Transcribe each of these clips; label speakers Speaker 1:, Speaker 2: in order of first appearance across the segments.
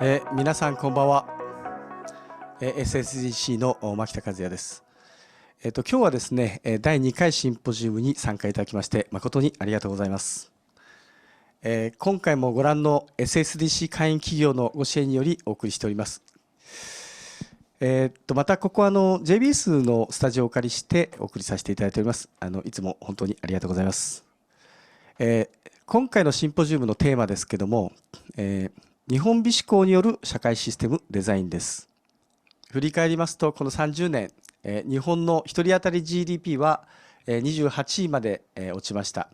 Speaker 1: 皆さんこんばんは。SSDC の牧田和也です。今日はですね、第2回シンポジウムに参加いただきまして誠にありがとうございます。今回もご覧の SSDC 会員企業のご支援によりお送りしております。またここはJBS のスタジオをお借りしてお送りさせていただいております。いつも本当にありがとうございます。今回のシンポジウムのテーマですけども、日本美思考による社会システムデザインです。振り返りますと、この30年、日本の1人当たり GDP は28位まで落ちました。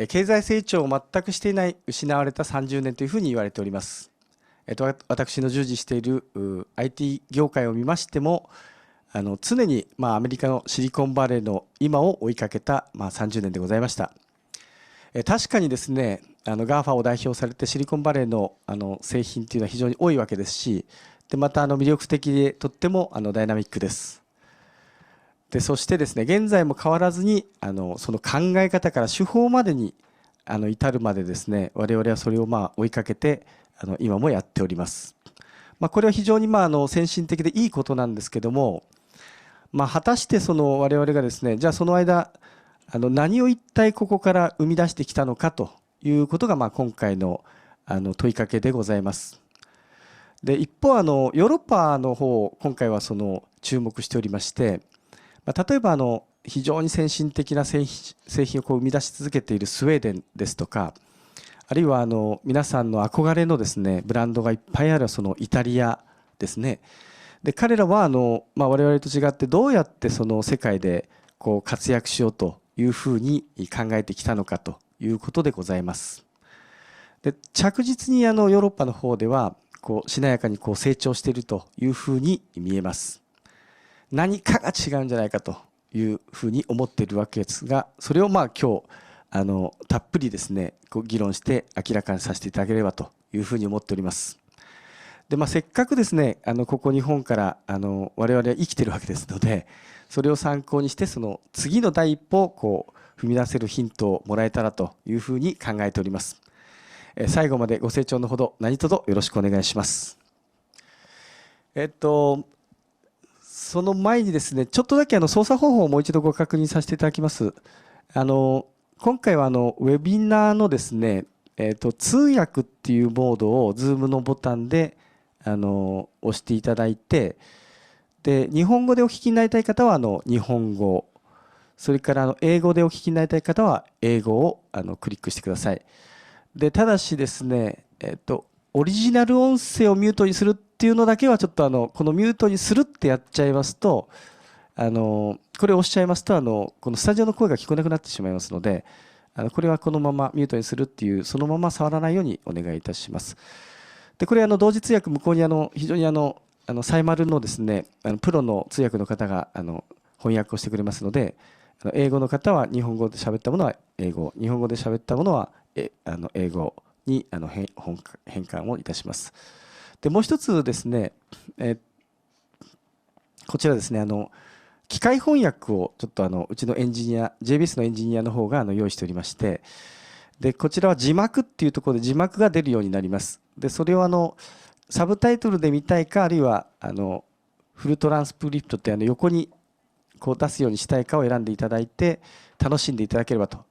Speaker 1: 経済成長を全くしていない失われた30年というふうに言われております。私の従事している IT 業界を見ましても、常にアメリカのシリコンバレーの今を追いかけた30年でございました。確かにですね、GAFA を代表されてシリコンバレーの製品というのは非常に多いわけですし、でまた魅力的でとってもダイナミックです。でそしてですね、現在も変わらずにその考え方から手法までに至るまでですね、我々はそれを追いかけて今もやっております。これは非常に先進的でいいことなんですけども、果たして我々がですね、じゃあその間何を一体ここから生み出してきたのかということが今回の問いかけでございます。で一方ヨーロッパの方、今回は注目しておりまして、例えば非常に先進的な製品を生み出し続けているスウェーデンですとか、あるいは皆さんの憧れのですねブランドがいっぱいあるイタリアですね。で彼らは我々と違ってどうやって世界で活躍しようというふうに考えてきたのかということでございます。で着実にヨーロッパの方ではしなやかに成長しているというふうに見えます。何かが違うんじゃないかというふうに思っているわけですが、それを今日たっぷりですね議論して明らかにさせていただければというふうに思っております。でせっかくですねここ日本から我々は生きているわけですので、それを参考にして次の第一歩を踏み出せるヒントをもらえたらというふうに考えております。最後までご清聴のほど何卒よろしくお願いします。その前にですね、ちょっとだけ操作方法をもう一度ご確認させていただきます。今回はウェビナーのですね、通訳っていうモードを Zoom のボタンで押していただいて、で日本語でお聞きになりたい方は日本語、それから英語でお聞きになりたい方は英語をクリックしてください。でただしですね、オリジナル音声をミュートにするっていうのだけはちょっとこのミュートにするってやっちゃいますと、これを押しちゃいますとこのスタジオの声が聞こえなくなってしまいますので、これはこのままミュートにするっていう、そのまま触らないようにお願いいたします。でこれ同時通訳、向こうに非常にサイマルのですねプロの通訳の方が翻訳をしてくれますので、英語の方は日本語で喋ったものは英語、日本語で喋ったものは英語に変換をいたします。でもう一つですね、こちらですね機械翻訳をちょっとうちのエンジニア JBS のエンジニアの方が用意しておりまして、でこちらは字幕っていうところで字幕が出るようになります。でそれをサブタイトルで見たいか、あるいはフルトランスプリプトって横に出すようにしたいかを選んでいただいて楽しんでいただければと。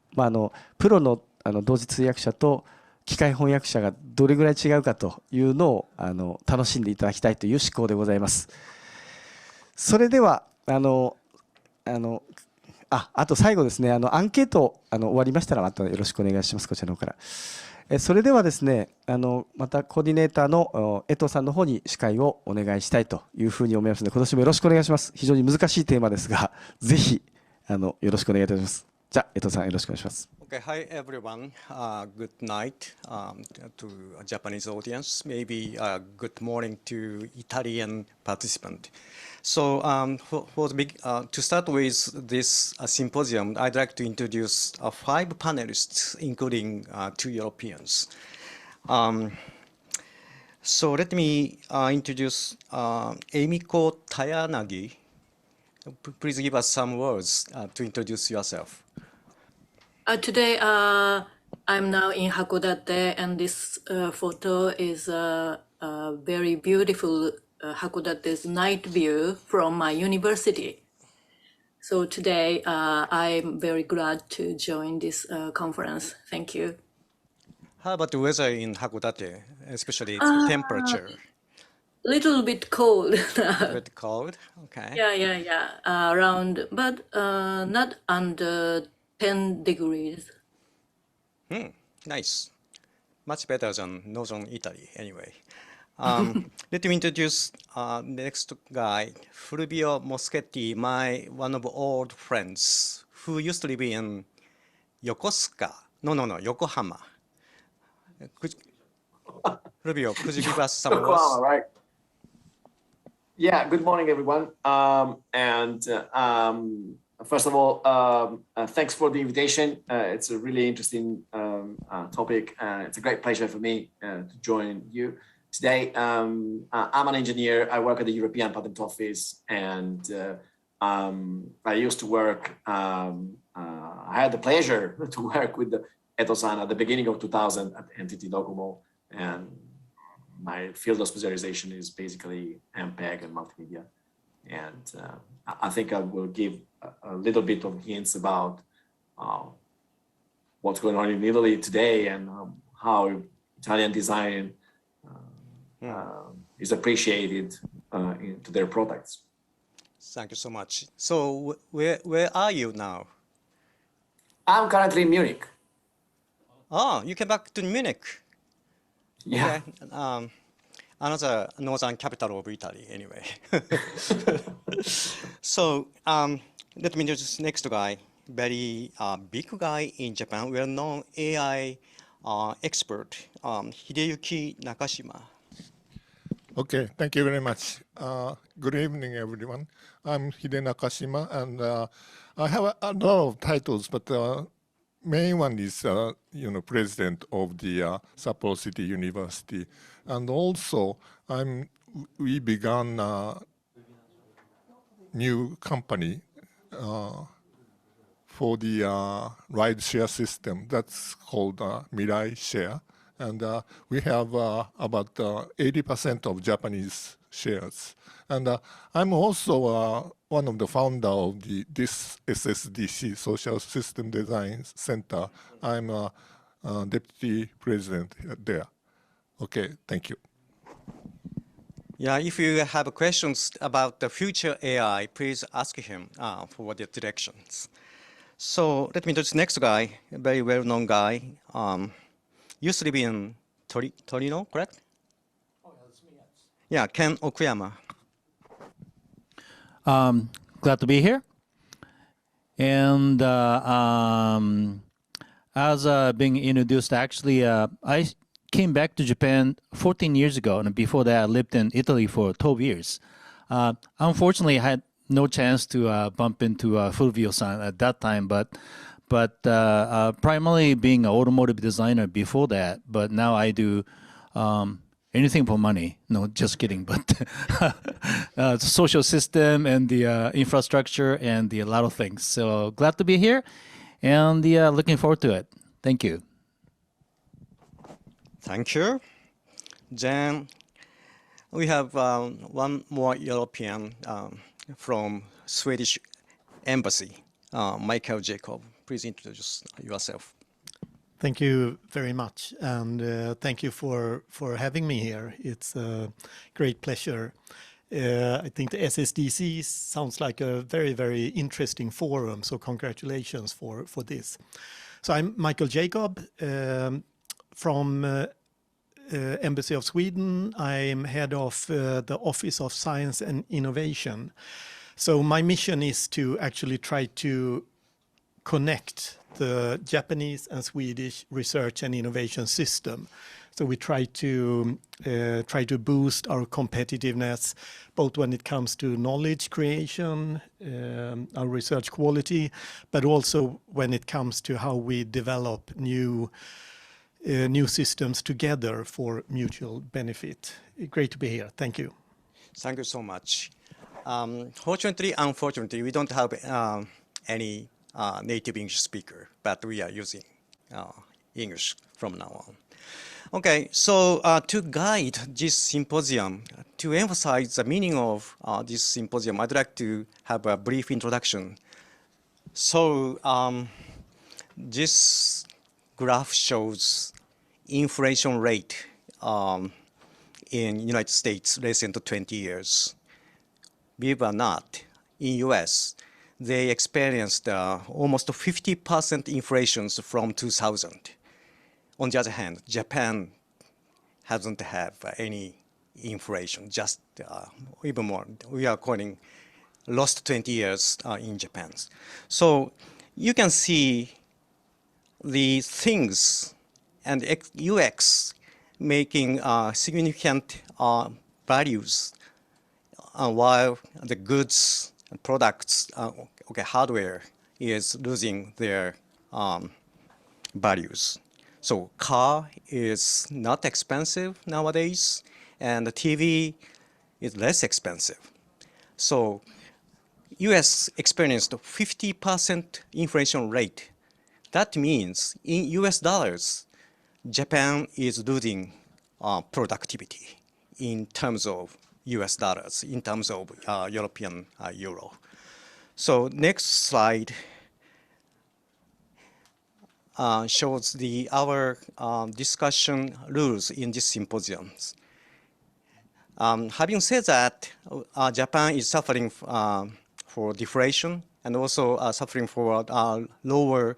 Speaker 1: プロの同時通訳者と機械翻訳者がどれぐらい違うかというのを楽しんでいただきたいという思考でございます。それではあと最後ですね、アンケート終わりましたらまたよろしくお願いします、こちらの方から。それではですねまたコーディネーターの江藤さんの方に司会をお願いしたいというふうに思いますので、今年もよろしくお願いします。非常に難しいテーマですが、ぜひよろしくお願いいたします。じゃあ江藤さんよろしくお願いします。
Speaker 2: Okay, hi everyone. Good night to a Japanese audience. Maybe good morning to Italian participant. So, to start with this symposium, I'd like to introduce 5 panelists, including 2 Europeans. So let me introduce Emiko Tayanagi. Please give us some words to introduce yourself.
Speaker 3: Today, I'm now in Hakodate, and this photo is very beautiful Hakodate's night view from my university. So today, I'm very glad to join this conference. Thank you.
Speaker 2: How about the weather in Hakodate, especially temperature?
Speaker 3: Little bit cold.
Speaker 2: A bit cold, okay.
Speaker 3: Yeah. Around, but not under 10 degrees.
Speaker 2: Nice. Much better than northern Italy, anyway. Let me introduce next guy, Fulvio Moschetti, one of old friends who used to live in Yokohama. Fulvio, could you give us some words?
Speaker 4: Yokohama, right? Yeah, good morning, everyone. First of all, thanks for the invitation. It's a really interesting topic. It's a great pleasure for me to join you today. I'm an engineer. I work at the European Patent Office, and I used to work. I had the pleasure to work with Etoh-san at the beginning of 2000 at NTT Docomo, and my field of specialization is basically MPEG and multimedia. And I think I will give a little bit of hints about what's going on in Italy today and how Italian design is appreciated into their products.
Speaker 2: Thank you so much. So where are you now?
Speaker 4: I'm currently in Munich.
Speaker 2: Oh, you came back to Munich.
Speaker 4: Yeah.
Speaker 2: Okay. Another northern capital of Italy, anyway. So let me introduce next guy, very big guy in Japan, well-known AI expert, Hideyuki Nakashima.
Speaker 5: Okay, thank you very much. Good evening, everyone. I'm Hide Nakashima, and I have a lot of titles, but main one is, president of the Sapporo City University, and also we began a new company for the ride share system that's called Mirai Share, and we have about 80% of Japanese shares. And I'm also one of the founder of this SSDC, Social System Design Center. I'm a deputy president there. Okay, thank you.
Speaker 2: Yeah, if you have questions about the future AI, please ask him for the directions. So let me introduce the next guy, a very well-known guy. Used to live in Torino, correct? Oh, that's me, yes. Yeah, Ken Okuyama.
Speaker 6: Glad to be here. And as being introduced, actually, I came back to Japan 14 years ago, and before that, I lived in Italy for 12 years. Unfortunately, I had no chance to bump into Fulvio-san at that time, but primarily being an automotive designer before that, but now I do anything for money. No, just kidding. But the social system and the infrastructure and a lot of things. So glad to be here, and looking forward to it. Thank you.
Speaker 2: Thank you. Then we have one more European from Swedish Embassy, Michael Jacob. Please introduce yourself.
Speaker 7: Thank you very much, and thank you for having me here. It's a great pleasure. I think the SSDC sounds like a very, very interesting forum, so congratulations for this. So I'm Michael Jacob from Embassy of Sweden. I'm head of the Office of Science and Innovation. So my mission is to actually try to connect the Japanese and Swedish research and innovation system. So we try to boost our competitiveness, both when it comes to knowledge creation, our research quality, but also when it comes to how we develop new systems together for mutual benefit. Great to be here. Thank you.
Speaker 2: Thank you so much. Fortunately, unfortunately, we don't have any native English speaker, but we are using English from now on. Okay, so to guide this symposium, to emphasize the meaning of this symposium, I'd like to have a brief introduction. So this graph shows inflation rate in United States recent 20 years. Believe it or not, in US, they experienced almost 50% inflations from 2000. On the other hand, Japan hasn't had any inflation, just even more. We are calling lost 20 years in Japan. So you can see the things and UX making significant values while the goods and products, hardware is losing their values. So car is not expensive nowadays, and the TV is less expensive. So US experienced 50% inflation rate. That means in US dollars, Japan is losing productivity in terms of US dollars, in terms of European euro. So next slide shows our discussion rules in this symposium. Having said that, Japan is suffering for deflation and also suffering for lower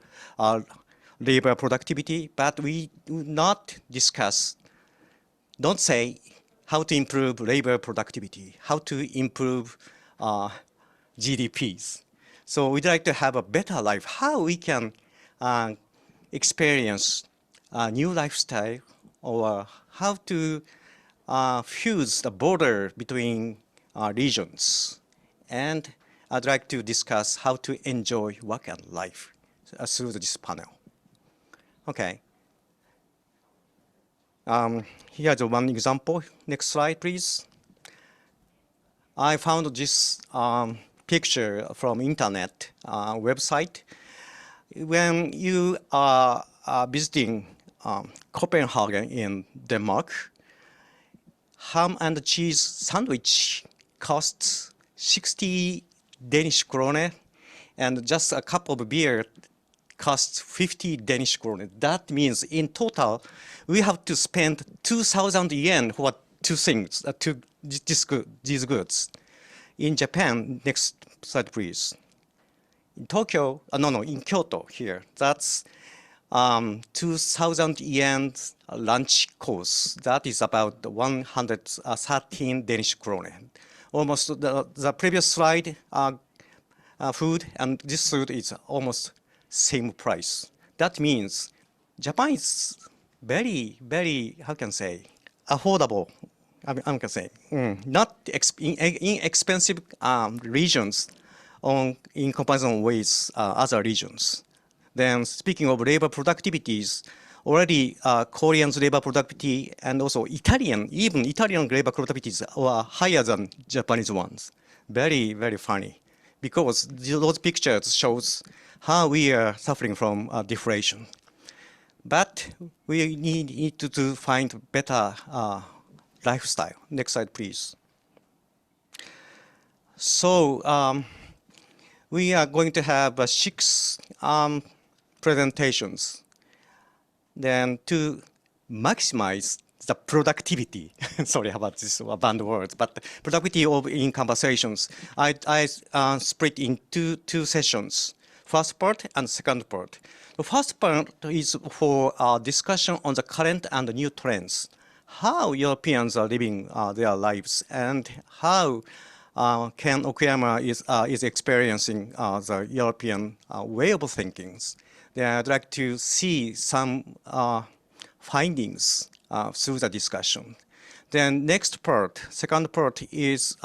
Speaker 2: labor productivity, but we do not discuss, don't say how to improve labor productivity, how to improve GDPs. So we'd like to have a better life, how we can experience a new lifestyle, or how to fuse the border between regions. And I'd like to discuss how to enjoy work and life through this panel. Okay. Here's one example. Next slide, please. I found this picture from internet website. When you are visiting Copenhagen in Denmark, ham and cheese sandwich costs 60 Danish krone, and just a cup of beer costs 50 Danish krone. That means in total, we have to spend 2,000 yen for two things, these goods. In Japan, next slide, please. In Tokyo, in Kyoto here, that's 2,000 yen lunch course. That is about 113 Danish krone. Almost the previous slide food and this food is almost same price. That means Japan is very, very, how can I say, affordable. I can say not inexpensive regions in comparison with other regions. Then speaking of labor productivities, already Korean's labor productivity and also even Italian labor productivities are higher than Japanese ones. Very, very funny, because those pictures shows how we are suffering from deflation. But we need to find better lifestyle. Next slide, please. So we are going to have 6 presentations. Then to maximize the productivity, sorry about this banned words, but productivity in conversations, I split in two sessions, first part and second part. The first part is for discussion on the current and new trends, how Europeans are living their lives, and how Ken Okuyama is experiencing the European way of thinking. Then I'd like to see some findings through the discussion. Then next part, second part, is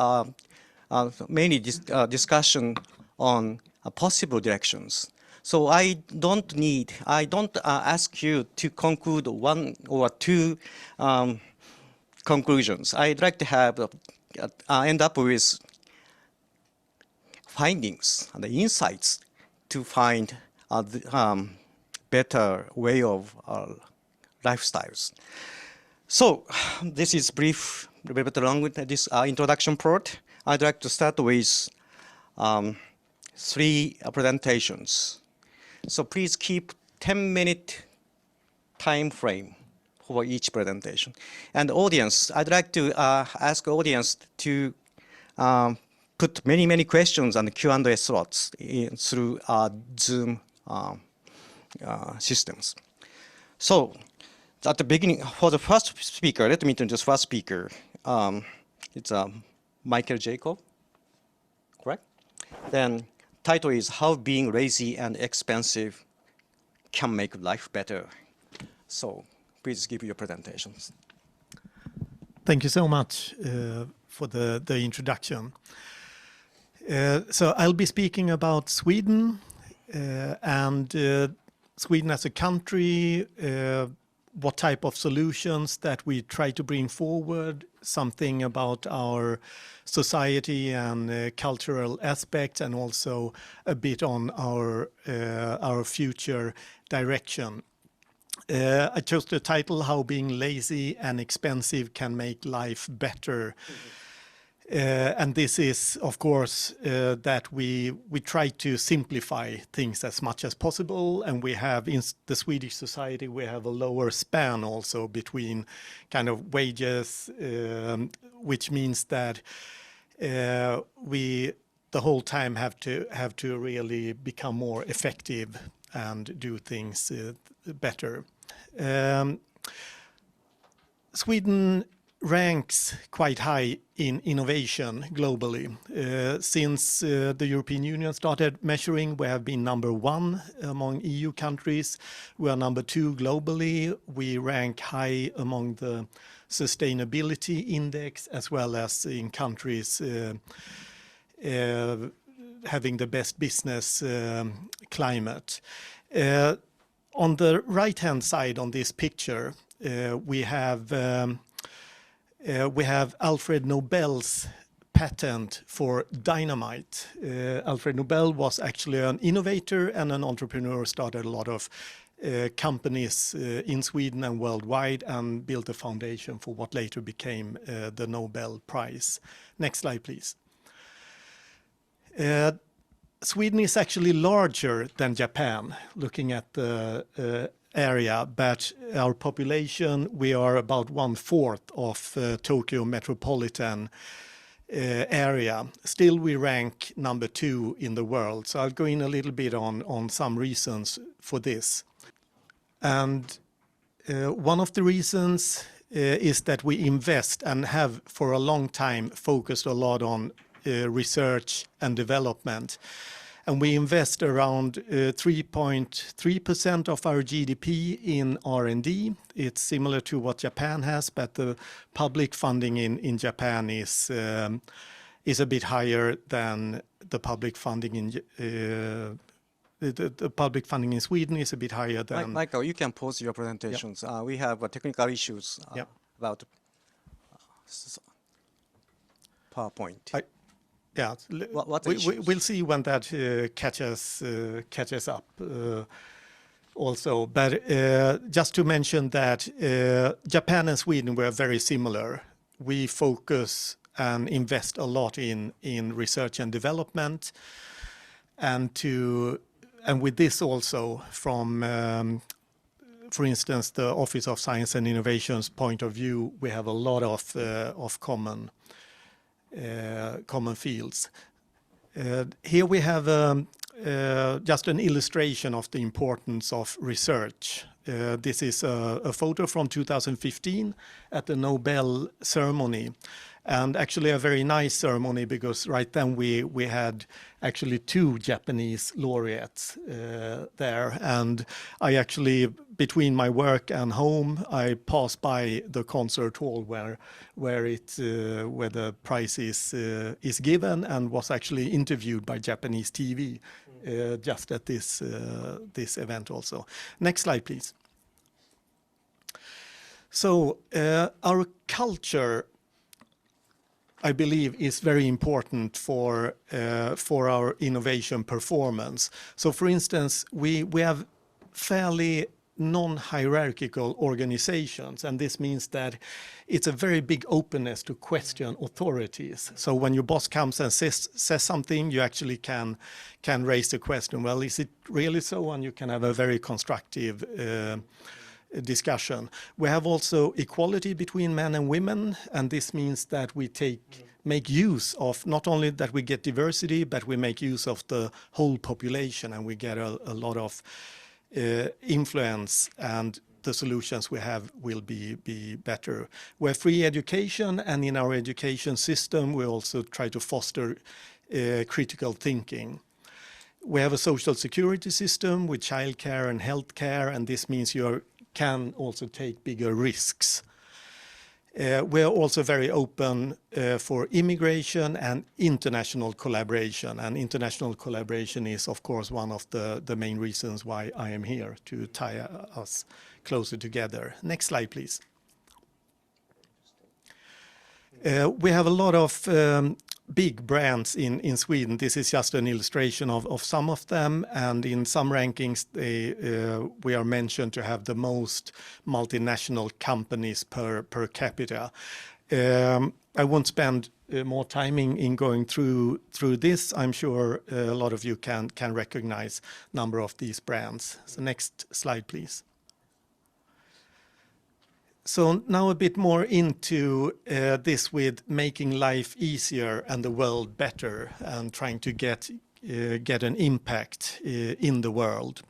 Speaker 2: mainly discussion on possible directions. So I don't ask you to conclude 1 or 2 conclusions. I'd like to have end up with findings and the insights to find better way of lifestyles. So this is brief, a little bit long with this introduction part. I'd like to start with 3 presentations. So please keep 10-minute time frame for each presentation. And audience, I'd like to ask audience to put many questions and Q&A slots through Zoom systems. So at the beginning, for the first speaker, let me introduce first speaker. It's Michael Jacob, correct? Then title is How Being Lazy and Expensive Can Make Life Better. So please give your presentations.
Speaker 7: Thank you so much for the introduction. So I'll be speaking about Sweden and Sweden as a country, what type of solutions that we try to bring forward, something about our society and cultural aspects, and also a bit on our future direction. I chose the title, How Being Lazy and Expensive Can Make Life Better. And this is, of course, that we try to simplify things as much as possible, and we have in the Swedish society we have a lower span also between kind of wages, which means that we the whole time have to really become more effective and do things better. Sweden ranks quite high in innovation globally. Since the European Union started measuring, we have been number 1 among EU countries. We are number 2 globally. We rank high among the sustainability index, as well as in countries having the best business climate. On the right-hand side on this picture, we have Alfred Nobel's patent for dynamite. Alfred Nobel was actually an innovator and an entrepreneur, started a lot of companies in Sweden and worldwide, and built a foundation for what later became the Nobel Prize. Next slide, please. Sweden is actually larger than Japan, looking at the area, but our population, we are about 1/4 of Tokyo metropolitan area. Still, we rank number 2 in the world. So I'll go in a little bit on some reasons for this. And one of the reasons is that we invest and have for a long time focused a lot on research and development. And we invest around 3.3% of our GDP in R&D. It's similar to what Japan has, but the public funding in Japan is a bit higher than the public funding in the public funding in Sweden is a bit higher than.
Speaker 2: Michael, you can pause your presentations. Yep. We have technical issues
Speaker 7: yep.
Speaker 2: about PowerPoint.
Speaker 7: Yeah, we'll see when that catches up also. But just to mention that Japan and Sweden were very similar. We focus and invest a lot in research and development, and with this also from, for instance, the Office of Science and Innovation's point of view, we have a lot of common fields. Here we have just an illustration of the importance of research. This is a photo from 2015 at the Nobel ceremony, and actually a very nice ceremony, because right then we had actually 2 Japanese laureates there, and I actually, between my work and home, I passed by the concert hall where the prize is given, and was actually interviewed by Japanese TV just at this event also. Next slide, please. So our culture, I believe, is very important for our innovation performance. So, for instance, we have fairly non-hierarchical organizations, and this means that it's a very big openness to question authorities. So when your boss comes and says something, you actually can raise the question, well, is it really so? And you can have a very constructive discussion. We have also equality between men and women, and this means that we make use of not only that we get diversity, but we make use of the whole population, and we get a lot of influence, and the solutions we have will be better. We have free education, and in our education system we also try to foster critical thinking. We have a social security system with childcare and healthcare, and this means you can also take bigger risks. We are also very open for immigration and international collaboration. And international collaboration is, of course, one of the main reasons why I am here, to tie us closer together. Next slide, please. We have a lot of big brands in Sweden. This is just an illustration of some of them, and in some rankings we are mentioned to have the most multinational companies per capita. I won't spend more time in going through this. I'm sure a lot of you can recognize a number of these brands. So next slide, please. So now a bit more into this with making life easier and the world better, and trying to get an impact in the world.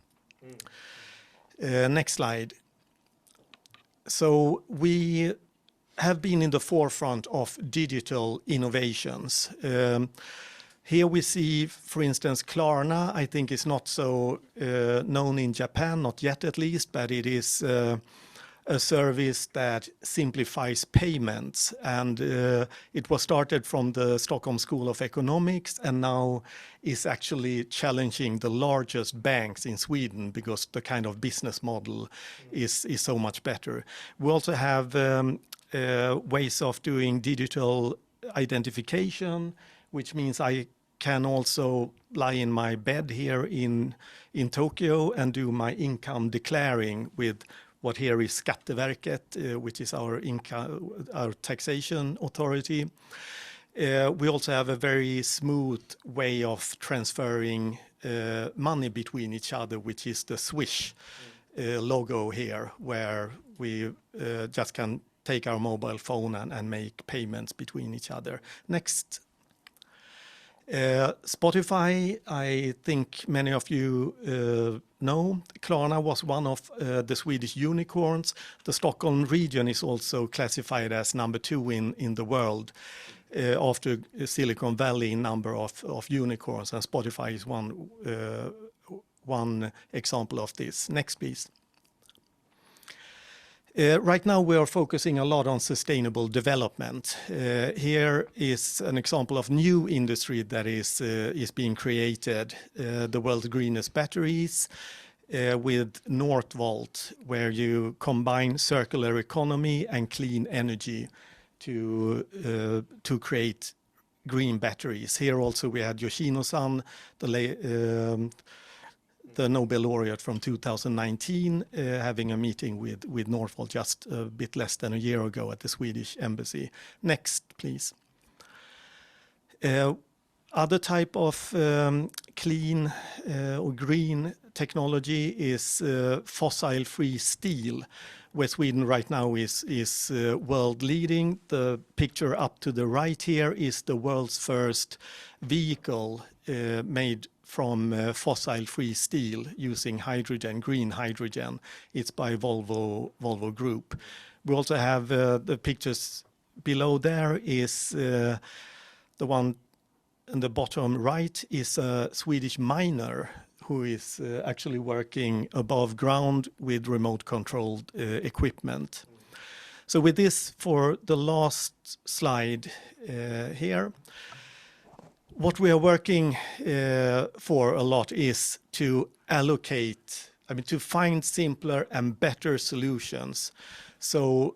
Speaker 7: Next slide. So we have been in the forefront of digital innovations. Here we see, for instance, Klarna. I think is not so known in Japan, not yet at least, but it is a service that simplifies payments, and it was started from the Stockholm School of Economics, and now is actually challenging the largest banks in Sweden because the kind of business model is so much better. We also have ways of doing digital identification, which means I can also lie in my bed here in Tokyo and do my income declaring with what here is Skatteverket, which is our taxation authority. We also have a very smooth way of transferring money between each other, which is the Swish logo here, where we just can take our mobile phone and make payments between each other. Next. Spotify, I think many of you know. Klarna was one of the Swedish unicorns. The Stockholm region is also classified as number 2 in the world after Silicon Valley in number of unicorns, and Spotify is one example of this. Next, please. Right now we are focusing a lot on sustainable development. Here is an example of new industry that is being created, the world's greenest batteries, with Northvolt, where you combine circular economy and clean energy to create green batteries. Here also we had Yoshino-san, the Nobel laureate from 2019, having a meeting with Northvolt just a bit less than a year ago at the Swedish embassy. Next, please. Other type of clean or green technology is fossil-free steel, where Sweden right now is world leading. The picture up to the right here is the world's first vehicle made from fossil-free steel using hydrogen, green hydrogen. It's by Volvo Group. We also have the pictures below there is the one in the bottom right is a Swedish miner who is actually working above ground with remote-controlled equipment. So with this, for the last slide here, what we are working for a lot is to to find simpler and better solutions. So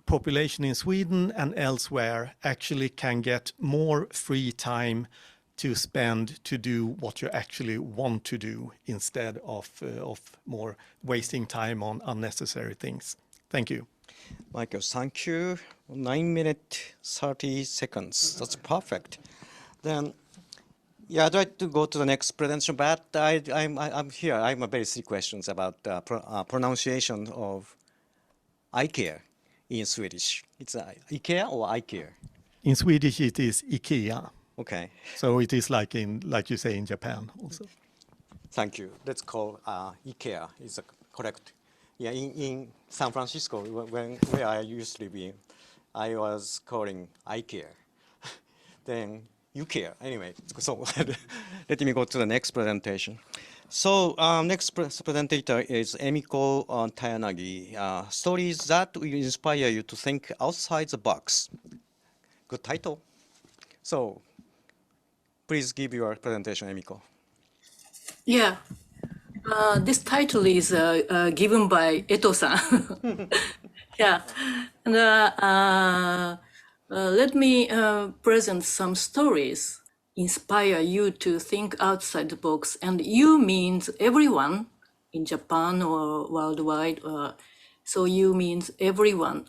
Speaker 7: population in Sweden and elsewhere actually can get more free time to spend to do what you actually want to do instead of more wasting time on unnecessary things. Thank you.
Speaker 2: Michael, thank you. 9 minutes, 30 seconds. That's perfect. Then, yeah, I'd like to go to the next presentation, but I'm here. I have very three questions about pronunciation of IKEA in Swedish. It's IKEA or IKEA?
Speaker 7: In Swedish, it is IKEA.
Speaker 2: Okay.
Speaker 7: So it is like you say in Japan also.
Speaker 2: Thank you. Let's call IKEA is correct. Yeah, in San Francisco, where I used to be, I was calling IKEA. Then IKEA. Anyway, so let me go to the next presentation. So next presenter is Emiko Tayanagi. Stories that will inspire you to think outside the box. Good title. So please give your presentation, Emiko.
Speaker 3: Yeah. This title is given by Etoh-san. Yeah. And let me present some stories, inspire you to think outside the box. And you means everyone in Japan or worldwide. So you means everyone.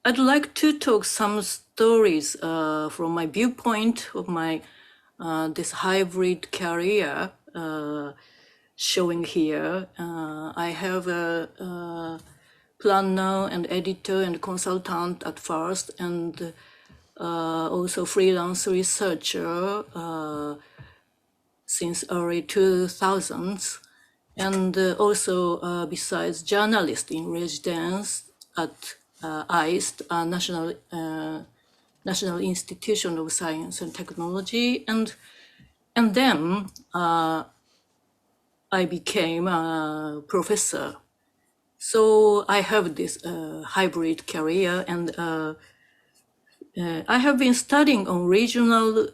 Speaker 3: I'd like to talk some stories from my viewpoint of my this hybrid career showing here. I have a planner and editor and consultant at first, and also freelance researcher since early 2000s, and also besides journalist in residence at ICE, National Institution of Science and Technology, and then I became a professor. So I have this hybrid career, and I have been studying on regional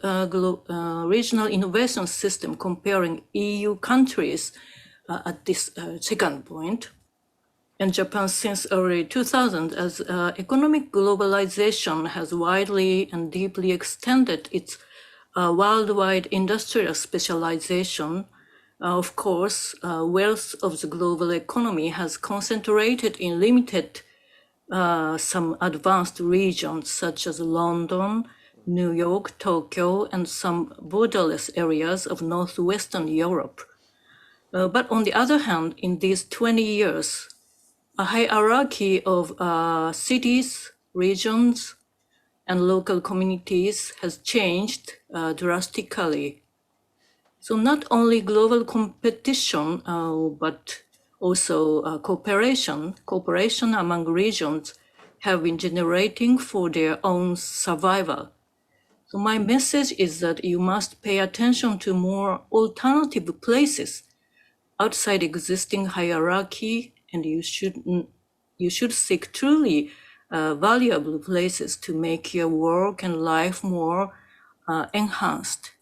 Speaker 3: innovation system, comparing EU countries at this second point. And Japan since early 2000, as economic globalization has widely and deeply extended its worldwide industrial specialization. Of course, wealth of the global economy has concentrated in limited some advanced regions such as London, New York, Tokyo, and some borderless areas of northwestern Europe. But on the other hand, in these 20 years, a hierarchy of cities, regions, and local communities has changed drastically. So not only global competition, but also cooperation among regions have been generating for their own survival. So my message is that you must pay attention to more alternative places outside existing hierarchy, and you should seek truly valuable places to make your work and life more enhanced.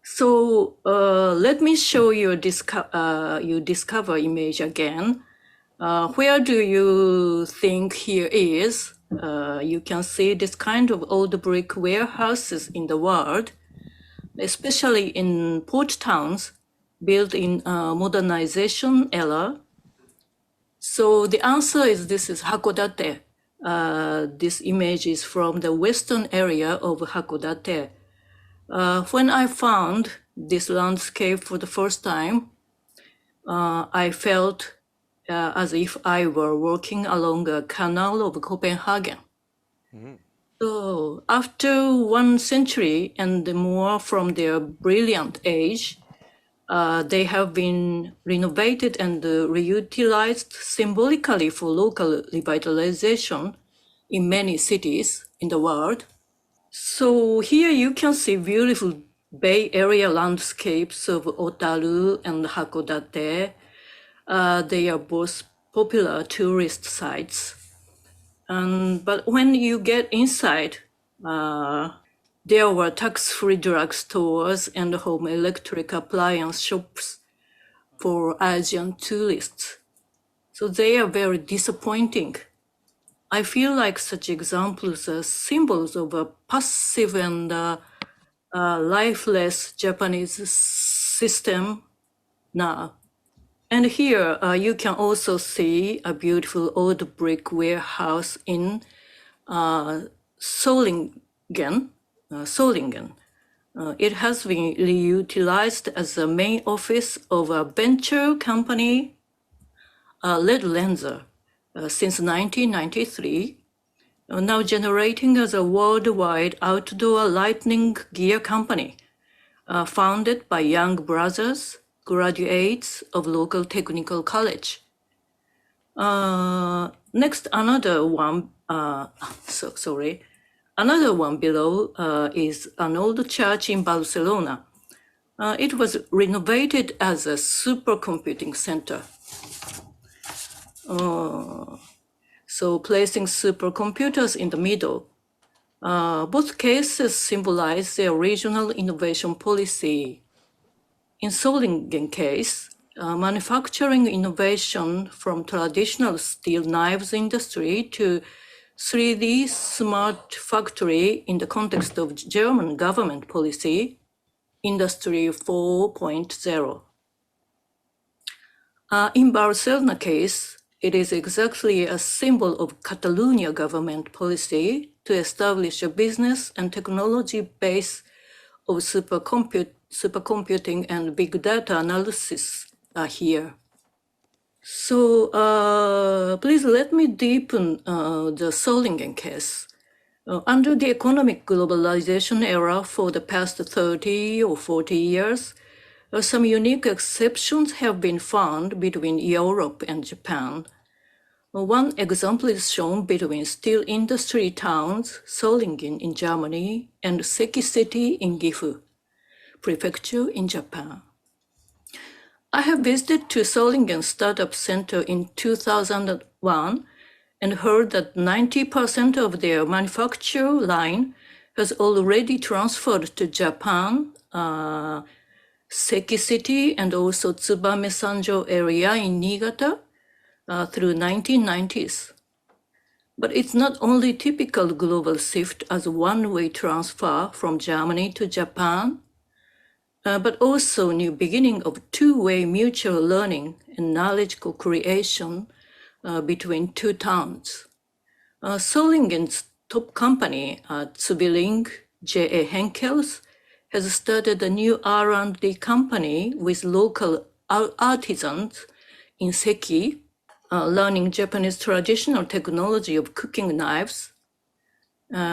Speaker 3: So let me show you discover image again. Where do you think here is? You can see this kind of old brick warehouses in the world, especially in port towns built in modernization era. So the answer is this is Hakodate. This image is from the western area of Hakodate. When I found this landscape for the first time, I felt as if I were walking along a canal of Copenhagen. Mm-hmm. So after 1 century and more from their brilliant age, they have been renovated and reutilized symbolically for local revitalization in many cities in the world. So here you can see beautiful Bay Area landscapes of Otaru and Hakodate. They are both popular tourist sites. But when you get inside, there were tax-free drugstores and home electric appliance shops for Asian tourists. So they are very disappointing. I feel like such examples are symbols of a passive and lifeless Japanese system now. And here you can also see a beautiful old brick warehouse in Solingen. It has been reutilized as the main office of a venture company, Red Lenser, since 1993, now generating as a worldwide outdoor lighting gear company, founded by young brothers, graduates of local technical college. Next, another one below is an old church in Barcelona. It was renovated as a supercomputing center. So placing supercomputers in the middle. Both cases symbolize their regional innovation policy. In Solingen case, manufacturing innovation from traditional steel knives industry to 3D smart factory in the context of German government policy, Industry 4.0. In Barcelona case, it is exactly a symbol of Catalonia government policy to establish a business and technology base of supercomputing and big data analysis here. So please let me deepen the Solingen case. Under the economic globalization era for the past 30 or 40 years, some unique exceptions have been found between Europe and Japan. One example is shown between steel industry towns Solingen in Germany and Seki City in Gifu Prefecture in Japan. I have visited to Solingen Startup Center in 2001 and heard that 90% of their manufacture line has already transferred to Japan, Seki City and also Tsubame Sanjo area in Niigata through 1990s. But it's not only typical global shift as one-way transfer from Germany to Japan, but also new beginning of two-way mutual learning and knowledge co-creation between two towns. Solingen's top company, Zubiling J.A. Henkels, has started a new R&D company with local artisans in Seki, learning Japanese traditional technology of cooking knives.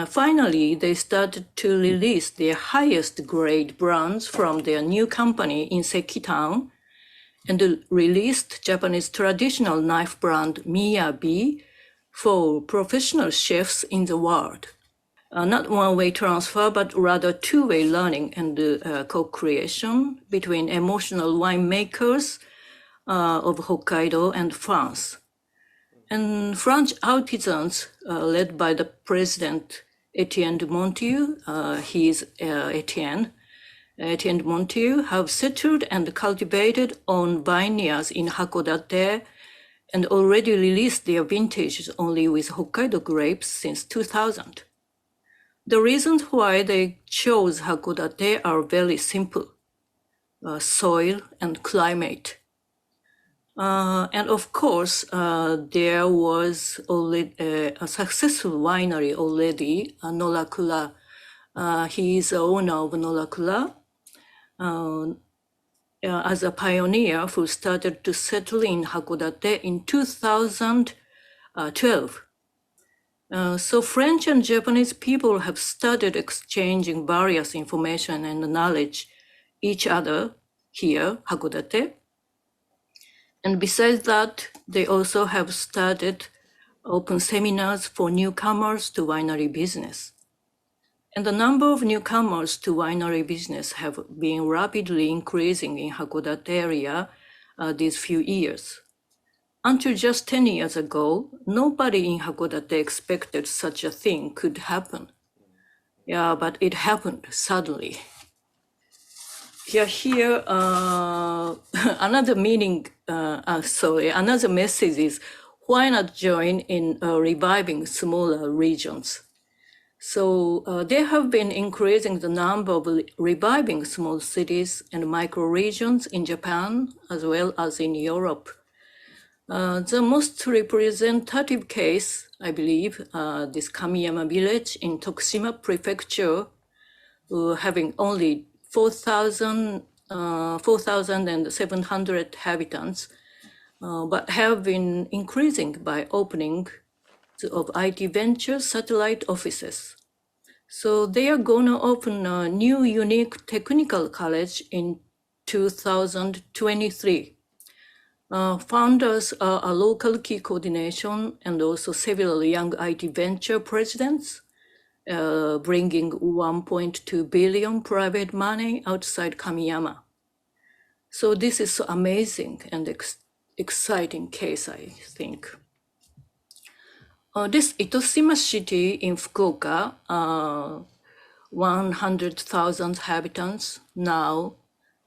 Speaker 3: Finally, they started to release their highest grade brands from their new company in Seki town and released Japanese traditional knife brand Miyabi for professional chefs in the world. Not one-way transfer, but rather two-way learning and co-creation between emotional winemakers of Hokkaido and France. And French artisans, led by the president Etienne de Montieu, he is Etienne de Montieu, have settled and cultivated on vineyards in Hakodate and already released their vintages only with Hokkaido grapes since 2000. The reasons why they chose Hakodate are very simple: soil and climate. And of course, there was already a successful winery already, Norakura. He is the owner of Norakura, as a pioneer who started to settle in Hakodate in 2012. So French and Japanese people have started exchanging various information and knowledge each other here, Hakodate. And besides that, they also have started open seminars for newcomers to winery business. And the number of newcomers to winery business have been rapidly increasing in Hakodate area these few years. Until just 10 years ago, nobody in Hakodate expected such a thing could happen. Yeah, but it happened suddenly. Here, another meaning, another message is, why not join in reviving smaller regions? So they have been increasing the number of reviving small cities and micro-regions in Japan as well as in Europe. The most representative case, I believe, this Kamiyama village in Tokushima Prefecture, having only 4,700 inhabitants, but have been increasing by opening of IT venture satellite offices. So they are going to open a new unique technical college in 2023. Founders are a local key coordination and also several young IT venture presidents, bringing 1.2 billion private money outside Kamiyama. So this is so amazing and exciting case, I think. This Itoshima city in Fukuoka, 100,000 inhabitants now,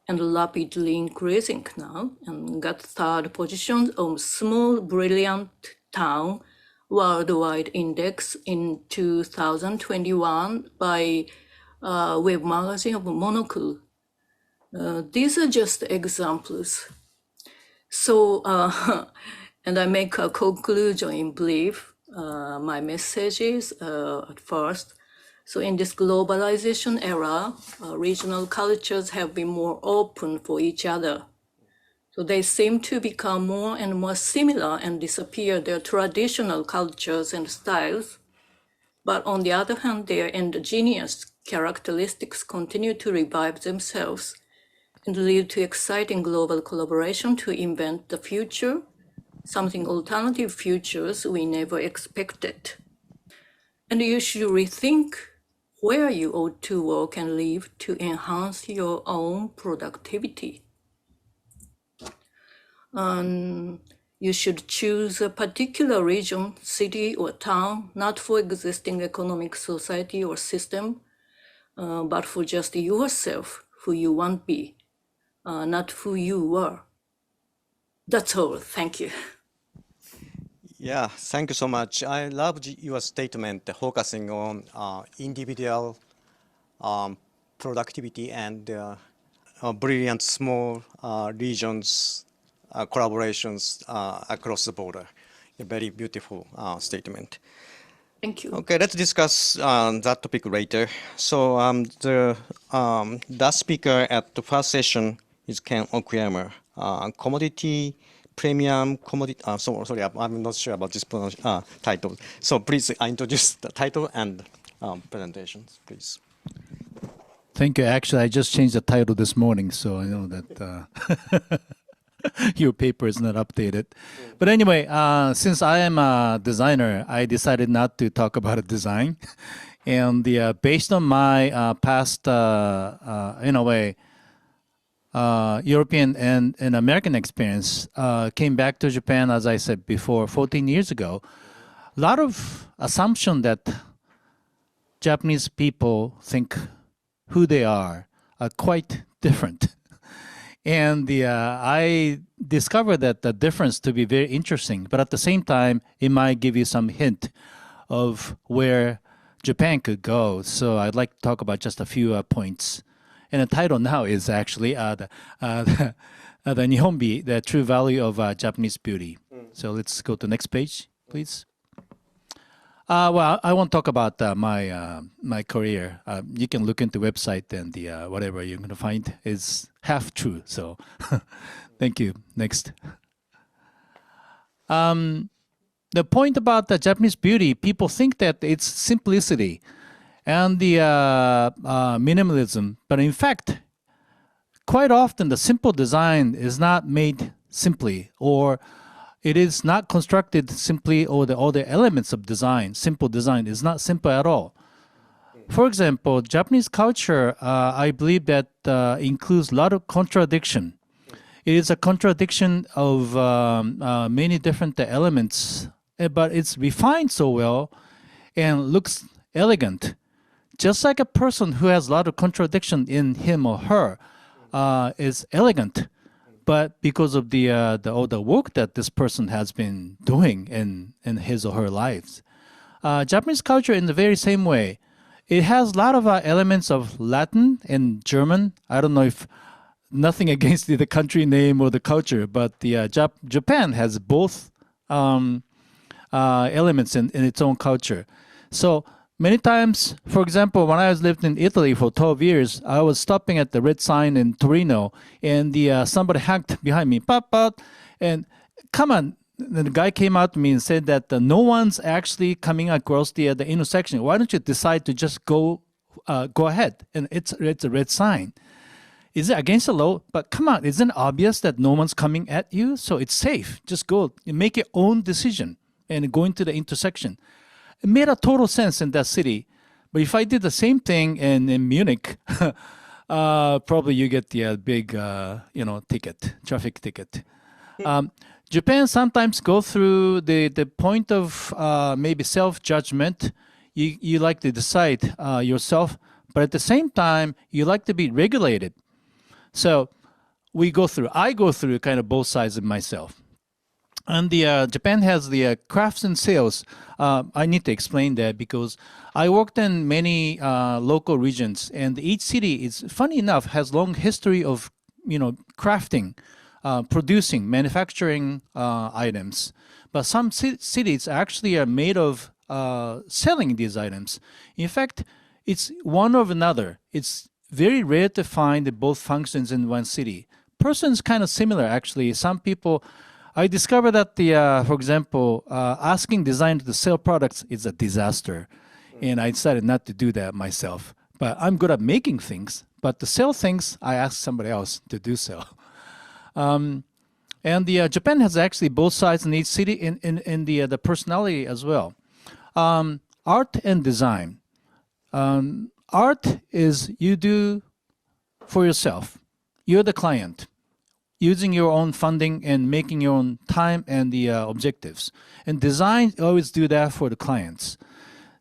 Speaker 3: and rapidly increasing now, and got third position of small brilliant town worldwide index in 2021 by web magazine of Monocle. These are just examples. So, and I make a conclusion in brief. My message is at first. So in this globalization era, regional cultures have been more open for each other. So they seem to become more and more similar and disappear their traditional cultures and styles. But on the other hand, their endogenous characteristics continue to revive themselves and lead to exciting global collaboration to invent the future, something alternative futures we never expected. And you should rethink where you ought to work and live to enhance your own productivity. You should choose a particular region, city, or town, not for existing economic society or system, but for just yourself, who you want to be, not who you were. That's all. Thank you.
Speaker 2: Yeah, thank you so much. I loved your statement focusing on individual productivity and brilliant small regions, collaborations across the border. A very beautiful statement.
Speaker 3: Thank you.
Speaker 2: Okay, let's discuss that topic later. So the last speaker at the first session is Ken Okuyama, commodity premium commodity. Sorry, I'm not sure about this title. So please introduce the title and presentations, please.
Speaker 6: Thank you. Actually, I just changed the title this morning, so I know that your paper is not updated. But anyway, since I am a designer, I decided not to talk about a design. And based on my past, in a way, European and American experience, came back to Japan, as I said before, 14 years ago. A lot of assumption that Japanese people think who they are quite different. And I discovered that the difference to be very interesting, but at the same time, it might give you some hint of where Japan could go. So I'd like to talk about just a few points. And the title now is actually the Nihonbi, the true value of Japanese beauty. So let's go to the next page, please. Well, I won't talk about my career. You can look into the website and whatever you're going to find is half true. So thank you. Next. The point about the Japanese beauty, people think that it's simplicity and the minimalism. But in fact, quite often the simple design is not made simply, or it is not constructed simply, or all the elements of design, simple design, is not simple at all. For example, Japanese culture, I believe that includes a lot of contradiction. It is a contradiction of many different elements, but it's refined so well and looks elegant. Just like a person who has a lot of contradiction in him or her is elegant, but because of all the work that this person has been doing in his or her lives. Japanese culture in the very same way, it has a lot of elements of Latin and German. I don't know if nothing against the country name or the culture, but the Japan has both elements in its own culture. So many times, for example, when I was lived in Italy for 12 years, I was stopping at the red sign in Torino, and somebody hacked behind me, pop, pop, and come on. The guy came out to me and said that no one's actually coming across the intersection. Why don't you decide to just go ahead? And it's a red sign. Is it against the law? But come on, isn't it obvious that no one's coming at you? So it's safe. Just go. You make your own decision and go into the intersection. It made a total sense in that city. But if I did the same thing in Munich, probably you get the big, traffic ticket. Japan sometimes go through the point of maybe self-judgment. You like to decide yourself, but at the same time, you like to be regulated. So I go through kind of both sides of myself. And Japan has the crafts and sales. I need to explain that because I worked in many local regions, and each city is, funny enough, has long history of crafting. Producing, manufacturing items. But some cities actually are made of selling these items. In fact, it's one or another. It's very rare to find both functions in one city. Person's kind of similar, actually. Some people, I discovered that for example, asking designers to sell products is a disaster. And I decided not to do that myself. But I'm good at making things. But to sell things, I ask somebody else to do so. And Japan has actually both sides in each city in the personality as well. Art and design. Art is you do for yourself. You're the client, using your own funding and making your own time and the objectives. And design, always do that for the clients.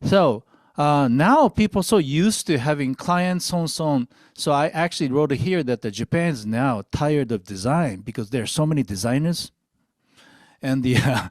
Speaker 6: So now people are so used to having clients, so on. So I actually wrote here that Japan is now tired of design because there are so many designers. And the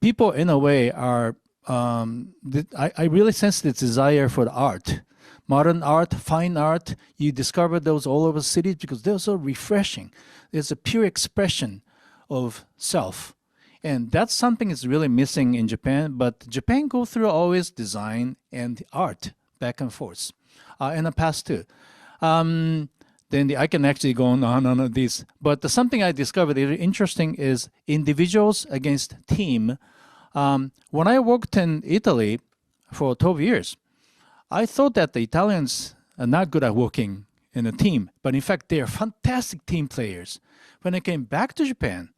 Speaker 6: people, in a way, are, I really sense the desire for the art. Modern art, fine art, you discover those all over the cities because they're so refreshing. There's a pure expression of self. And that's something that's really missing in Japan. But Japan go through always design and art back and forth in the past too. Then I can actually go on this. But something I discovered really interesting is individuals against team. When I worked in Italy for 12 years, I thought that the Italians are not good at working in a team. But in fact, they are fantastic team players. When I came back to Japan,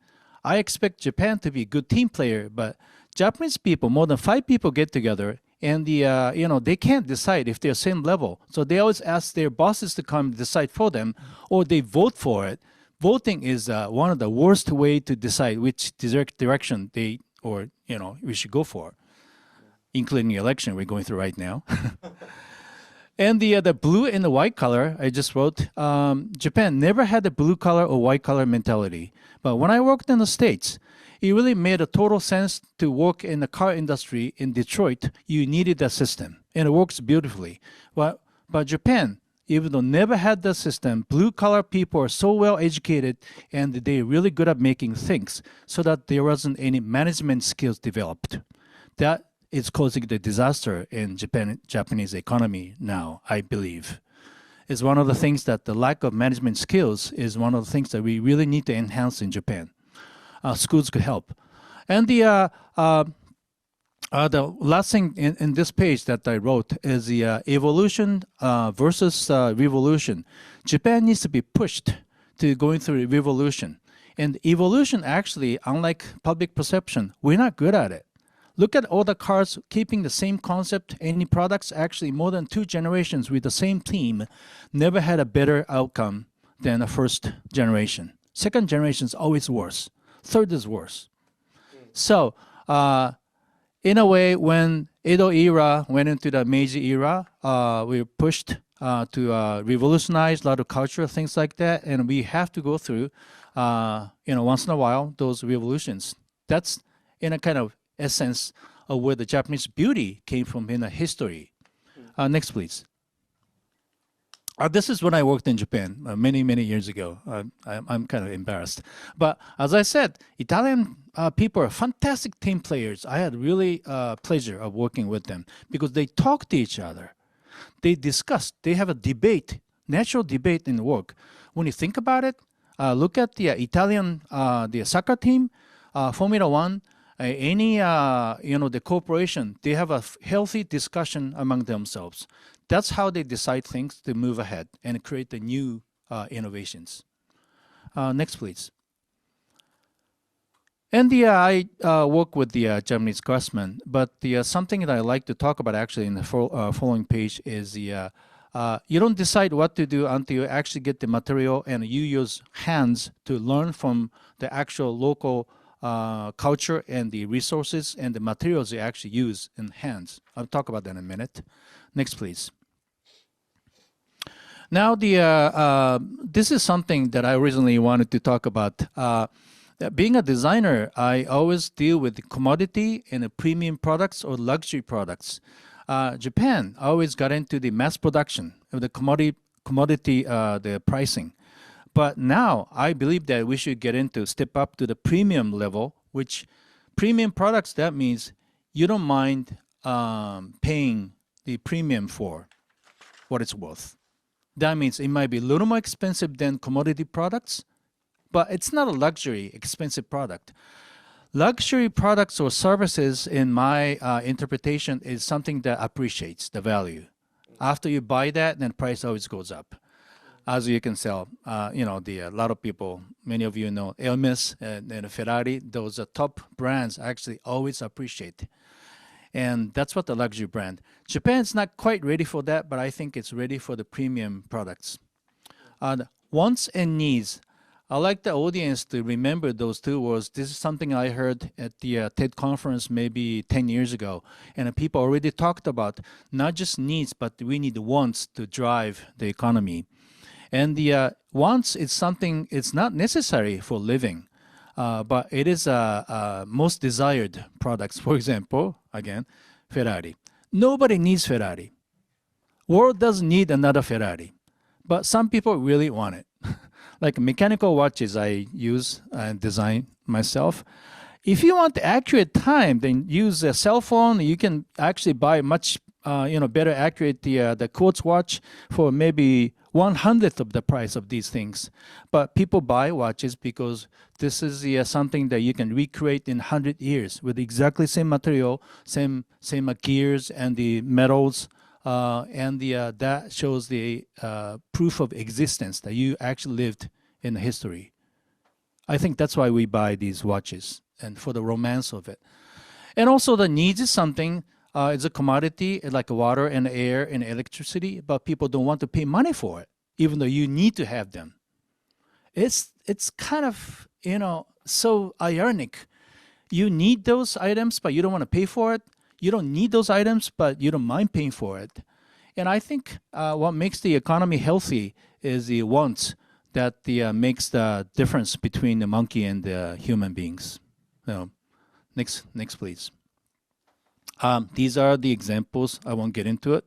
Speaker 6: I expect Japan to be a good team player, but Japanese people, more than 5 people get together, and they can't decide if they're same level. So they always ask their bosses to come decide for them, or they vote for it. Voting is one of the worst way to decide which direction we should go for, including the election we're going through right now. And the blue and the white color, I just wrote, Japan never had the blue color or white color mentality. But when I worked in the States, it really made a total sense to work in the car industry in Detroit. You needed that system, and it works beautifully. But Japan, even though never had that system, blue collar people are so well educated, and they're really good at making things, so that there wasn't any management skills developed. That is causing the disaster in Japanese economy now, I believe. It's one of the things that the lack of management skills is one of the things that we really need to enhance in Japan. Schools could help. And the last thing in this page that I wrote is the evolution versus revolution. Japan needs to be pushed to going through revolution. And evolution actually, unlike public perception, we're not good at it. Look at all the cars keeping the same concept. Any products, actually more than 2 generations with the same theme, never had a better outcome than the first generation. Second generation is always worse. Third is worse. So in a way, when Edo era went into the Meiji era, we were pushed to revolutionize a lot of culture, things like that. And we have to go through, once in a while, those revolutions. That's in a kind of essence of where the Japanese beauty came from in the history. Next, please. This is when I worked in Japan many, many years ago. I'm kind of embarrassed. But as I said, Italian people are fantastic team players. I had really pleasure of working with them because they talk to each other. They discuss. They have a debate, natural debate in work. When you think about it, look at the Italian the soccer team, Formula One, any the corporation. They have a healthy discussion among themselves. That's how they decide things to move ahead and create the new innovations. Next, please. And I work with the Japanese craftsmen, but something that I like to talk about actually in the following page is the you don't decide what to do until you actually get the material and you use hands to learn from the actual local culture and the resources and the materials you actually use in hands. I'll talk about that in a minute. Next, please. Now, this is something that I originally wanted to talk about. Being a designer, I always deal with the commodity and the premium products or luxury products. Japan always got into the mass production of the commodity the pricing. But now I believe that we should step up to the premium level, which premium products, that means you don't mind paying the premium for what it's worth. That means it might be a little more expensive than commodity products, but it's not a luxury, expensive product. Luxury products or services, in my interpretation, is something that appreciates the value. After you buy that, then price always goes up. As you can tell, a lot of people, many of you know Hermes and Ferrari, those are top brands actually always appreciate. And that's what the luxury brand. Japan's not quite ready for that, but I think it's ready for the premium products. Wants and needs. I like the audience to remember those two words. This is something I heard at the TED conference maybe 10 years ago. And people already talked about not just needs, but we need wants to drive the economy. And the wants is something, it's not necessary for living. But it is most desired products. For example, again, Ferrari. Nobody needs Ferrari. World doesn't need another Ferrari. But some people really want it. Like mechanical watches I use and design myself. If you want accurate time, then use a cell phone. You can actually buy much better accurate the quartz watch for maybe 1/100th of the price of these things. But people buy watches because this is something that you can recreate in 100 years with exactly same material, same gears and the metals, and that shows the proof of existence that you actually lived in history. I think that's why we buy these watches and for the romance of it. And also the needs is something. It's a commodity like water and air and electricity, but people don't want to pay money for it, even though you need to have them. It's kind of, so ironic. You need those items, but you don't want to pay for it. You don't need those items, but you don't mind paying for it. And I think what makes the economy healthy is the wants that makes the difference between the monkey and the human beings. Next, please. These are the examples. I won't get into it.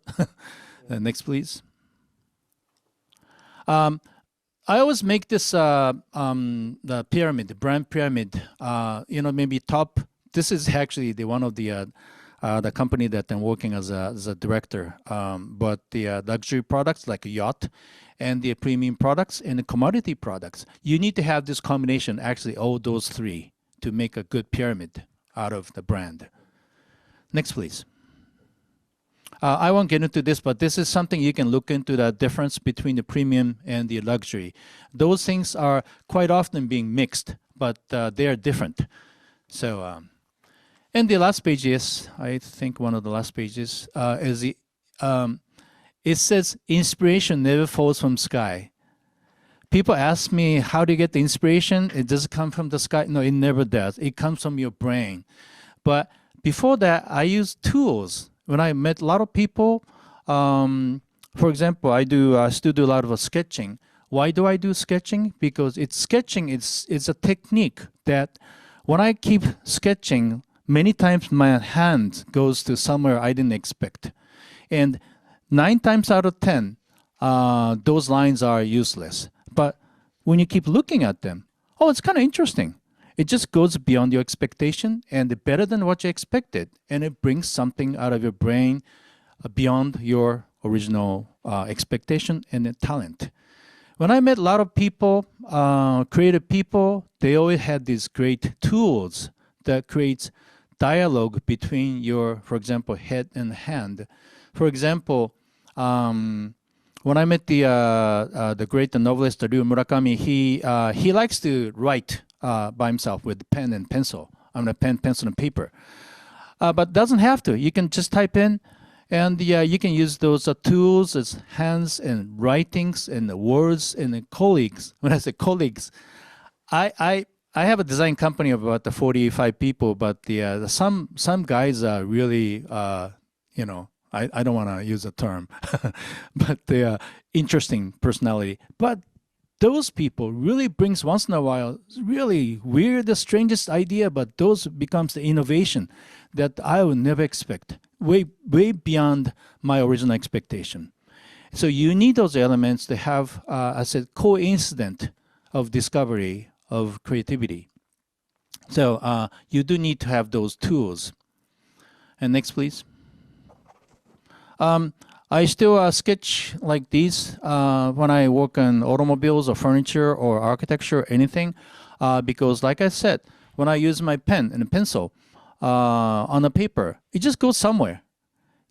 Speaker 6: Next, please. I always make this the pyramid, the brand pyramid. Maybe top. This is actually one of the company that I'm working as a director. But the luxury products like a yacht, and the premium products and the commodity products. You need to have this combination. Actually, all those three to make a good pyramid out of the brand. Next, please. I won't get into this, but this is something you can look into, the difference between the premium and the luxury. Those things are quite often being mixed, but they are different. So, and the last page is, I think one of the last pages, is the, it says, inspiration never falls from sky. People ask me, how do you get the inspiration? It doesn't come from the sky. No, it never does. It comes from your brain. But before that, I used tools. When I met a lot of people, for example, I still do a lot of sketching. Why do I do sketching? Because sketching is a technique that when I keep sketching, many times my hand goes to somewhere I didn't expect. And 9 times out of 10, those lines are useless. But when you keep looking at them, oh, it's kind of interesting. It just goes beyond your expectation and better than what you expected. And it brings something out of your brain beyond your original expectation and talent. When I met a lot of people, creative people, they always had these great tools that creates dialogue between your, for example, head and hand. For example, when I met the great novelist Ryu Murakami, he likes to write by himself with pen and pencil. I mean, pen, pencil, and paper. But doesn't have to. You can just type in, and you can use those tools as hands and writings and words and colleagues. When I say colleagues, I have a design company of about 45 people, but some guys are really, you know, I don't want to use the term, but they are interesting personality. But those people really brings once in a while really weird, the strangest idea, but those becomes the innovation that I would never expect, way beyond my original expectation. So you need those elements to have, I said, coincident of discovery of creativity. So you do need to have those tools. And next, please. I still sketch like these when I work on automobiles or furniture or architecture or anything, because like I said, when I use my pen and a pencil on a paper, it just goes somewhere.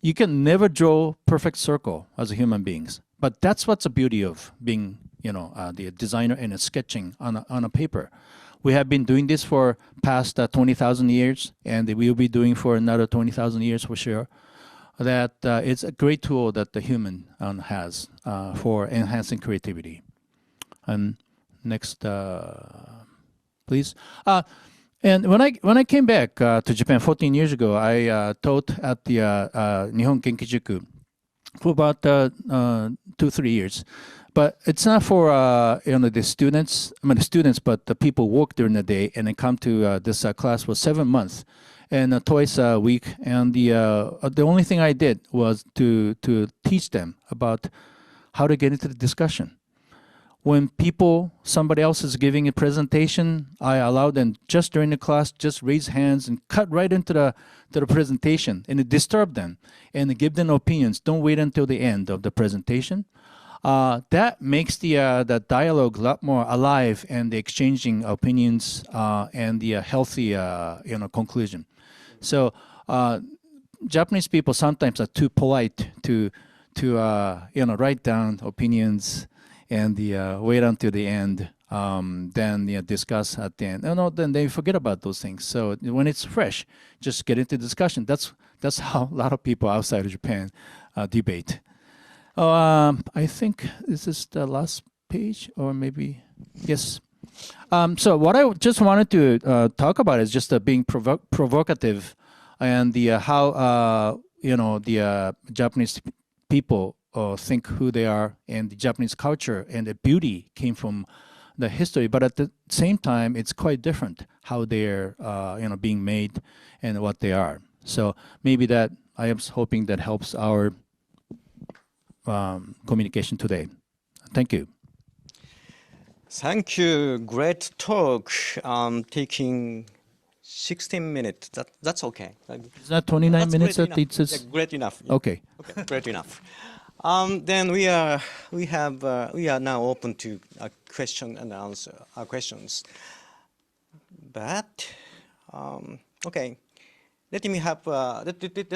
Speaker 6: You can never draw perfect circle as human beings, but that's what's the beauty of being, you know, the designer and sketching on a paper. We have been doing this for past 20,000 years, and we will be doing for another 20,000 years for sure. That it's a great tool that the human has for enhancing creativity. And next, please. And when I came back to Japan 14 years ago, I taught at the Nihon Genkijuku for about 2-3 years. But it's not for the students. I mean the students, but the people work during the day and they come to this class for 7 months. And twice a week, and the only thing I did was to teach them about how to get into the discussion. When somebody else is giving a presentation, I allow them just during the class, just raise hands and cut right into the presentation and disturb them and give them opinions. Don't wait until the end of the presentation. That makes the dialogue a lot more alive and the exchanging opinions and the healthy conclusion. So Japanese people sometimes are too polite to write down opinions and wait until the end, then discuss at the end. No, then they forget about those things. So when it's fresh, just get into discussion. That's how a lot of people outside of Japan debate. I think this is the last page, or maybe yes. So what I just wanted to talk about is just being provocative, and how the Japanese people think who they are, and the Japanese culture and the beauty came from the history. But at the same time, it's quite different how they're being made and what they are. So maybe that I am hoping that helps our communication today. Thank you.
Speaker 2: Thank you. Great talk. Taking 16 minutes. That's okay.
Speaker 6: Is that 29
Speaker 2: that's
Speaker 6: minutes?
Speaker 2: Great
Speaker 6: that
Speaker 2: enough.
Speaker 6: it's
Speaker 2: Yeah, great enough.
Speaker 6: Okay.
Speaker 2: Okay, great enough. Then we are now open to question and answer questions. But okay, let's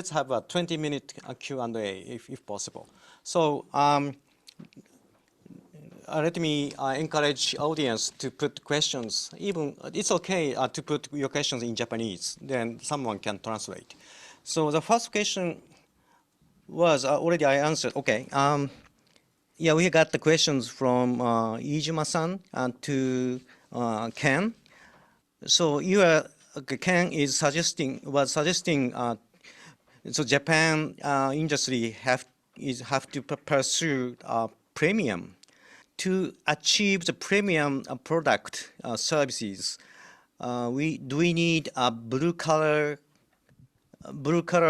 Speaker 2: have a 20-minute Q&A if possible. So let me encourage audience to put questions. Even it's okay to put your questions in Japanese. Then someone can translate. So the first question was already I answered. Okay. Yeah, we got the questions from Iijima-san to Ken. So Ken was suggesting so Japan industry have to pursue premium to achieve the premium product services. We need blue collar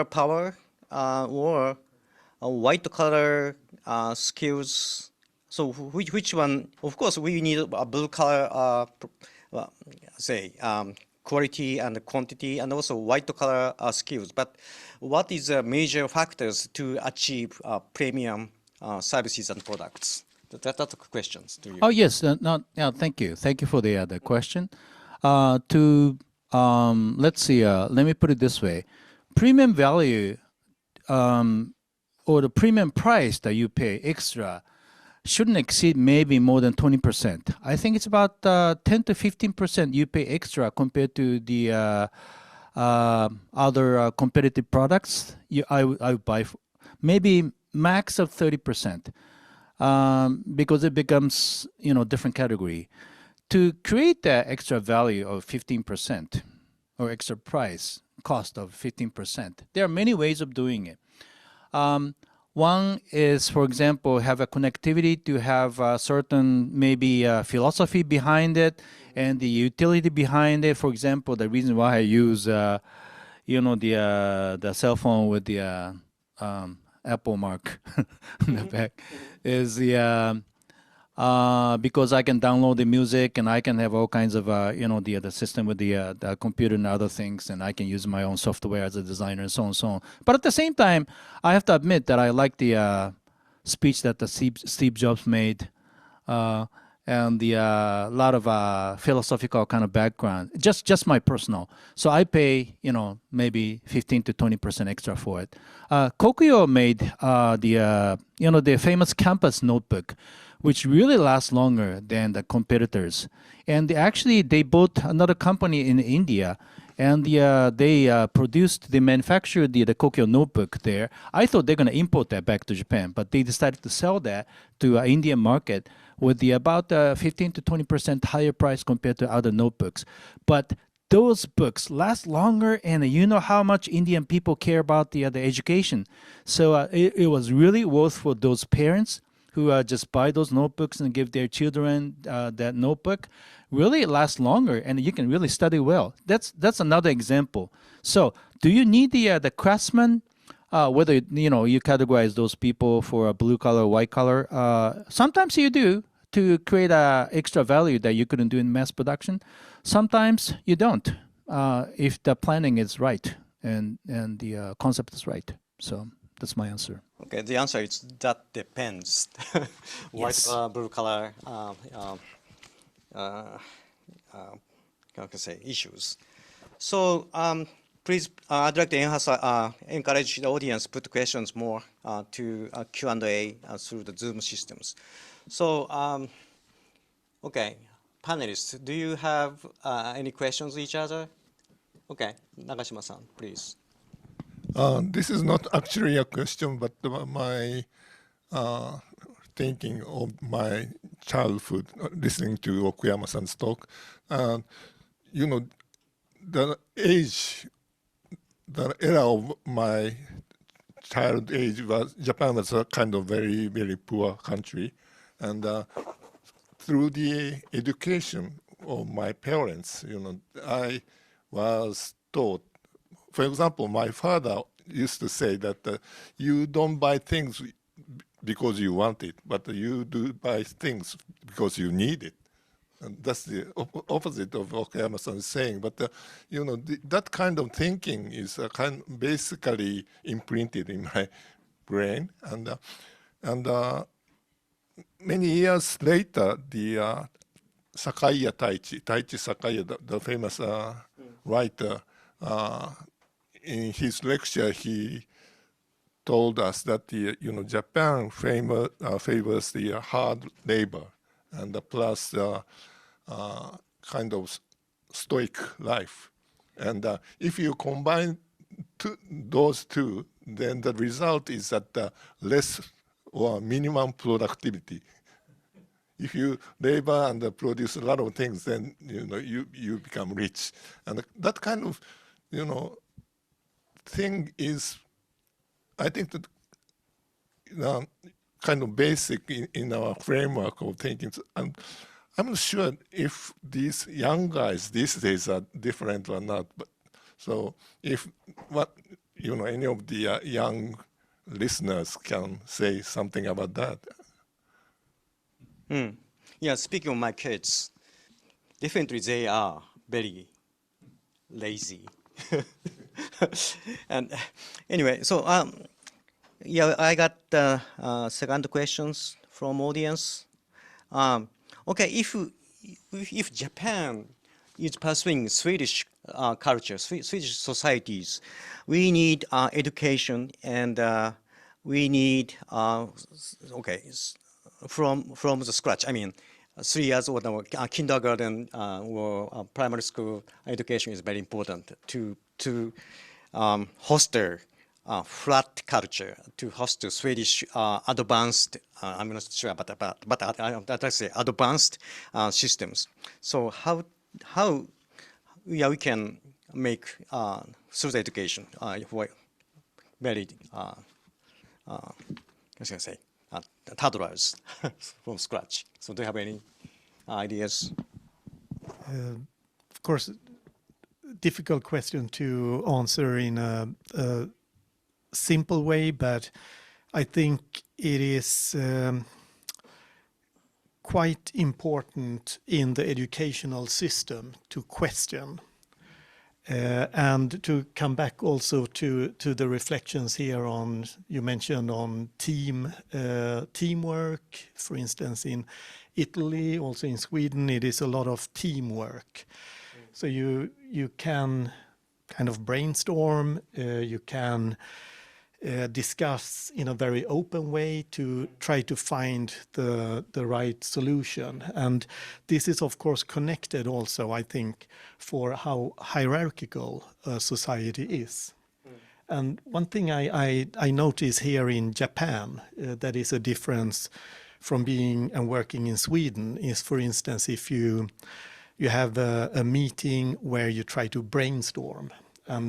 Speaker 2: power or white collar skills. So which one? Of course, we need a blue collar, quality and quantity, and also white collar skills. But what is the major factors to achieve premium services and products? That's the questions to you.
Speaker 6: Oh yes, thank you for the question. Let's see. Let me put it this way: premium value or the premium price that you pay extra shouldn't exceed maybe more than 20%. I think it's about 10 to 15% you pay extra compared to the other competitive products I would buy. Maybe max of 30%. Because it becomes, different category. To create that extra value of 15% or extra price cost of 15%, there are many ways of doing it. One is, for example, have a connectivity to have a certain maybe philosophy behind it and the utility behind it. For example, the reason why I use, the cell phone with the Apple mark on the back is because I can download the music and I can have all kinds of the system with the computer and other things, and I can use my own software as a designer and so on and so on. But at the same time, I have to admit that I like the speech that the Steve Jobs made and the lot of philosophical kind of background. Just my personal. So I pay maybe 15 to 20% extra for it. Kokuyo made the famous campus notebook, which really lasts longer than the competitors. And they bought another company in India, and they manufactured the Kokuyo notebook there. I thought they're going to import that back to Japan, but they decided to sell that to an Indian market with about 15 to 20% higher price compared to other notebooks. But those books last longer, and you know how much Indian people care about the education. So it was really worth for those parents who just buy those notebooks and give their children that notebook. Really it lasts longer, and you can really study well. That's another example. So do you need the craftsman? Whether you categorize those people for a blue collar, white collar, sometimes you do to create a extra value that you couldn't do in mass production. Sometimes you don't, if the planning is right and the concept is right. So that's my answer.
Speaker 2: Okay, the answer is that depends. White
Speaker 6: Yes.
Speaker 2: color, blue color, issues. So please, I'd like to encourage the audience put questions more to Q&A through the Zoom systems. So, okay, panelists, do you have any questions each other? Okay, Nakashima-san, please.
Speaker 5: This is not actually a question, but my thinking of my childhood, listening to Okuyama-san's talk. The era of my child age was Japan was a kind of very, very poor country. And through the education of my parents, I was taught. For example, my father used to say that you don't buy things because you want it, but you do buy things because you need it. And that's the opposite of what Okuyama-san is saying. But that kind of thinking is basically imprinted in my brain. And many years later, the Sakaya Taichi Sakaya, the famous writer, in his lecture, he told us that Japan favors the hard labor and plus kind of stoic life. And if you combine those two, then the result is that less or minimum productivity. If you labor and produce a lot of things, then you become rich. And that kind of thing is, I think, that kind of basic in our framework of thinking. And I'm not sure if these young guys these days are different or not. But so if any of the young listeners can say something about that.
Speaker 2: Yeah, speaking of my kids, definitely they are very lazy. And anyway, so yeah, I got second questions from audience. Okay, if Japan is pursuing Swedish culture, Swedish societies, we need education, and we need from the scratch. I mean, 3 years old kindergarten or primary school education is very important to foster flat culture, to host Swedish advanced. I'm not sure but I say advanced systems. So how we can make through the education very toddlers from scratch. So do you have any ideas?
Speaker 7: Of course, difficult question to answer in a simple way, but I think it is quite important in the educational system to question. And to come back also to the reflections here on, you mentioned on teamwork, for instance, in Italy, also in Sweden, it is a lot of teamwork. So you can kind of brainstorm, you can discuss in a very open way to try to find the right solution. And this is of course connected also, I think, for how hierarchical a society is. And one thing I notice here in Japan that is a difference from being and working in Sweden is, for instance, if you have a meeting where you try to brainstorm.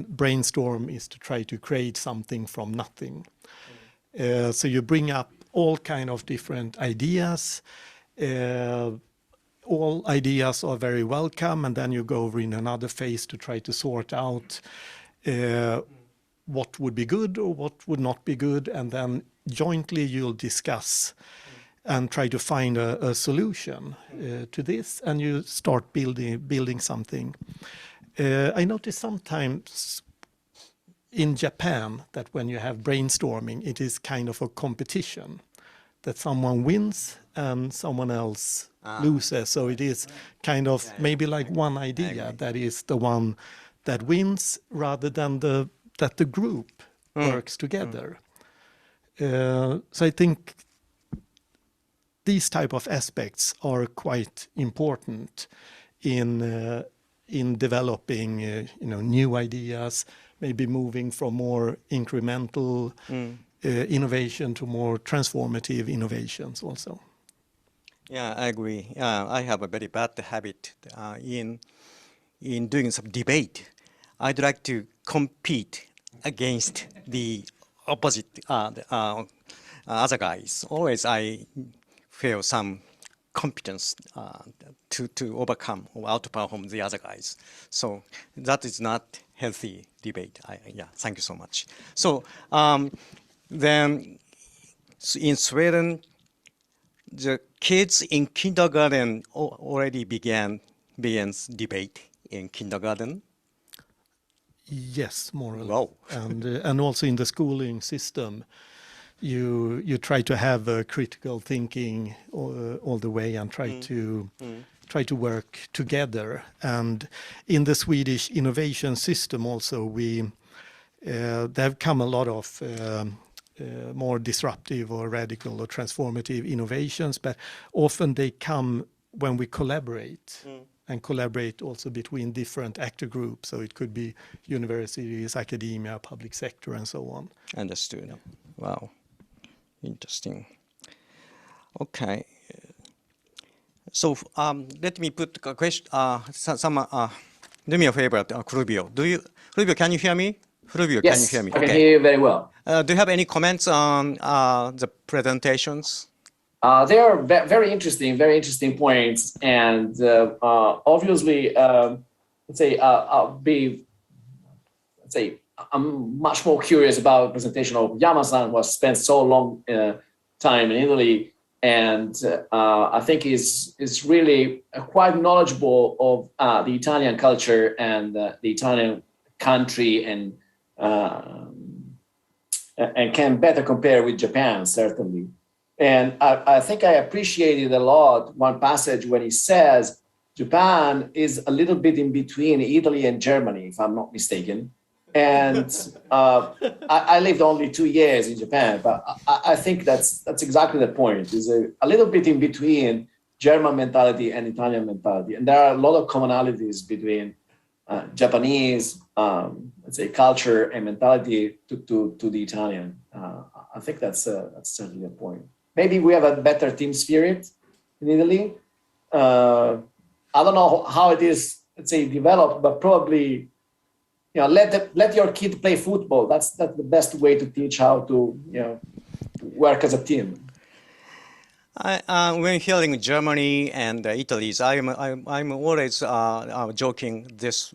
Speaker 7: Brainstorm is to try to create something from nothing. So you bring up all kind of different ideas. All ideas are very welcome, and then you go over in another phase to try to sort out what would be good or what would not be good, and then jointly you'll discuss and try to find a solution to this, and you start building something. I notice sometimes in Japan that when you have brainstorming, it is kind of a competition, that someone wins and someone else loses. So it is kind of maybe like one idea that is the one that wins, rather than that the group works together. So I think these type of aspects are quite important in developing new ideas, maybe moving from more incremental innovation to more transformative innovations also.
Speaker 2: Yeah, I agree. I have a very bad habit in doing some debate. I'd like to compete against the opposite other guys. Always I feel some competence to overcome or outperform the other guys. So that is not healthy debate. Yeah, thank you so much. So then in Sweden, the kids in kindergarten already begins debate in kindergarten.
Speaker 7: Yes, more or less.
Speaker 2: Wow.
Speaker 7: And also in the schooling system, you try to have a critical thinking all the way and try to work together. And in the Swedish innovation system also, there have come a lot of more disruptive or radical or transformative innovations, but often they come when we collaborate. And collaborate also between different actor groups. So it could be universities, academia, public sector, and so on.
Speaker 2: Understood. Yeah. Wow. Interesting. Okay. So let me put a question. Do me a favor, Fulvio. Fulvio, can you hear me? Fulvio,
Speaker 4: Yes,
Speaker 2: can you hear me?
Speaker 4: I can hear you very well.
Speaker 2: Do you have any comments on the presentations?
Speaker 4: They are very interesting points, and obviously, I'll be I'm much more curious about the presentation of Okuyama-san, who has spent so long time in Italy, and I think is really quite knowledgeable of the Italian culture and the Italian country, and can better compare with Japan, certainly. And I think I appreciated a lot one passage when he says Japan is a little bit in between Italy and Germany, if I'm not mistaken. And I lived only 2 years in Japan, but I think that's exactly the point. Is a little bit in between German mentality and Italian mentality, and there are a lot of commonalities between Japanese, let's say, culture and mentality to the Italian. I think that's certainly a point. Maybe we have a better team spirit in Italy. I don't know how it is, let's say, developed, but probably, let your kid play football. That's the best way to teach how to, work as a team.
Speaker 2: When hearing Germany and Italy, I'm always joking this.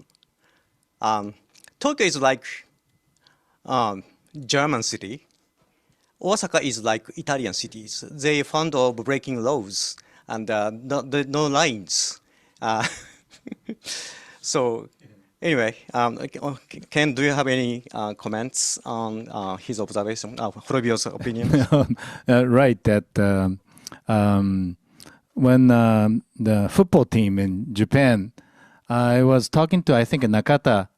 Speaker 2: Tokyo is like German city. Osaka is like Italian cities. They fond of breaking laws and no lines. So anyway, Ken, do you have any comments on his observation, Fulvio's opinion?
Speaker 6: Right, that when the football team in Japan, I was talking to, I think, Nakata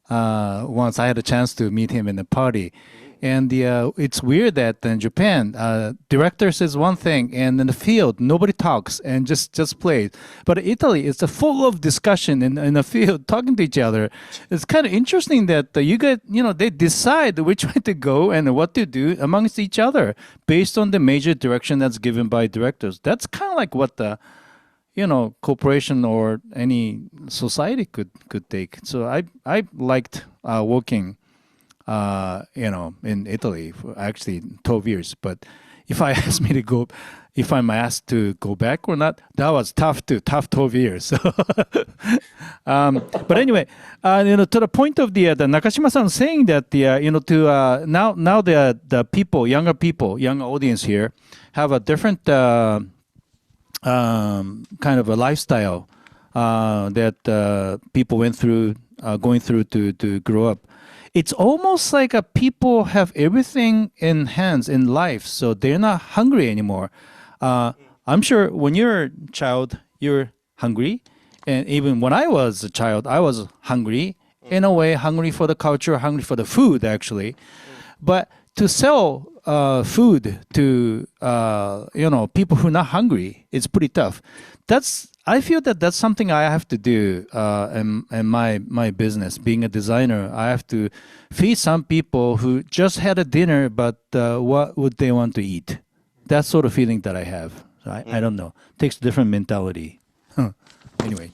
Speaker 6: once. I had a chance to meet him in a party. And it's weird that in Japan, director says one thing, and in the field, nobody talks and just plays. But Italy, it's full of discussion in the field, talking to each other. It's kind of interesting that you get, they decide which way to go and what to do amongst each other based on the major direction that's given by directors. That's kind of like what the, corporation or any society could take. So I liked working in Italy for actually 12 years. But if I'm asked to go back or not, that was tough 12 years. But anyway, to the point of the Nakashima-san saying that now the people, younger audience here, have a different kind of a lifestyle that people went through, going through to grow up. It's almost like people have everything in hands in life, so they're not hungry anymore. I'm sure when you're a child, you're hungry. And even when I was a child, I was hungry. In a way, hungry for the culture, hungry for the food, actually. But to sell food to people who are not hungry, it's pretty tough. I feel that's something I have to do in my business. Being a designer, I have to feed some people who just had a dinner, but what would they want to eat? That sort of feeling that I have. I don't know. It takes a different mentality. Anyway.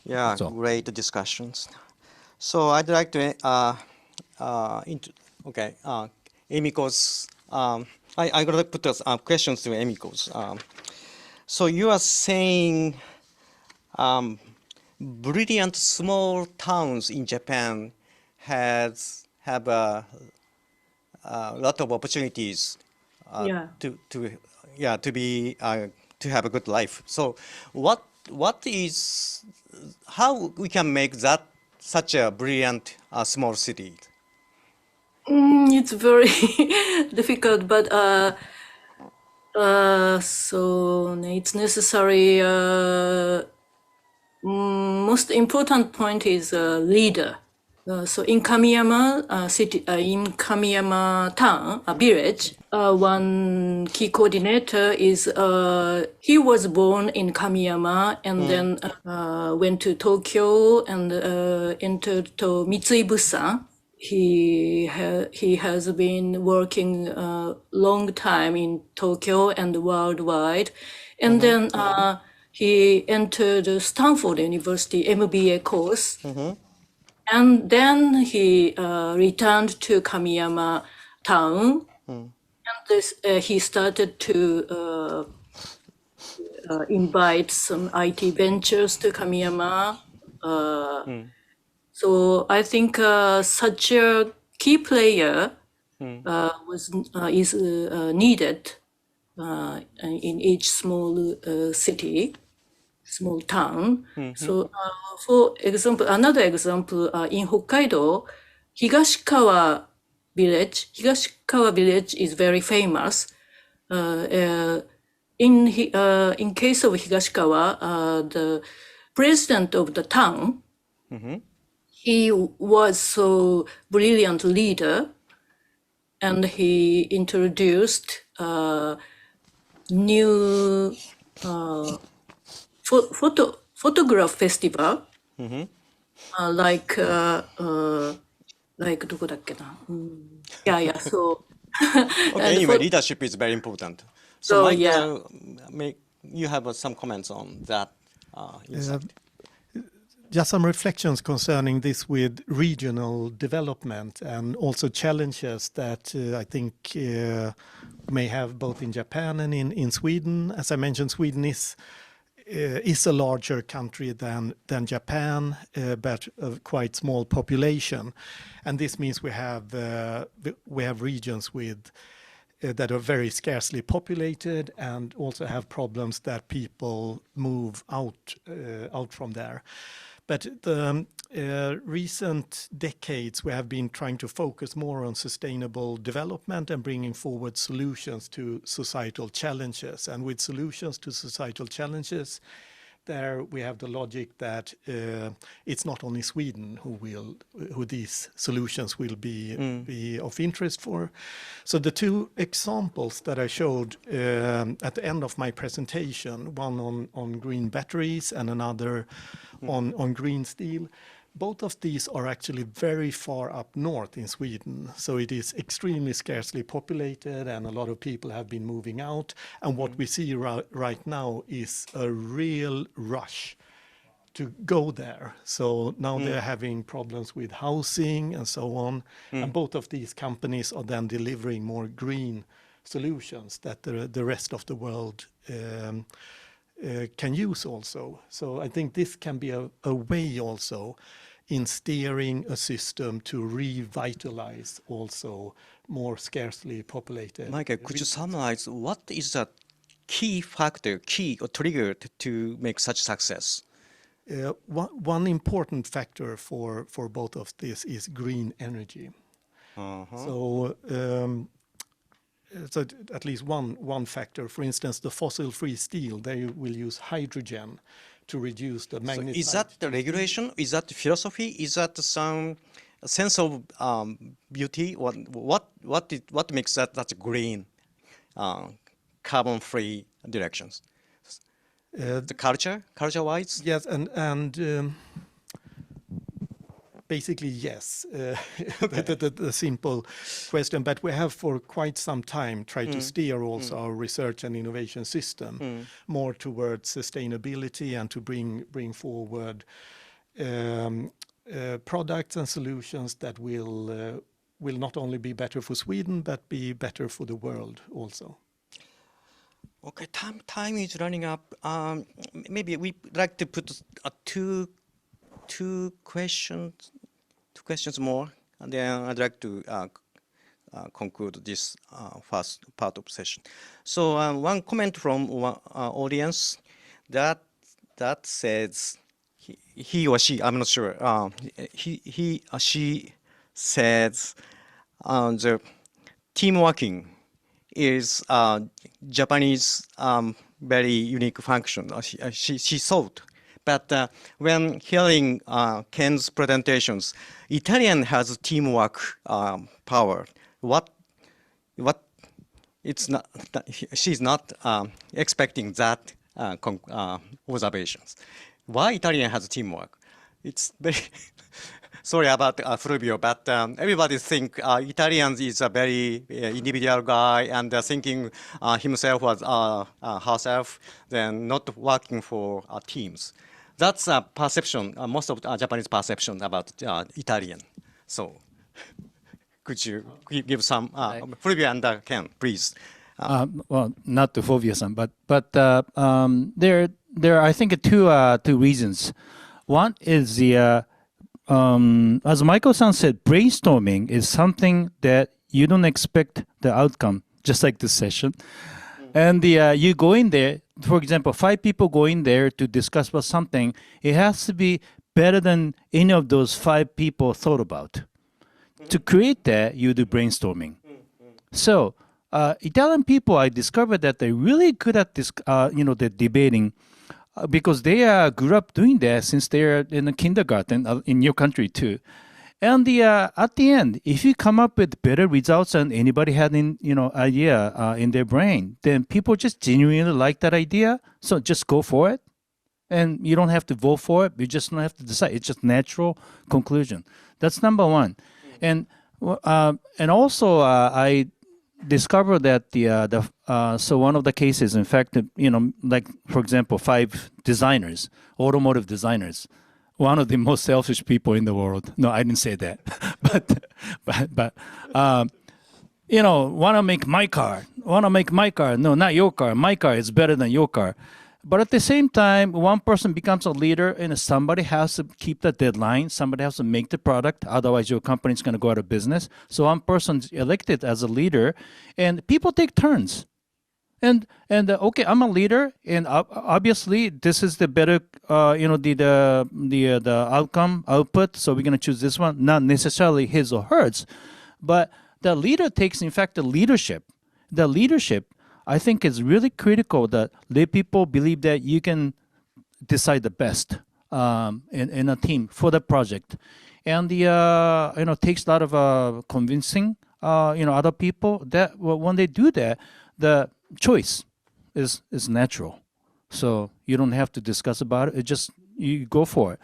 Speaker 2: Yeah, great discussions. So I'd like to Emiko's. I gotta put questions to Emiko's. So you are saying brilliant small towns in Japan have a lot of opportunities to have a good life. So how we can make that such a brilliant small city?
Speaker 3: It's very difficult, but so it's necessary. Most important point is leader. So in Kamiyama city, in Kamiyama town, a village, one key coordinator is he was born in Kamiyama and then went to Tokyo and entered to Mitsui Bussan. He has been working long time in Tokyo and worldwide, and then he entered Stanford University MBA course, and then he returned to Kamiyama town, and he started to invite some IT ventures to Kamiyama. So I think such a key player is needed in each small city, small town. So, for example, another example in Hokkaido, Higashikawa village. Higashikawa village is very famous. In case of Higashikawa, the president of the town, he was so brilliant leader, and he introduced new photograph festival, like どこだっけな? Yeah. So
Speaker 2: Okay, anyway, leadership is very important. So, Mike, you have some comments on that.
Speaker 7: Just some reflections concerning this with regional development and also challenges that I think may have both in Japan and in Sweden. As I mentioned, Sweden is a larger country than Japan, but a quite small population, and this means we have regions with that are very scarcely populated and also have problems that people move out from there. But the recent decades, we have been trying to focus more on sustainable development and bringing forward solutions to societal challenges. And with solutions to societal challenges, there we have the logic that it's not only Sweden who these solutions will be of interest for. So the two examples that I showed at the end of my presentation, one on green batteries and another on green steel, both of these are actually very far up north in Sweden. So it is extremely scarcely populated and a lot of people have been moving out. And what we see right now is a real rush to go there. So now they're having problems with housing and so on. And both of these companies are then delivering more green solutions that the rest of the world can use also. So I think this can be a way also in steering a system to revitalize also more scarcely populated.
Speaker 2: Michael, could you summarize what is the key factor, key or trigger to make such success?
Speaker 7: One important factor for both of this is green energy. So at least one factor, for instance, the fossil-free steel, they will use hydrogen to reduce the magnetite.
Speaker 2: So is that the regulation? Is that the philosophy? Is that some sense of beauty? What makes that green, carbon-free directions? The culture-wise?
Speaker 7: Yes, and basically yes, the simple question. But we have for quite some time tried to steer also our research and innovation system more towards sustainability and to bring forward products and solutions that will not only be better for Sweden but be better for the world also.
Speaker 2: Okay, time is running up. Maybe we'd like to put two questions more, and then I'd like to conclude this first part of session. So one comment from audience that says he or she, I'm not sure, he or she says the team working is Japanese very unique function. She thought. But when hearing Ken's presentations, Italian has teamwork power. It's not. She's not expecting that observations. Why Italian has teamwork? It's very. Sorry about Fulvio, but everybody think Italians is a very individual guy and thinking himself as herself, then not working for teams. That's a perception, most of Japanese perception about Italian. So, could you give some, Fulvio and Ken, please?
Speaker 6: Well, not to Fulvio-san, but there are, I think, two reasons. One is the as Michael-san said, brainstorming is something that you don't expect the outcome, just like this session. And you go in there, for example, 5 people go in there to discuss about something. It has to be better than any of those 5 people thought about. To create that, you do brainstorming. So Italian people, I discovered that they're really good at this, the debating, because they grew up doing that since they're in the kindergarten in your country too. And at the end, if you come up with better results than anybody had idea in their brain, then people just genuinely like that idea. So just go for it, and you don't have to vote for it. You just don't have to decide. It's just natural conclusion. That's number one. And also I discovered that so one of the cases, in fact, like for example, 5 designers, automotive designers, one of the most selfish people in the world. No, I didn't say that, but want to make my car. No, not your car. My car is better than your car. But at the same time, one person becomes a leader, and somebody has to keep the deadline. Somebody has to make the product. Otherwise, your company is going to go out of business. So one person's elected as a leader, and people take turns. And okay, I'm a leader, and obviously this is the better, the outcome output. So we're going to choose this one, not necessarily his or hers, but the leader takes, in fact, the leadership. The leadership, I think, is really critical, that let people believe that you can decide the best in a team for the project, and takes a lot of convincing other people that when they do that, the choice is natural. So you don't have to discuss about it. It just, you go for it.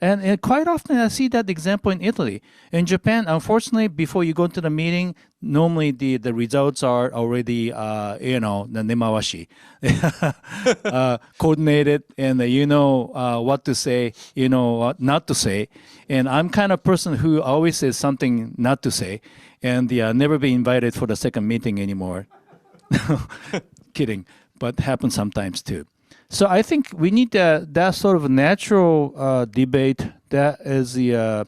Speaker 6: And quite often I see that example in Italy. In Japan, unfortunately, before you go to the meeting, normally the results are already, the nemawashi, coordinated, and what to say, what not to say. And I'm kind of person who always says something not to say, and never be invited for the second meeting anymore. Kidding, but happens sometimes too. So I think we need that sort of natural debate that is in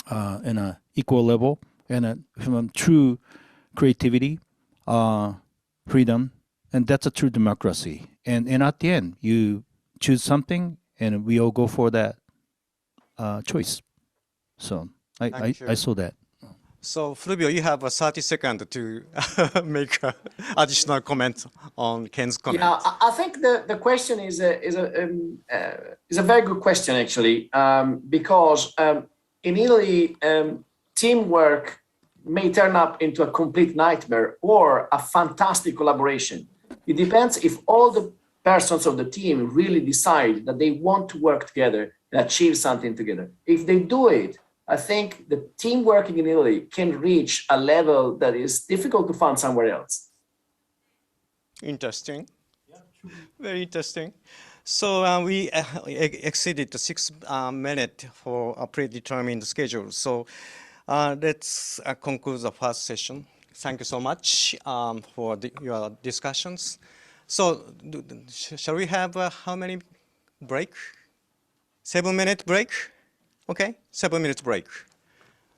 Speaker 6: an equal level, and from true creativity, freedom, and that's a true democracy. And at the end, you choose something, and we all go for that choice. So I saw that.
Speaker 2: So, Fulvio, you have 30 seconds to make additional comment on Ken's comment.
Speaker 4: Yeah, I think the question is a very good question, actually, because in Italy, teamwork may turn up into a complete nightmare or a fantastic collaboration. It depends if all the persons of the team really decide that they want to work together and achieve something together. If they do it, I think the team working in Italy can reach a level that is difficult to find somewhere else.
Speaker 2: Interesting. Very interesting. So we exceeded the 6 minutes for a predetermined schedule. So let's conclude the first session. Thank you so much for your discussions. So shall we have how many break? 7-minute break? Okay, 7 minutes break.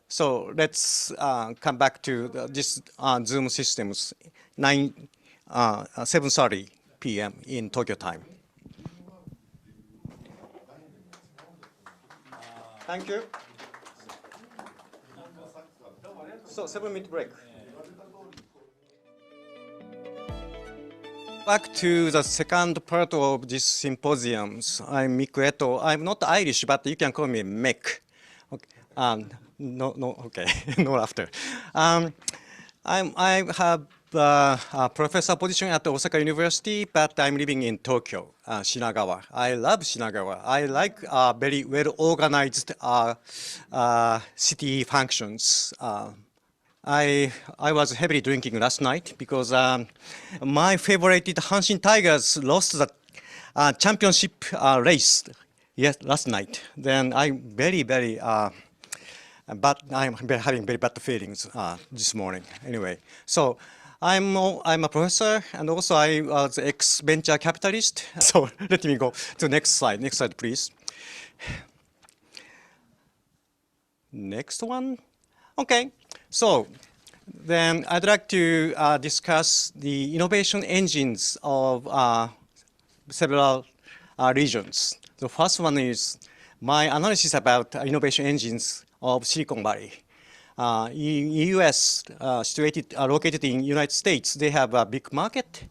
Speaker 2: So let's come back to this Zoom systems, 7:30 p.m. in Tokyo time. Thank you. So 7-minute break. Back to the second part of this symposiums. I'm Mick Etoh. I'm not Irish, but you can call me Mick. Okay. Okay, no laughter. I have a professor position at Osaka University, but I'm living in Tokyo, Shinagawa. I love Shinagawa. I like very well-organized city functions. I was heavily drinking last night because my favorite Hanshin Tigers lost the championship race last night. Then I'm having very bad feelings this morning. Anyway, so I'm a professor, and also I was ex-venture capitalist. So let me go to the next slide. Next slide, please. Next one. Okay, so then I'd like to discuss the innovation engines of several regions. The first one is my analysis about innovation engines of Silicon Valley. US, located in United States, they have a big market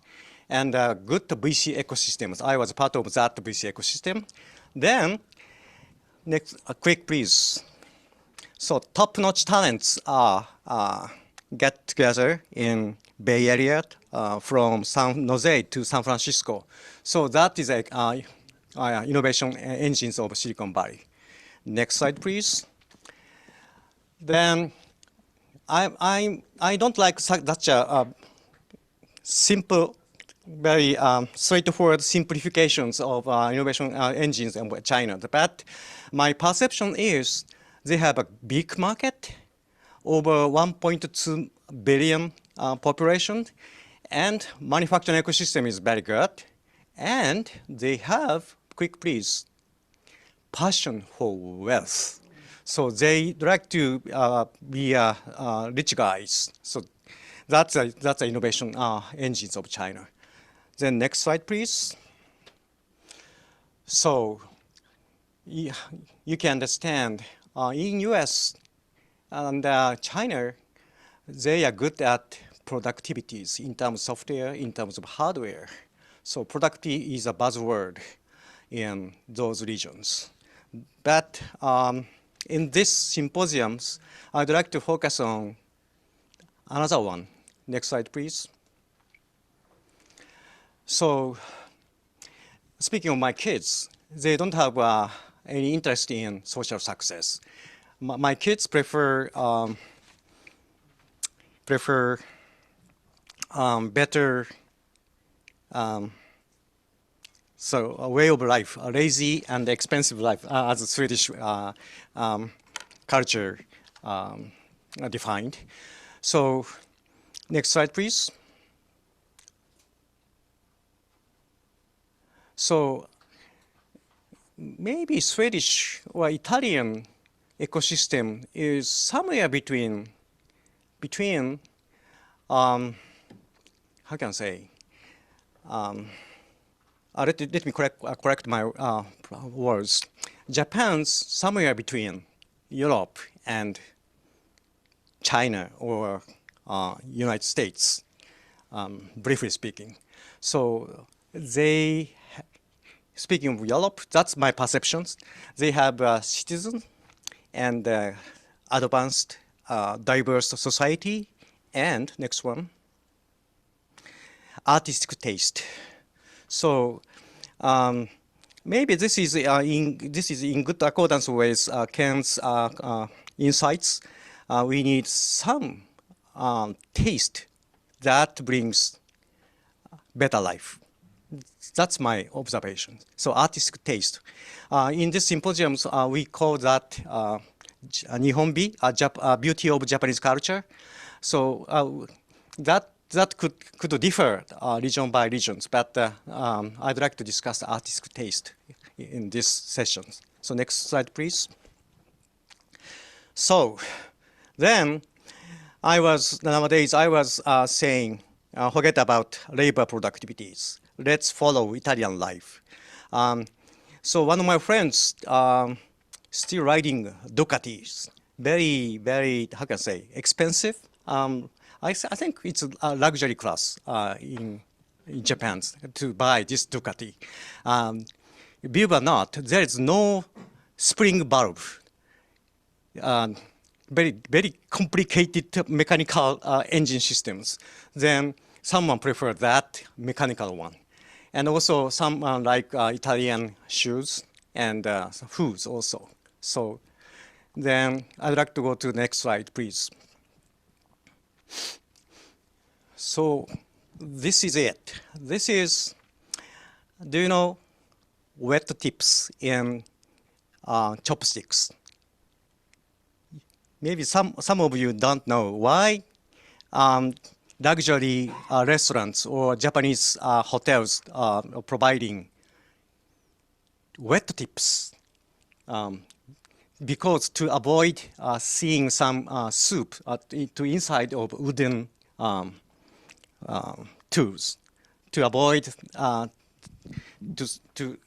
Speaker 2: and good VC ecosystems. I was part of that VC ecosystem. Then, next, quick please. So top-notch talents get together in Bay Area from San Jose to San Francisco. So that is innovation engines of Silicon Valley. Next slide, please. Then I don't like such a simple, very straightforward simplifications of innovation engines in China. But my perception is they have a big market, over 1.2 billion population, and manufacturing ecosystem is very good. And they have, quick please, passion for wealth. So they like to be rich guys. So that's the innovation engines of China. Then next slide, please. So you can understand in US and China, they are good at productivities in terms of software, in terms of hardware. So productivity is a buzzword in those regions. But in these symposiums, I'd like to focus on another one. Next slide, please. So speaking of my kids, they don't have any interest in social success. My kids prefer better so a way of life, a lazy and expensive life, as a Swedish culture defined. So next slide, please. So maybe Swedish or Italian ecosystem is somewhere between how can I say? Let me correct my words. Japan's somewhere between Europe and China or United States, briefly speaking. So they, speaking of Europe, that's my perceptions. They have citizens and advanced, diverse society, and next one, artistic taste. So maybe this is in good accordance with Ken's insights. We need some taste that brings better life. That's my observation. So artistic taste. In these symposiums, we call that Nihonbi, beauty of Japanese culture. So that could differ region by regions, but I'd like to discuss artistic taste in this session. So next slide, please. So then nowadays I was saying, forget about labor productivities. Let's follow Italian life. So one of my friends still riding Ducatis, very, very, how can I say, expensive. I think it's a luxury class in Japan to buy this Ducati. Believe it or not, there is no spring valve. Very, very complicated mechanical engine systems. Then someone prefer that mechanical one. And also someone like Italian shoes and foods also. So then I'd like to go to the next slide, please. So this is it. This is, do you know, wet tips in chopsticks? Maybe some of you don't know why luxury restaurants or Japanese hotels are providing wet tips. because to avoid seeing some soup to inside of wooden tools, to avoid to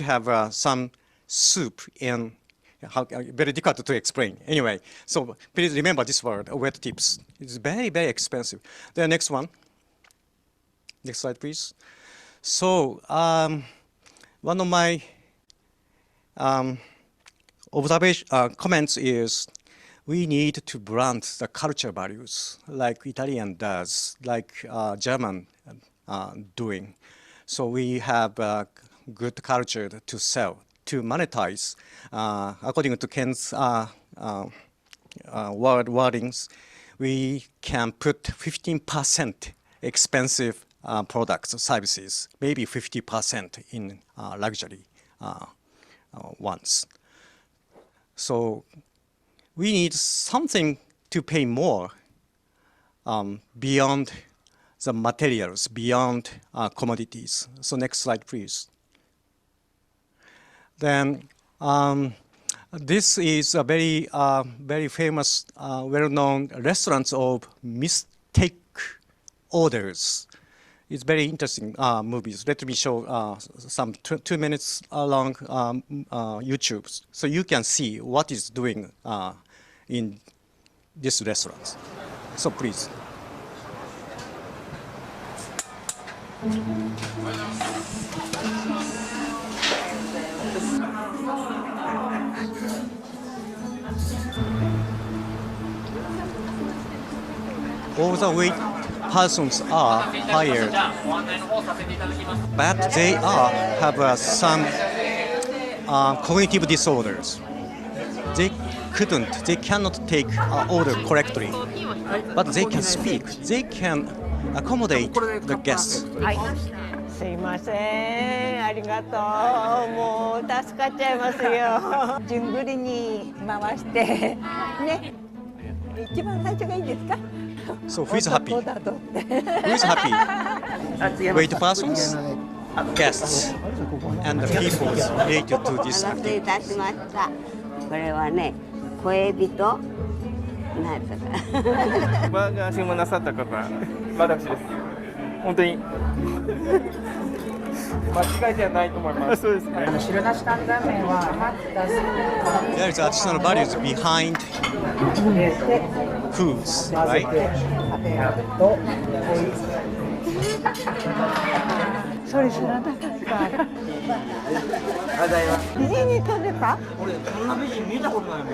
Speaker 2: have some soup in. Very difficult to explain. Anyway, so please remember this word, wet tips. It's very, very expensive. The next one. Next slide, please. So one of my observation comments is we need to brand the culture values like Italian does, like German doing. So we have good culture to sell, to monetize. According to Ken's wordings, we can put 15% expensive products, services, maybe 50% in luxury ones. So we need something to pay more beyond the materials, beyond commodities. So next slide, please. Then this is a very, very famous, well-known restaurants of mistake orders. It's very interesting movies. Let me show some 2 minutes long YouTube, so you can see what is doing in this restaurant. So please. All the wait persons are hired, but they have some cognitive disorders. They cannot take order correctly, but they can speak. They can accommodate the guests.
Speaker 8: すいません、ありがとう。もう助かっちゃいますよ。順繰りに回してね。一番最初がいいですか？
Speaker 2: So who is happy? Who is happy? Wait persons, guests, and the people related to this
Speaker 9: お待たせい
Speaker 2: activity.
Speaker 9: たしました。これはね、恋人。なんやったか。
Speaker 10: バーガー注文なさった方、私です。本当に間違いじゃないと思います。そうですね。
Speaker 11: 白だし担々麺は
Speaker 2: There is additional values behind foods, right?
Speaker 8: それ知らなかった。美人に飛んでた？
Speaker 10: 俺こんな美人見たことないもん。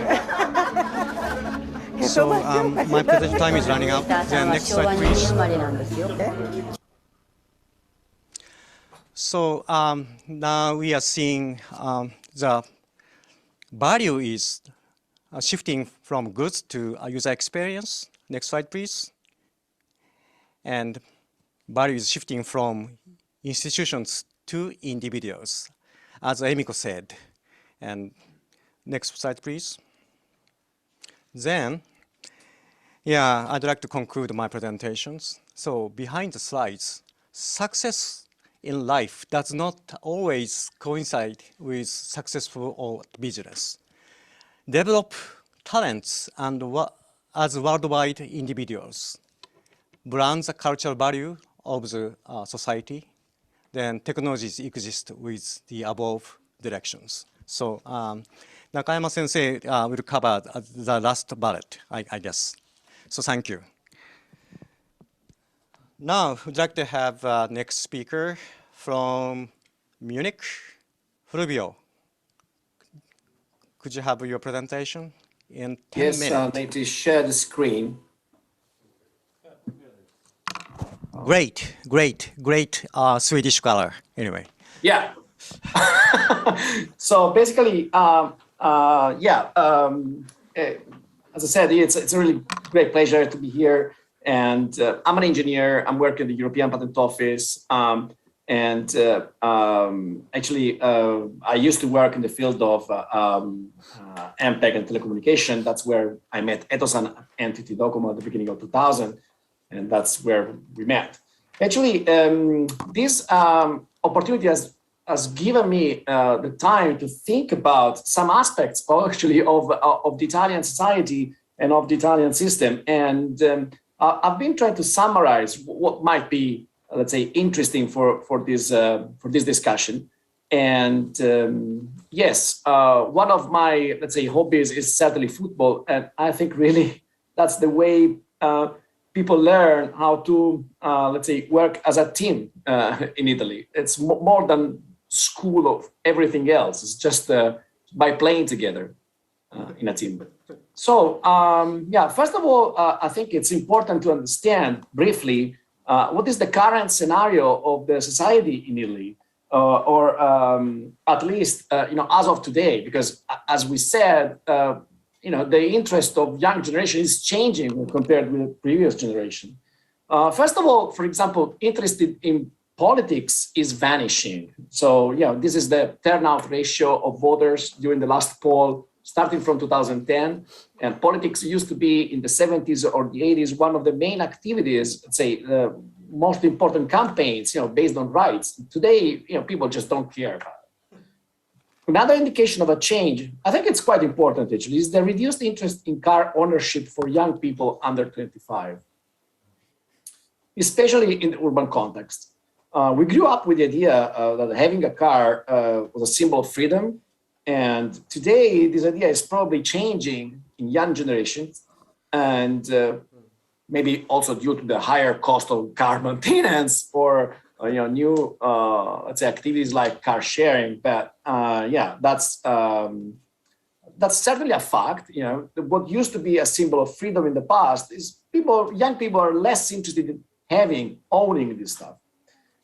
Speaker 2: So my presentation time is running out. Then next slide, please. So now we are seeing the value is shifting from goods to user experience. Next slide, please. And value is shifting from institutions to individuals, as Emiko said. And next slide, please. Then, yeah, I'd like to conclude my presentations. So behind the slides, success in life does not always coincide with successful or business. Develop talents and as worldwide individuals. Brand the cultural value of the society. Then technologies exist with the above directions. So Nakayama Sensei will cover the last bullet, I guess. So thank you. Now, we'd like to have next speaker from Munich, Fulvio. Could you have your presentation in 10 minutes?
Speaker 4: Yes, I need to share the screen.
Speaker 2: Great Swedish scholar, anyway.
Speaker 4: Yeah. So basically, as I said, it's a really great pleasure to be here. And I'm an engineer. I'm working at the European Patent Office. Actually, I used to work in the field of MPEG and telecommunication. That's where I met Etoh-san and NTT Docomo at the beginning of 2000. And that's where we met. Actually, this opportunity has has given me the time to think about some aspects actually of the Italian society and of the Italian system. And I've been trying to summarize what might be, let's say, interesting for this discussion. And yes, one of my, let's say, hobbies is certainly football. And I think really that's the way people learn how to, let's say, work as a team in Italy. It's more than school of everything else. It's just by playing together in a team. So, yeah, first of all, I think it's important to understand briefly what is the current scenario of the society in Italy, or at least, as of today, because as we said, the interest of young generation is changing when compared with the previous generation. First of all, for example, interest in politics is vanishing. So, this is the turnout ratio of voters during the last poll, starting from 2010. And politics used to be in the 70s or the 80s, one of the main activities, let's say, the most important campaigns, based on rights. Today, people just don't care about it. Another indication of a change, I think it's quite important actually, is the reduced interest in car ownership for young people under 25, especially in the urban context. We grew up with the idea that having a car was a symbol of freedom. And today, this idea is probably changing in young generations, and maybe also due to the higher cost of car maintenance or new, let's say, activities like car sharing. But that's certainly a fact. What used to be a symbol of freedom in the past is young people are less interested in owning this stuff.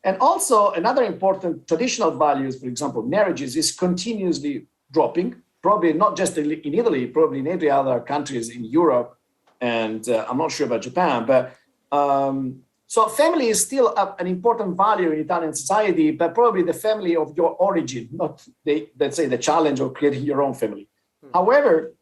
Speaker 4: And also another important traditional values, for example, marriages, is continuously dropping, probably not just in Italy, probably in every other countries in Europe, and I'm not sure about Japan, but so family is still an important value in Italian society, but probably the family of your origin, not let's say the challenge of creating your own family. However,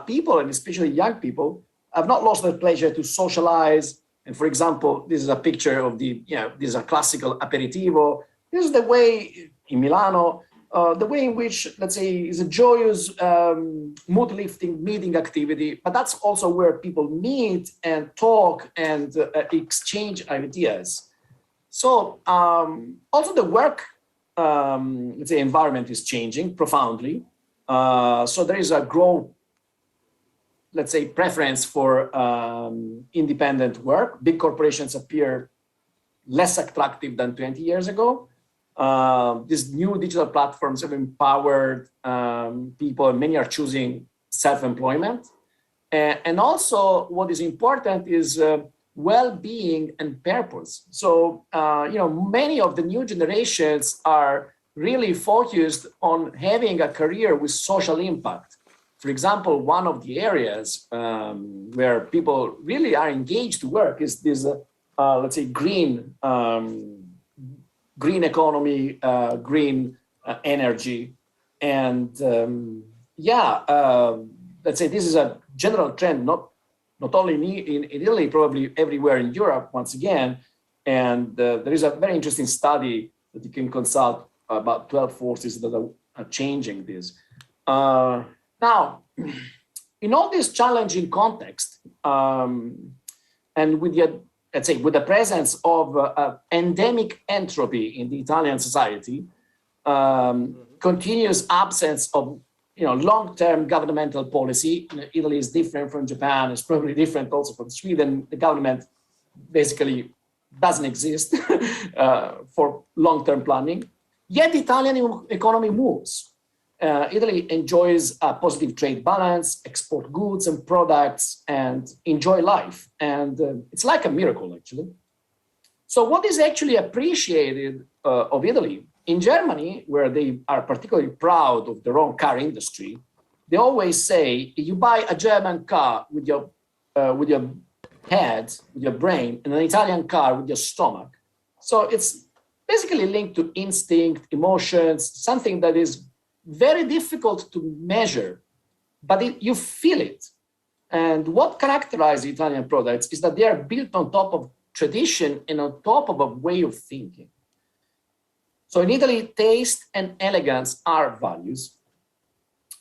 Speaker 4: people, and especially young people, have not lost their pleasure to socialize. And for example, this is a picture of this is a classical aperitivo. This is the way in Milano, the way in which, let's say, is a joyous mood-lifting meeting activity, but that's also where people meet and talk and exchange ideas. So also the work, let's say, environment is changing profoundly. So there is a growth, let's say, preference for independent work. Big corporations appear less attractive than 20 years ago. These new digital platforms have empowered people, and many are choosing self-employment. And also what is important is well-being and purpose. So, many of the new generations are really focused on having a career with social impact. For example, one of the areas where people really are engaged to work is this, let's say, green economy, green energy. And let's say this is a general trend, not only in Italy, probably everywhere in Europe, once again. And there is a very interesting study that you can consult about 12 forces that are changing this. Now, in all this challenging context, and with the presence of endemic entropy in the Italian society, continuous absence of long-term governmental policy. Italy is different from Japan. It's probably different also from Sweden. The government basically doesn't exist for long-term planning. Yet the Italian economy moves. Italy enjoys a positive trade balance, export goods and products, and enjoy life. And it's like a miracle, actually. So what is actually appreciated of Italy? In Germany, where they are particularly proud of their own car industry, they always say, you buy a German car with your head, with your brain, and an Italian car with your stomach. So it's basically linked to instinct, emotions, something that is very difficult to measure, but you feel it. And what characterizes Italian products is that they are built on top of tradition and on top of a way of thinking. So in Italy, taste and elegance are values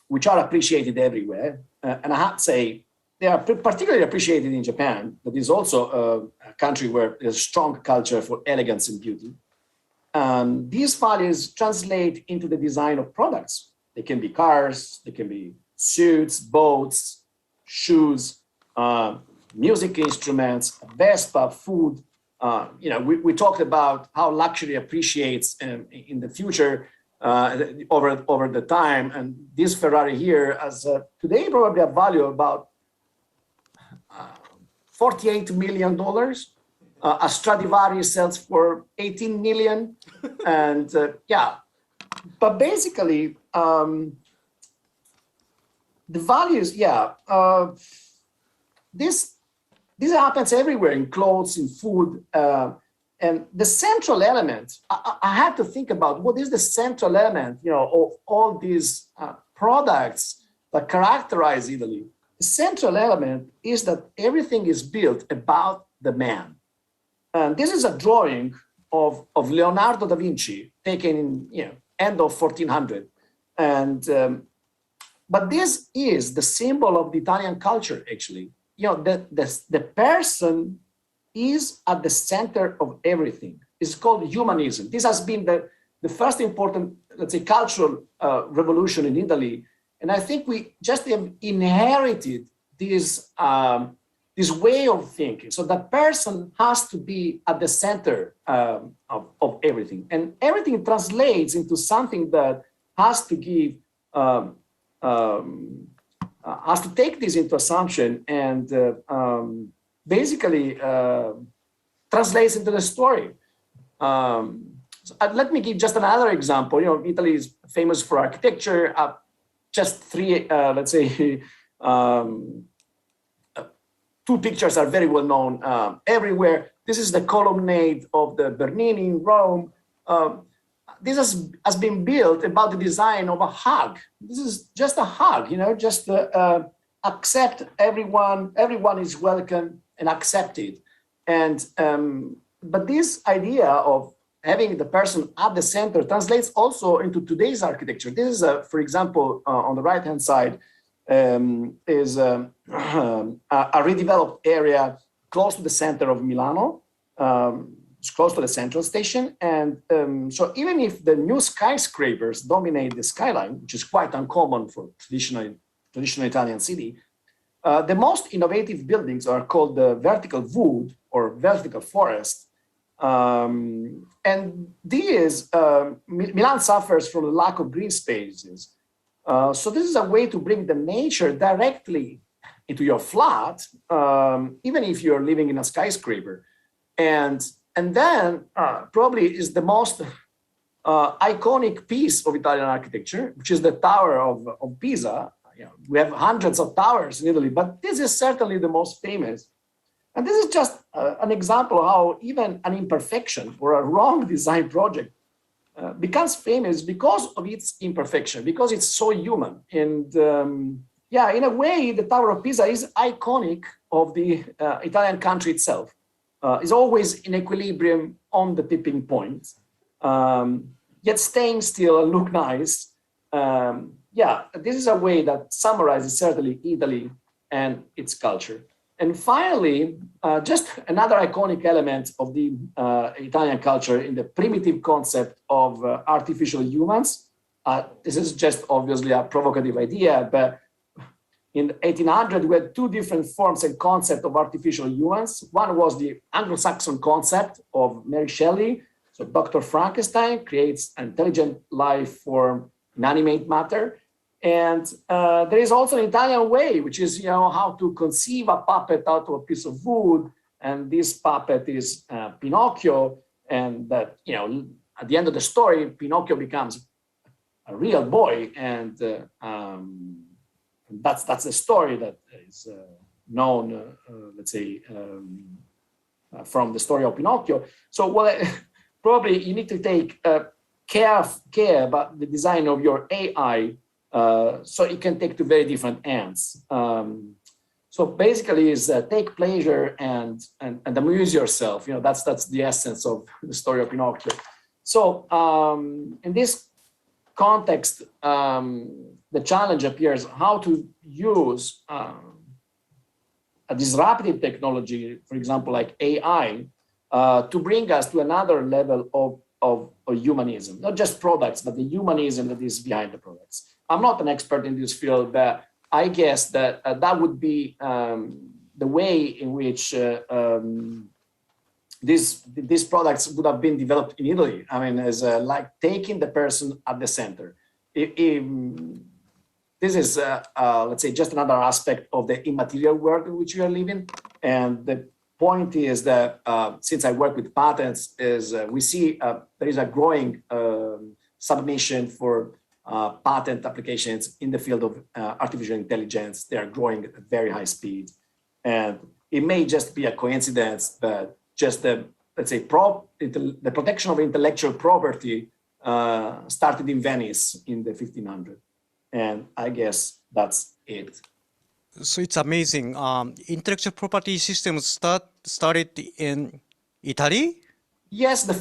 Speaker 4: which are appreciated everywhere. And I have to say, they are particularly appreciated in Japan. That is also a country where there's a strong culture for elegance and beauty. These values translate into the design of products. They can be cars, they can be suits, boats, shoes, music instruments, Vespa, food. We talked about how luxury appreciates in the future over the time. And this Ferrari here has today probably a value of about $48 million. A Stradivari sells for 18 million. And but basically, the values, this happens everywhere in clothes, in food. And the central element, I had to think about what is the central element, of all these products that characterize Italy. The central element is that everything is built about the man. And this is a drawing of Leonardo da Vinci taken in end of 1400. And but this is the symbol of the Italian culture, actually. The person is at the center of everything. It's called humanism. This has been the first important, let's say, cultural revolution in Italy. And I think we just have inherited this way of thinking. So the person has to be at the center of everything. And everything translates into something that has to give, has to take this into assumption and basically translates into the story. Let me give just another example. Italy is famous for architecture. Just three, let's say, two pictures are very well known everywhere. This is the colonnade of the Bernini in Rome. This has been built about the design of a hug. This is just a hug, just accept everyone. Everyone is welcome and accepted. And but this idea of having the person at the center translates also into today's architecture. This is, for example, on the right-hand side, is a redeveloped area close to the center of Milano. It's close to the central station. And so even if the new skyscrapers dominate the skyline, which is quite uncommon for traditional Italian city, the most innovative buildings are called the vertical wood or vertical forest. And these, Milan suffers from a lack of green spaces. So this is a way to bring the nature directly into your flat, even if you're living in a skyscraper. And then probably is the most iconic piece of Italian architecture, which is the Tower of Pisa. We have hundreds of towers in Italy, but this is certainly the most famous. And this is just an example of how even an imperfection or a wrong design project becomes famous because of its imperfection, because it's so human. And in a way, the Tower of Pisa is iconic of the Italian country itself. It's always in equilibrium on the tipping point, yet staying still and look nice. This is a way that summarizes certainly Italy and its culture. And finally, just another iconic element of the Italian culture in the primitive concept of artificial humans. This is just obviously a provocative idea, but in 1800, we had two different forms and concepts of artificial humans. One was the Anglo-Saxon concept of Mary Shelley. So Dr. Frankenstein creates an intelligent life form, inanimate matter. And there is also an Italian way, which is, how to conceive a puppet out of a piece of wood. And this puppet is Pinocchio. And that, at the end of the story, Pinocchio becomes a real boy. And that's the story that is known, let's say, from the story of Pinocchio. So, probably you need to take care about the design of your AI. So it can take to very different ends. So basically is take pleasure and amuse yourself. That's the essence of the story of Pinocchio. So in this context, the challenge appears how to use a disruptive technology, for example, like AI, to bring us to another level of humanism, not just products, but the humanism that is behind the products. I'm not an expert in this field, but I guess that that would be the way in which these products would have been developed in Italy. I mean, as like taking the person at the center. This is, let's say, just another aspect of the immaterial world in which we are living. And the point is that since I work with patents, is we see there is a growing submission for patent applications in the field of artificial intelligence. They are growing at a very high speed. And it may just be a coincidence that just the, let's say, the protection of intellectual property started in Venice in the 1500s. And I guess that's it.
Speaker 2: So it's amazing. Intellectual property systems started in Italy?
Speaker 4: Yes, the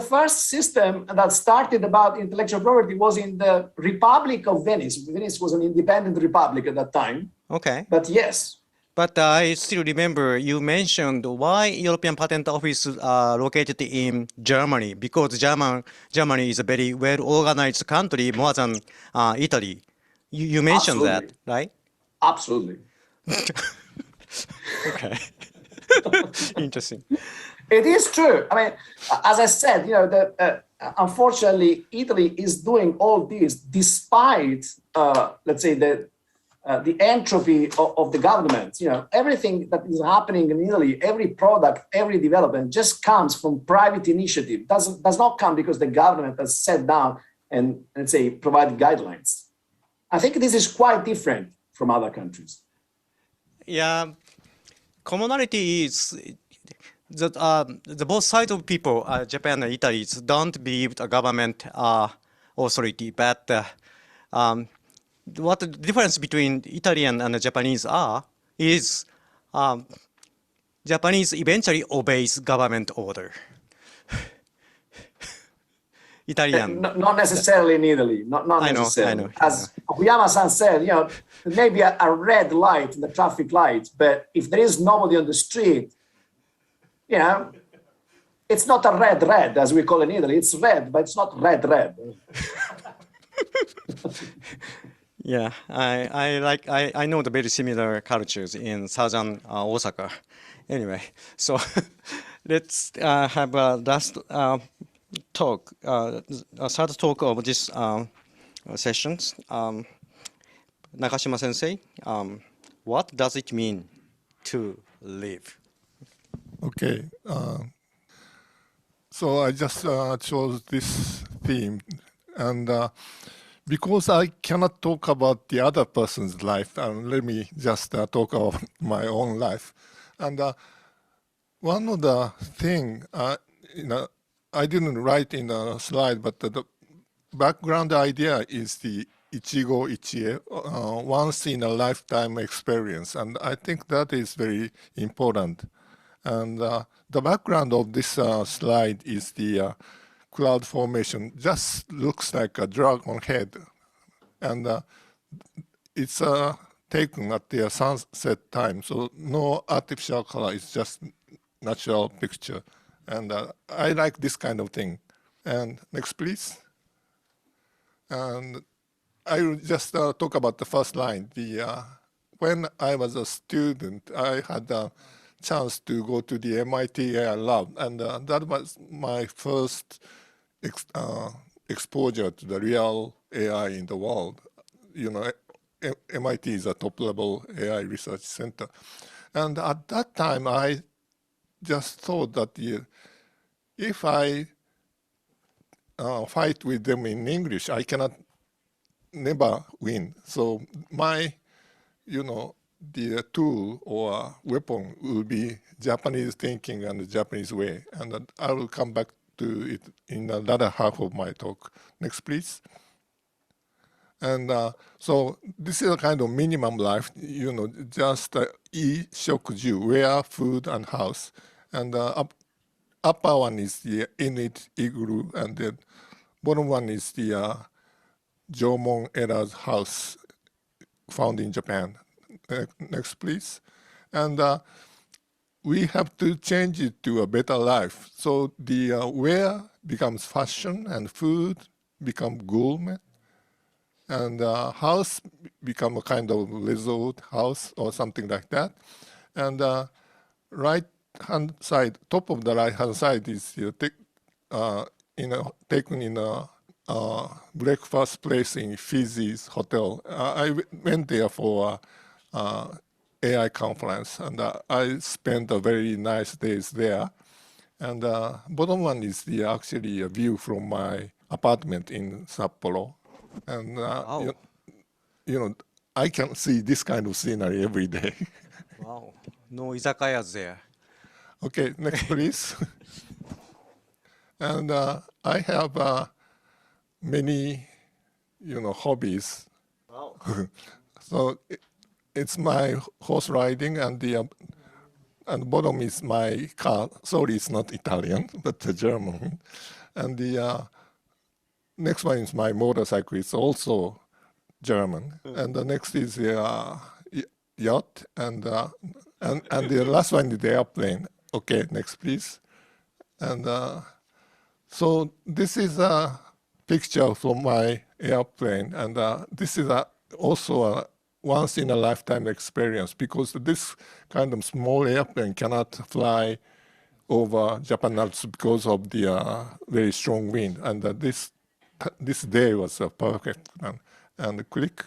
Speaker 4: first system that started about intellectual property was in the Republic of Venice. Venice was an independent republic at that time.
Speaker 2: Okay.
Speaker 4: But yes.
Speaker 2: But I still remember you mentioned why European Patent Office located in Germany, because Germany is a very well-organized country, more than Italy. You mentioned
Speaker 4: Absolutely.
Speaker 2: that, right?
Speaker 4: Absolutely.
Speaker 2: Okay. Interesting.
Speaker 4: It is true. I mean, as I said, you know, unfortunately, Italy is doing all this despite, let's say, the entropy of the government. You know, everything that is happening in Italy, every product, every development just comes from private initiative. Does not come because the government has sat down and, let's say, provided guidelines. I think this is quite different from other countries.
Speaker 2: Yeah, commonality is that the both sides of people, Japan and Italy, don't believe the government authority. But what the difference between Italian and Japanese is Japanese eventually obeys government order. Italian.
Speaker 4: Not necessarily in Italy, not necessarily.
Speaker 2: I know.
Speaker 4: As Okuyama-san said, you know, maybe a red light in the traffic light, but if there is nobody on the street, you know, it's not a red, as we call in Italy. It's red, but it's not red.
Speaker 2: Yeah, I know the very similar cultures in southern Osaka. Anyway, so let's have a last talk, a third talk of this sessions. Nakashima Sensei, what does it mean to live?
Speaker 5: Okay, so I just chose this theme, and because I cannot talk about the other person's life, let me just talk about my own life. And one of the thing, I didn't write in the slide, but the background idea is the Ichigo Ichie, once in a lifetime experience, and I think that is very important. And the background of this slide is the cloud formation. Just looks like a dragon head, and it's taken at the sunset time, so no artificial color, it's just natural picture. And I like this kind of thing. And next, please. And I will just talk about the first line. When I was a student, I had a chance to go to the MIT AI lab, and that was my first exposure to the real AI in the world. You know, MIT is a top-level AI research center. And at that time, I just thought that if I fight with them in English, I cannot never win. So my, the tool or weapon will be Japanese thinking and the Japanese way. And I will come back to it in the latter half of my talk. Next, please. And so this is a kind of minimum life, just eat, shokuju, wear, food, and house. And upper one is the Inuit igloo, and the bottom one is the Jomon Era's house found in Japan. Next, please. And we have to change it to a better life. So the wear becomes fashion, and food become gourmet, and house become a kind of resort house or something like that. And right-hand side, top of the right-hand side is taken in a breakfast place in Fiji's hotel. I went there for AI conference, and I spent a very nice days there. And bottom one is actually a view from my apartment in Sapporo. And
Speaker 2: Wow.
Speaker 5: you know, I can see this kind of scenery every day.
Speaker 2: Wow. No izakayas there.
Speaker 5: Okay, next please. And I have many, hobbies.
Speaker 2: Wow.
Speaker 5: So it's my horse riding, and the bottom is my car. Sorry, it's not Italian, but German. And the next one is my motorcycle. It's also German. And the next is the yacht, and the last one is the airplane. Okay, next please. And so this is a picture from my airplane, and this is also a once in a lifetime experience, because this kind of small airplane cannot fly over Japan Alps because of the very strong wind. And this day was a perfect one. And click.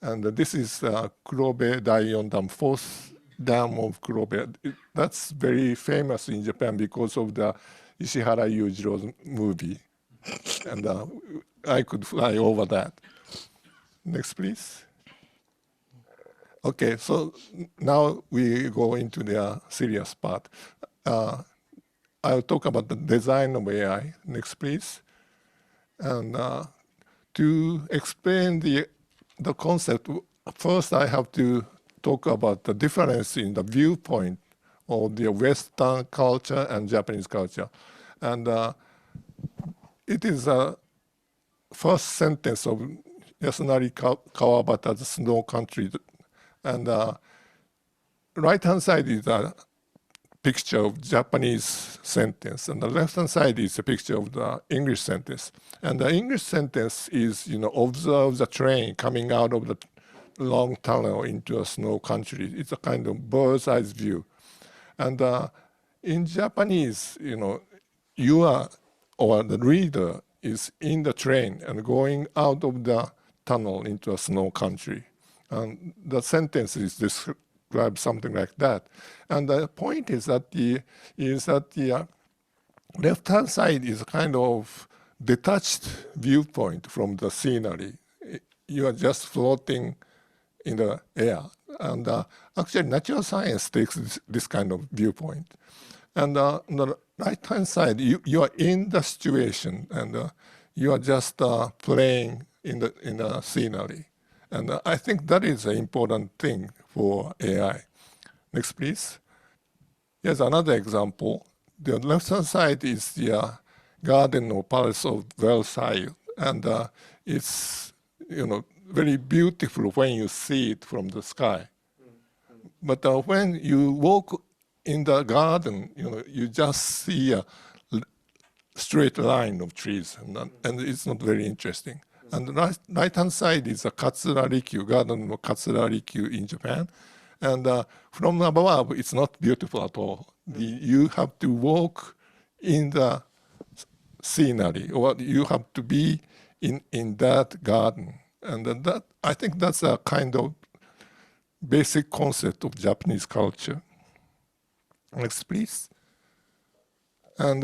Speaker 5: And this is Kurobe Daiyon Dam, fourth dam of Kurobe. That's very famous in Japan because of the Ishihara Yujiro's movie. And I could fly over that. Next, please. Okay, so now we go into the serious part. I'll talk about the design of AI. Next, please. And to explain the concept, first I have to talk about the difference in the viewpoint of the Western culture and Japanese culture. And it is the first sentence of Yasunari Kawabata's Snow Country. And right-hand side is a picture of Japanese sentence, and the left-hand side is a picture of the English sentence. And the English sentence is, observe the train coming out of the long tunnel into a snow country. It's a kind of bird's eye view. And in Japanese, you are, or the reader is in the train and going out of the tunnel into a snow country. And the sentences describe something like that. And the point is that the left-hand side is a kind of detached viewpoint from the scenery. You are just floating in the air. And actually, natural science takes this kind of viewpoint. And on the right-hand side, you are in the situation, and you are just playing in the scenery. And I think that is an important thing for AI. Next, please. Here's another example. The left-hand side is the garden or palace of Versailles, and it's very beautiful when you see it from the sky. But when you walk in the garden, you just see a straight line of trees, and it's not very interesting. And the right-hand side is a Katsura-Rikyu, garden of Katsura-Rikyu in Japan. And from above, it's not beautiful at all. You have to walk in the scenery, or you have to be in that garden. And that, I think that's a kind of basic concept of Japanese culture. Next, please. And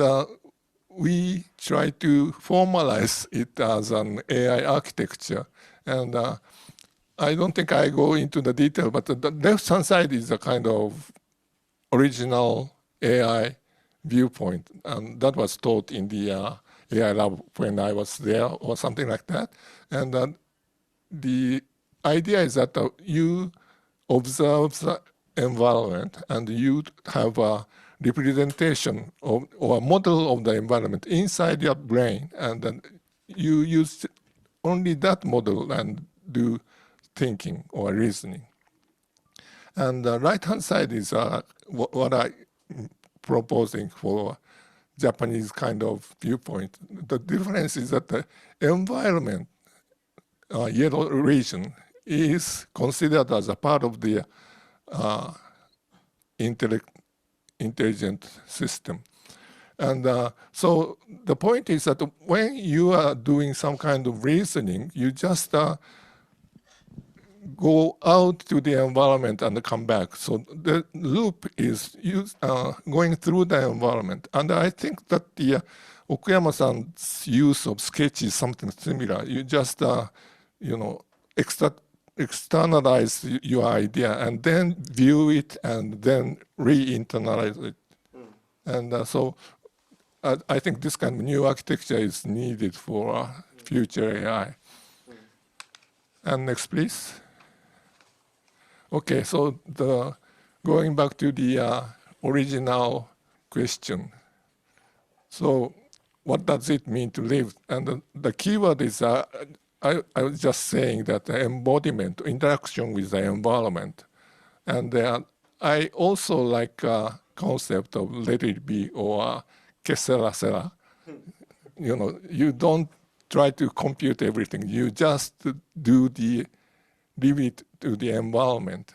Speaker 5: we try to formalize it as an AI architecture. And I don't think I go into the detail, but the left-hand side is a kind of original AI viewpoint. And that was taught in the AI lab when I was there, or something like that. And the idea is that you observe the environment, and you have a representation of, or model of the environment inside your brain, and then you use only that model and do thinking or reasoning. And the right-hand side is what I'm proposing for Japanese kind of viewpoint. The difference is that the environment, yellow region, is considered as a part of the intelligent system. And so the point is that when you are doing some kind of reasoning, you just go out to the environment and come back. So the loop is going through the environment. And I think that the Okuyama-san's use of sketch is something similar. You just, externalize your idea and then view it and then re-internalize it. And so I think this kind of new architecture is needed for future AI. And next, please. Okay, so going back to the original question. So what does it mean to live? And the keyword is, I was just saying that the embodiment, interaction with the environment. And I also like concept of let it be or que sera sera. You don't try to compute everything. You just leave it to the environment.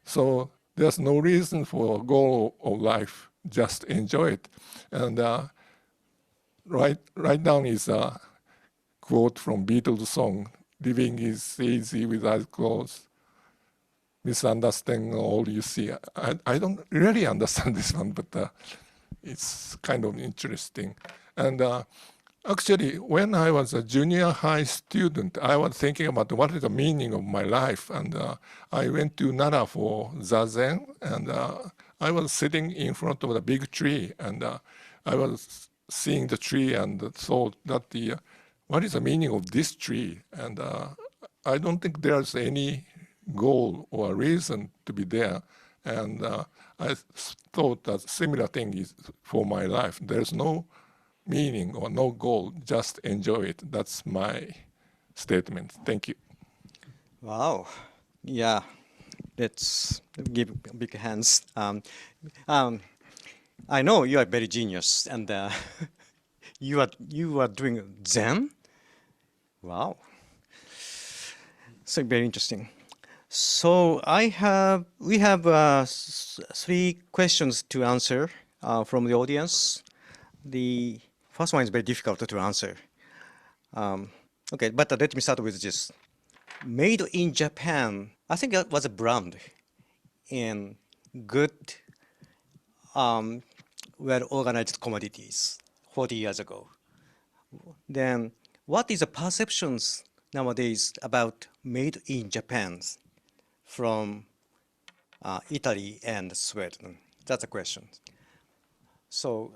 Speaker 5: So there's no reason for a goal of life. Just enjoy it. And right down is a quote from Beatles song, "Living is easy with eyes closed, misunderstanding all you see." I don't really understand this one, but it's kind of interesting. And actually, when I was a junior high student, I was thinking about what is the meaning of my life. And I went to Nara for Zazen, and I was sitting in front of the big tree, and I was seeing the tree and thought that what is the meaning of this tree? And I don't think there's any goal or reason to be there. And I thought that similar thing is for my life. There's no meaning or no goal, just enjoy it. That's my statement. Thank you.
Speaker 2: Wow. Yeah. Let's give big hands. I know you are very genius, and you are doing Zen. Wow. So very interesting. So we have 3 questions to answer from the audience. The first one is very difficult to answer. Okay, but let me start with this. Made in Japan, I think that was a brand in good, well-organized commodities 40 years ago. Then what is the perceptions nowadays about made in Japan from Italy and Sweden? That's a question. So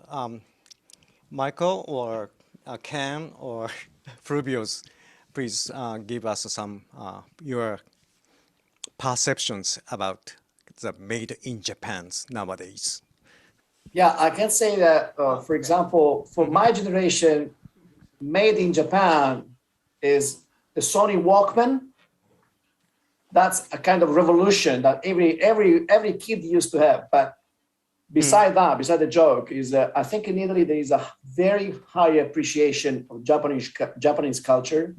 Speaker 2: Michael or Ken or Fulvio, please give us some your perceptions about the made in Japan nowadays.
Speaker 4: Yeah, I can say that, for example, for my generation, made in Japan is the Sony Walkman. That's a kind of revolution that every kid used to have. But beside that, beside the joke, is I think in Italy there is a very high appreciation of Japanese culture.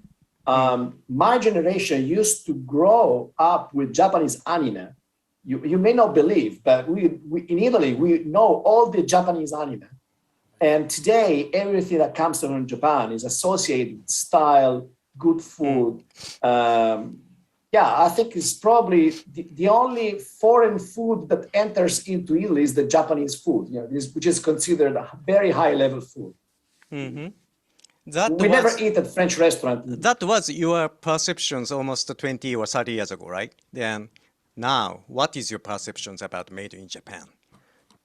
Speaker 4: My generation used to grow up with Japanese anime. You may not believe, but we in Italy, we know all the Japanese anime. And today, everything that comes from Japan is associated with style, good food. I think it's probably the only foreign food that enters into Italy is the Japanese food, which is considered a very high-level food.
Speaker 2: Mm-hmm.
Speaker 4: We never eat at French restaurant.
Speaker 2: That was your perceptions almost 20 or 30 years ago, right? Then now, what is your perceptions about made in Japan?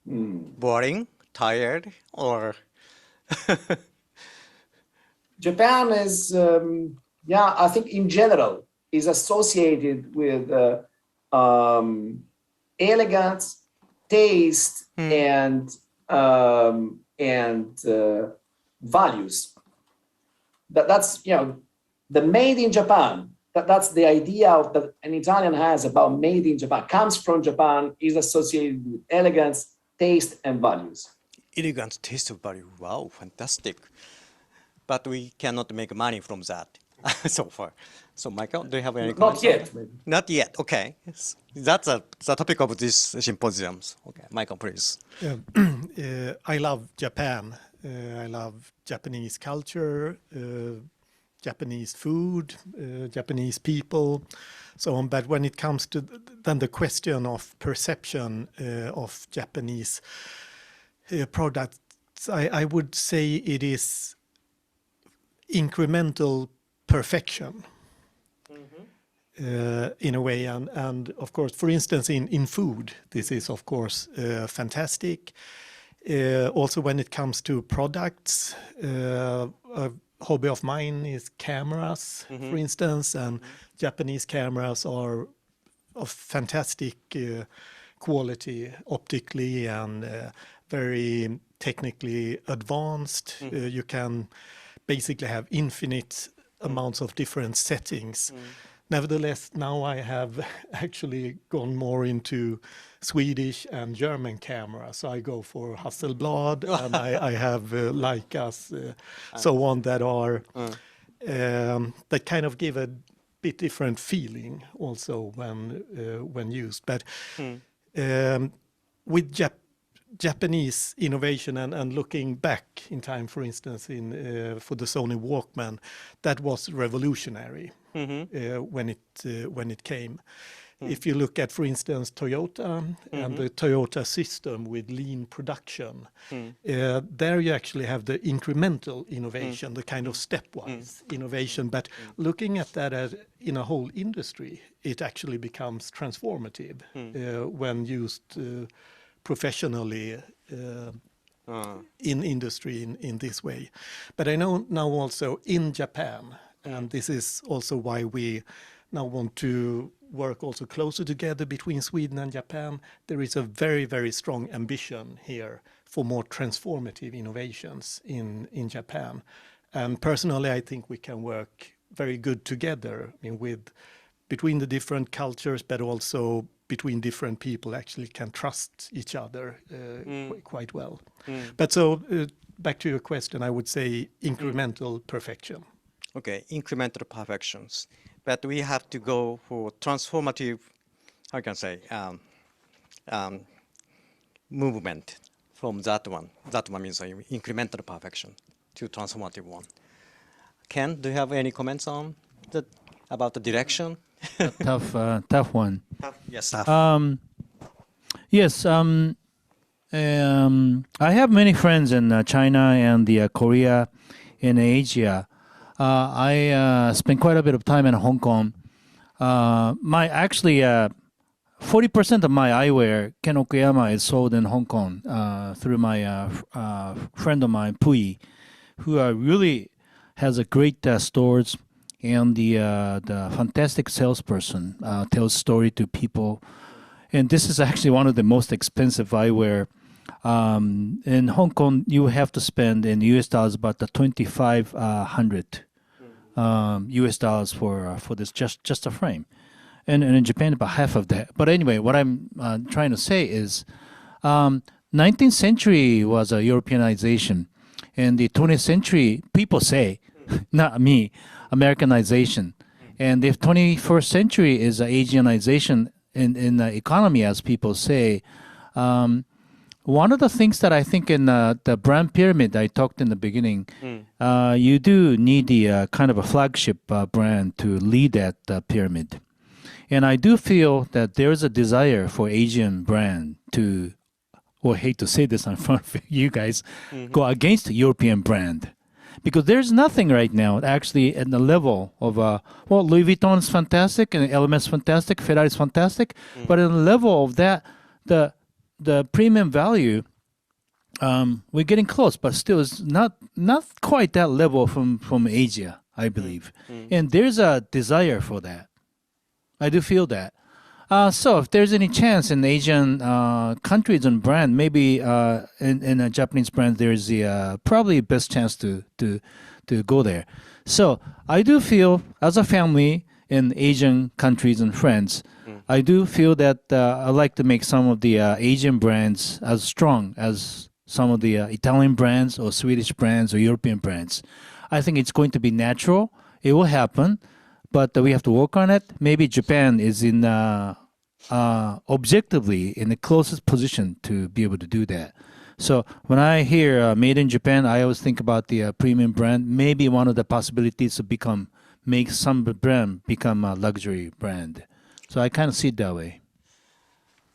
Speaker 2: Boring, tired, or?
Speaker 4: Japan is, I think in general, is associated with elegance, taste, and and values. That's the made in Japan. That's the idea that an Italian has about made in Japan, comes from Japan, is associated with elegance, taste, and values.
Speaker 2: Elegant taste of value. Wow, fantastic. But we cannot make money from that so far. So, Michael, do you have any comments?
Speaker 4: Not yet. Maybe.
Speaker 2: Not yet. Okay. That's the topic of this symposium. Okay, Michael, please.
Speaker 7: I love Japan. I love Japanese culture, Japanese food, Japanese people, so on. But when it comes to then the question of perception of Japanese products, I would say it is incremental perfection. In a way, and of course, for instance, in food, this is of course fantastic. Also, when it comes to products, a hobby of mine is cameras, for instance, and Japanese cameras are of fantastic quality optically and very technically advanced. You can basically have infinite amounts of different settings. Nevertheless, now I have actually gone more into Swedish and German cameras. So I go for Hasselblad, and I have Leicas, so on, that are that kind of give a bit different feeling also when used. But with Japanese innovation and looking back in time, for instance, for the Sony Walkman, that was revolutionary when it came. If you look at, for instance, Toyota and the Toyota system with lean production, there you actually have the incremental innovation, the kind of stepwise innovation. But looking at that in a whole industry, it actually becomes transformative when used professionally in industry in this way. But I know now also in Japan, and this is also why we now want to work also closer together between Sweden and Japan, there is a very, very strong ambition here for more transformative innovations in Japan. And personally, I think we can work very good together, between the different cultures, but also between different people actually can trust each other quite well. But so back to your question, I would say incremental perfection.
Speaker 2: Okay, incremental perfections. But we have to go for transformative, how can I say, movement from that one. That one means incremental perfection to transformative one. Ken, do you have any comments on about the direction?
Speaker 6: Tough one.
Speaker 2: Yes, tough.
Speaker 6: Yes. I have many friends in China and Korea, in Asia. I spent quite a bit of time in Hong Kong. 40% of my eyewear, Ken Okuyama, is sold in Hong Kong through my friend of mine, Pui, who really has a great stores, and the fantastic salesperson tells story to people. And this is actually one of the most expensive eyewear. In Hong Kong, you have to spend in US dollars about $2,500 US dollars for this just a frame, and in Japan about half of that. But anyway, what I'm trying to say is, 19th century was a Europeanization, and the 20th century, people say, not me, Americanization, and the 21st century is Asianization in the economy, as people say. One of the things that I think in the brand pyramid I talked in the beginning, you do need the kind of a flagship brand to lead that pyramid. And I do feel that there's a desire for Asian brand to, or I hate to say this in front of you guys, go against the European brand. Because there's nothing right now actually at the level of, Louis Vuitton is fantastic, and LMS is fantastic, Ferrari is fantastic, but at the level of that, the premium value, we're getting close, but still it's not quite that level from Asia, I believe. And there's a desire for that. I do feel that. So if there's any chance in Asian countries and brand, maybe in a Japanese brand, there's the probably best chance to go there. So I do feel as a family in Asian countries and friends, I do feel that I like to make some of the Asian brands as strong as some of the Italian brands or Swedish brands or European brands. I think it's going to be natural. It will happen, but we have to work on it. Maybe Japan is in objectively in the closest position to be able to do that. So when I hear made in Japan, I always think about the premium brand. Maybe one of the possibilities to make some brand become a luxury brand. So I kind of see it that way.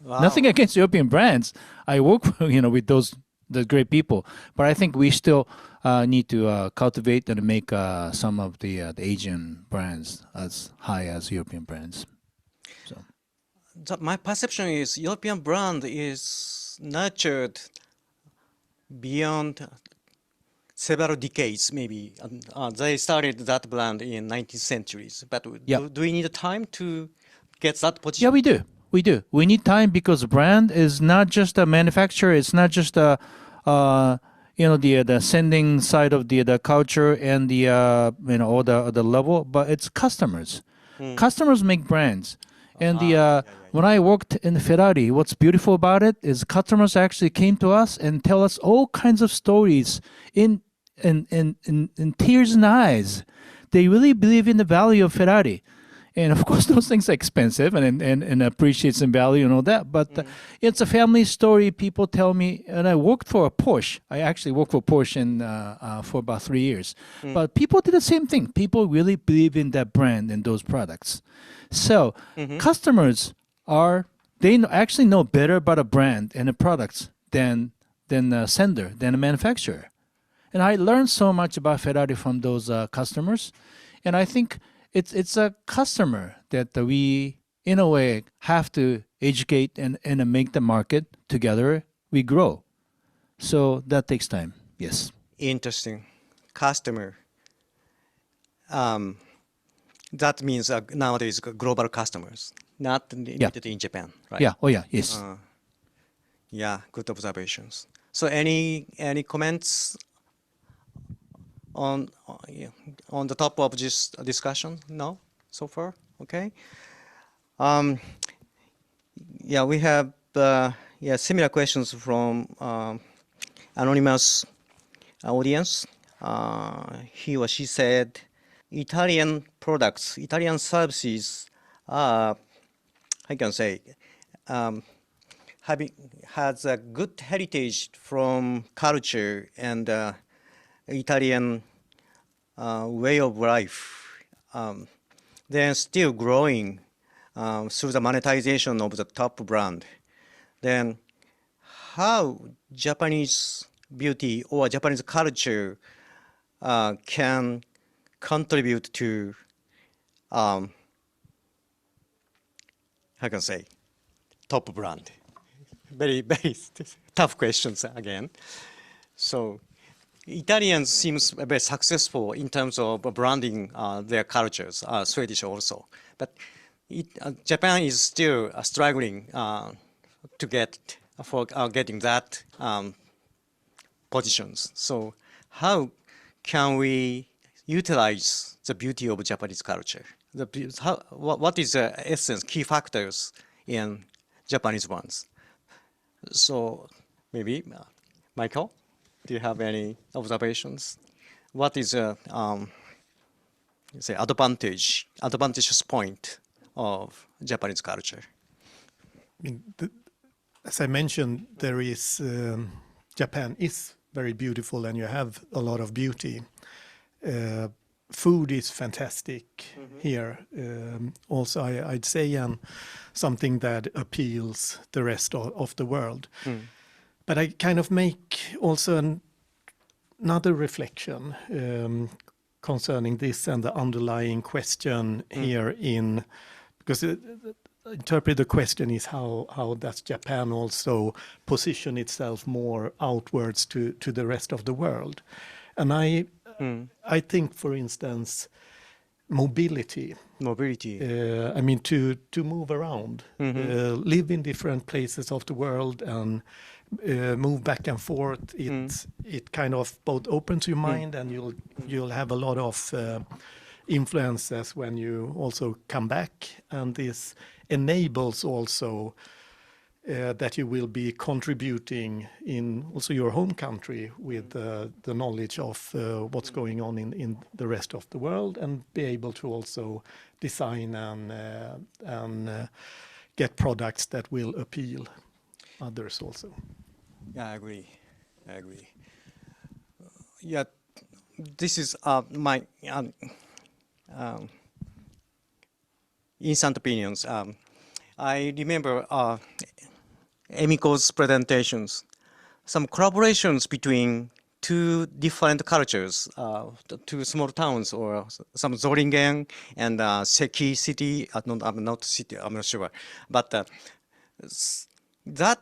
Speaker 2: Wow.
Speaker 6: Nothing against European brands. I work with the great people, but I think we still need to cultivate and make some of the Asian brands as high as European brands. So
Speaker 2: My perception is European brand is nurtured beyond several decades, maybe. They started that brand in 19th centuries. But do we need time to get that position?
Speaker 6: Yeah, we do. We need time because brand is not just a manufacturer. It's not just the sending side of the culture and the or the level, but it's customers. Customers make brands. And when I worked in Ferrari, what's beautiful about it is customers actually came to us and tell us all kinds of stories in tears and eyes. They really believe in the value of Ferrari. And of course, those things are expensive and appreciates in value and all that. But it's a family story. People tell me, and I worked for a Porsche. I actually worked for Porsche for about 3 years. But people did the same thing. People really believe in that brand and those products. So customers actually know better about a brand and the products than a sender, than a manufacturer. And I learned so much about Ferrari from those customers. And I think it's a customer that we, in a way, have to educate and make the market together. We grow. So that takes time. Yes.
Speaker 2: Interesting. Customer. That means nowadays global customers, not limited in Japan, right?
Speaker 6: Yeah. Oh, yeah. Yes.
Speaker 2: Yeah. Good observations. So any comments on the top of this discussion? No, so far. Okay. Yeah, we have similar questions from anonymous audience. He or she said, Italian products, Italian services are, I can say, has a good heritage from culture and Italian way of life, then still growing through the monetization of the top brand. Then how Japanese beauty or Japanese culture can contribute to, how can I say, top brand? Very, very tough questions again. So Italians seems very successful in terms of branding their cultures, Swedish also. But Japan is still struggling to getting that positions. So how can we utilize the beauty of Japanese culture? What is the essence, key factors in Japanese ones? So maybe Michael, do you have any observations? What is advantageous point of Japanese culture?
Speaker 7: I mean, as I mentioned, there is Japan is very beautiful, and you have a lot of beauty. Food is fantastic here. Also, I'd say something that appeals the rest of the world. But I kind of make also another reflection concerning this and the underlying question here because I interpret the question is how does Japan also position itself more outwards to the rest of the world? And I think, for instance, mobility.
Speaker 2: Mobility.
Speaker 7: I mean, to move around, live in different places of the world, and move back and forth. It kind of both opens your mind, and you'll have a lot of influences when you also come back, and this enables also that you will be contributing in also your home country with the knowledge of what's going on in the rest of the world, and be able to also design and get products that will appeal others also.
Speaker 2: Yeah, I agree. Yeah, this is my instant opinions. I remember Emiko's presentations, some collaborations between two different cultures, two small towns, or some Zoringen and Seki city. Not city, I'm not sure, but that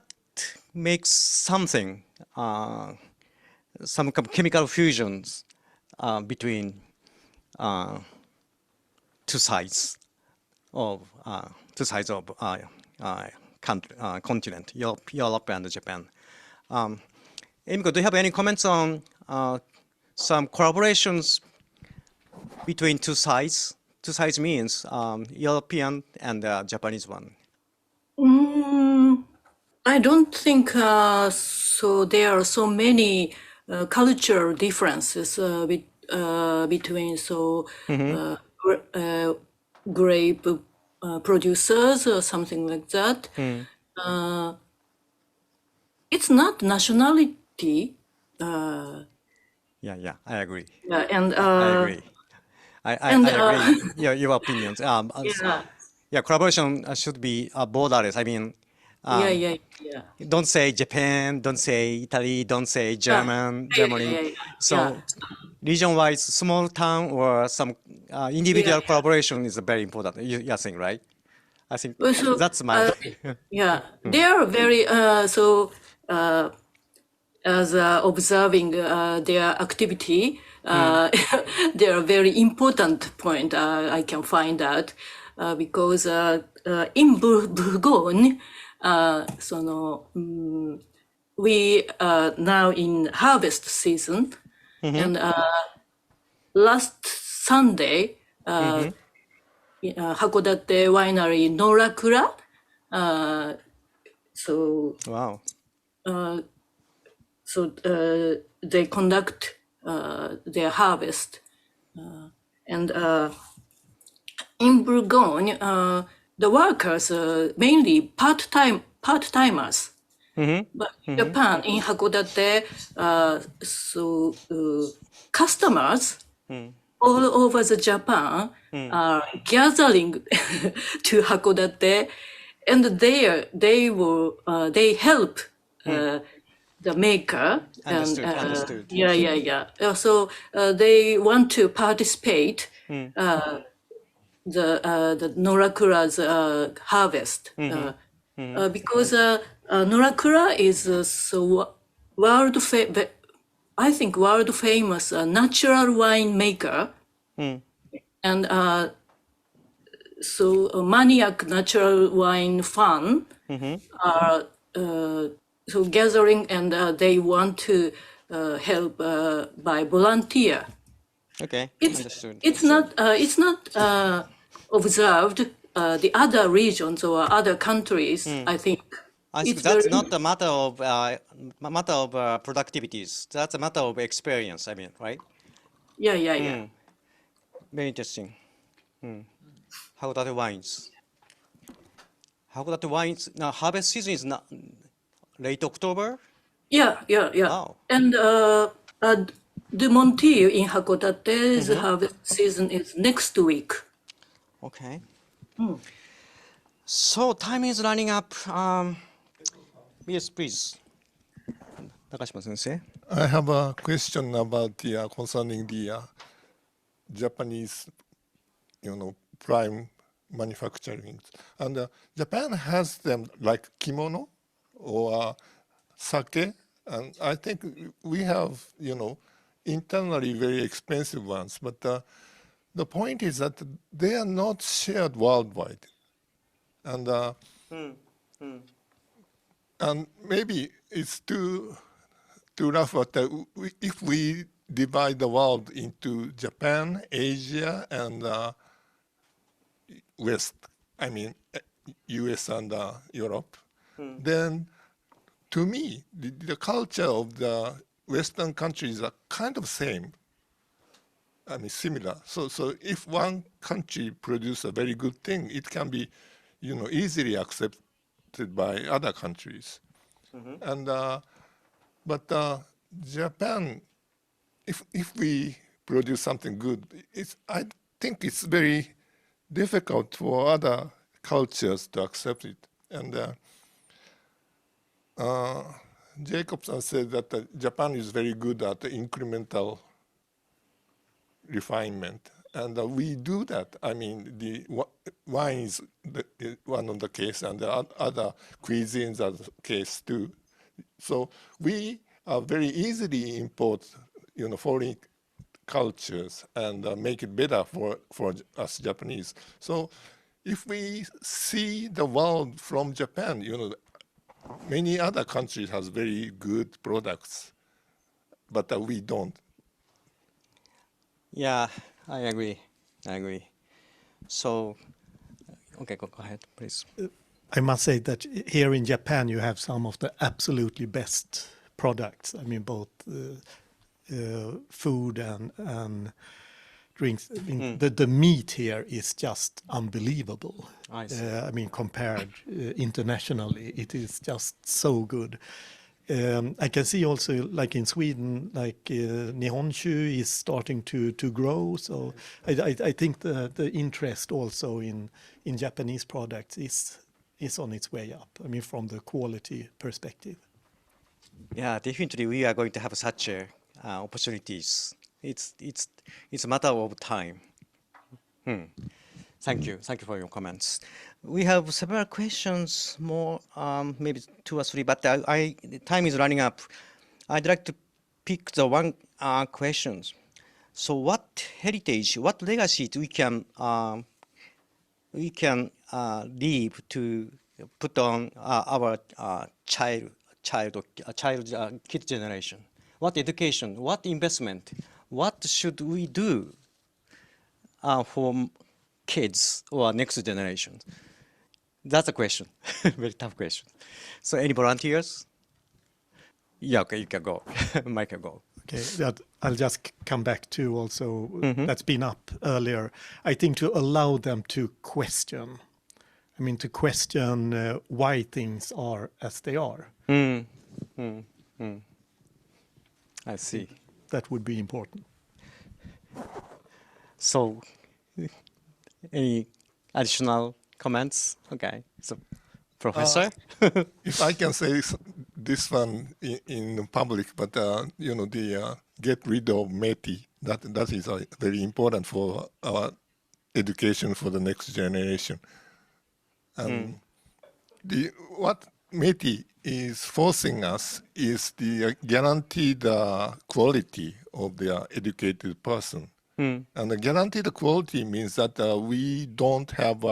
Speaker 2: makes something, some chemical fusions between two sides of continent, Europe and Japan. Emiko, do you have any comments on some collaborations between two sides? Two sides means European and Japanese one.
Speaker 3: I don't think so. There are so many cultural differences between grape producers or something like that. It's not nationality.
Speaker 2: Yeah, I agree.
Speaker 3: Yeah, and
Speaker 2: I agree. I agree. Your opinions. Yeah, collaboration should be borderless. I mean,
Speaker 3: yeah.
Speaker 2: Don't say Japan, don't say Italy, don't say Germany.
Speaker 3: Yeah.
Speaker 2: So region-wise, small town or some individual collaboration is very important. You're saying, right? I think that's my...
Speaker 3: They are very, as observing their activity, they are very important point I can find out because in Bourgogne, we are now in harvest season, and last Sunday, Hakodate winery Norakura.
Speaker 2: Wow.
Speaker 3: They conduct their harvest, and in Bourgogne, the workers are mainly part-timers. But in Japan, in Hakodate, customers all over the Japan are gathering to Hakodate, and they help the maker.
Speaker 2: Understood.
Speaker 3: Yeah. So they want to participate the Norakura's harvest because Norakura is world famous natural wine maker, and maniac natural wine fan are gathering, and they want to help by volunteer.
Speaker 2: Okay,
Speaker 3: understood. It's not observed the other regions or other countries. I think
Speaker 2: that's not a matter of productivities. That's a matter of experience. I mean, right?
Speaker 3: Yeah.
Speaker 2: Very interesting. Hakodate wines. Now, harvest season is not late October.
Speaker 3: Yeah.
Speaker 2: Wow.
Speaker 3: And the Montier in Hakodate's harvest season is next week.
Speaker 2: Okay. So time is running up. Yes, please. Nakashima-sensei.
Speaker 5: I have a question about the concerning the Japanese, prime manufacturing, and Japan has them like kimono or sake, and I think we have internally very expensive ones, but the point is that they are not shared worldwide. And, and maybe it's too rough, but if we divide the world into Japan, Asia, and West, I mean, US and Europe, then to me, the culture of the Western countries are kind of same. I mean, similar. So if one country produces a very good thing, it can be, easily accepted by other countries. And but Japan, if we produce something good, I think it's very difficult for other cultures to accept it. And Jacobson said that Japan is very good at incremental refinement, and we do that. I mean, the wine is one of the case, and the other cuisines are the case too. So we very easily import, foreign cultures and make it better for us Japanese. So if we see the world from Japan, many other countries has very good products, but we don't.
Speaker 2: Yeah, I agree. So, okay, go ahead, please.
Speaker 7: I must say that here in Japan you have some of the absolutely best products. I mean, both food and drinks. I mean, the meat here is just unbelievable. I mean, compared internationally, it is just so good. I can see also, like in Sweden, like Nihonshu is starting to grow. So I think the interest also in Japanese products is on its way up. I mean, from the quality perspective.
Speaker 2: Yeah, definitely we are going to have such opportunities. It's a matter of time. Thank you for your comments. We have several questions more, maybe 2 or 3, but time is running up. I'd like to pick the one questions. So, what heritage, what legacy we can leave to put on our kid generation? What education? What investment? What should we do for kids or next generation? That's a question. Very tough question. So, any volunteers? Yeah, okay, you can go. Mike can go.
Speaker 7: Okay, I'll just come back to also that's been up earlier. I think to allow them to question. I mean, to question why things are as they are.
Speaker 2: I see.
Speaker 7: That would be important.
Speaker 2: So, any additional comments? Okay, so Professor?
Speaker 5: If I can say this one in public, but get rid of METI, that is very important for our education for the next generation. And what METI is forcing us is the guaranteed quality of the educated person. And the guaranteed quality means that we don't have,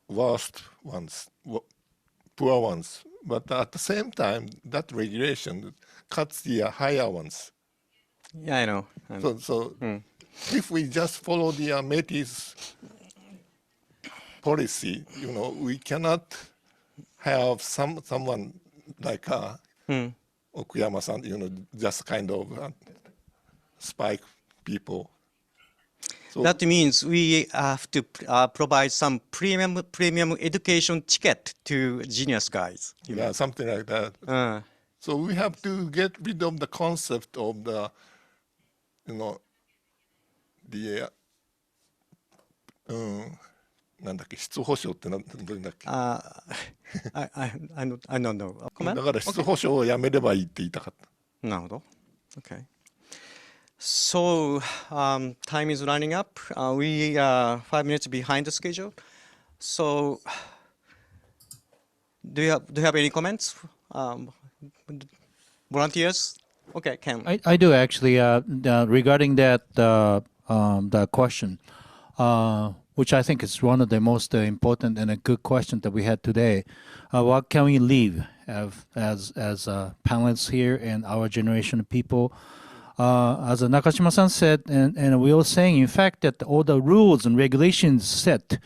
Speaker 5: worst ones, poor ones. But at the same time, that regulation cuts the higher ones.
Speaker 2: Yeah, I know.
Speaker 5: So if we just follow the METI's policy, we cannot have someone like Okuyama-san, just kind of spike people. So
Speaker 2: that means we have to provide some premium education ticket to genius guys.
Speaker 5: Yeah, something like that. So we have to get rid of the concept of the, the なんだっけ、質保証ってどういうんだっけ。
Speaker 2: I don't know.
Speaker 5: だから質保証をやめればいいって言いたかった。
Speaker 2: なるほど。Okay. So time is running up. We are 5 minutes behind the schedule. So do you have any comments? Volunteers? Okay, Ken.
Speaker 6: I do actually. Regarding that the question, which I think is one of the most important and a good question that we had today. What can we leave as panelists here and our generation of people? As Nakashima-san said, and we were saying, in fact, that all the rules and regulations set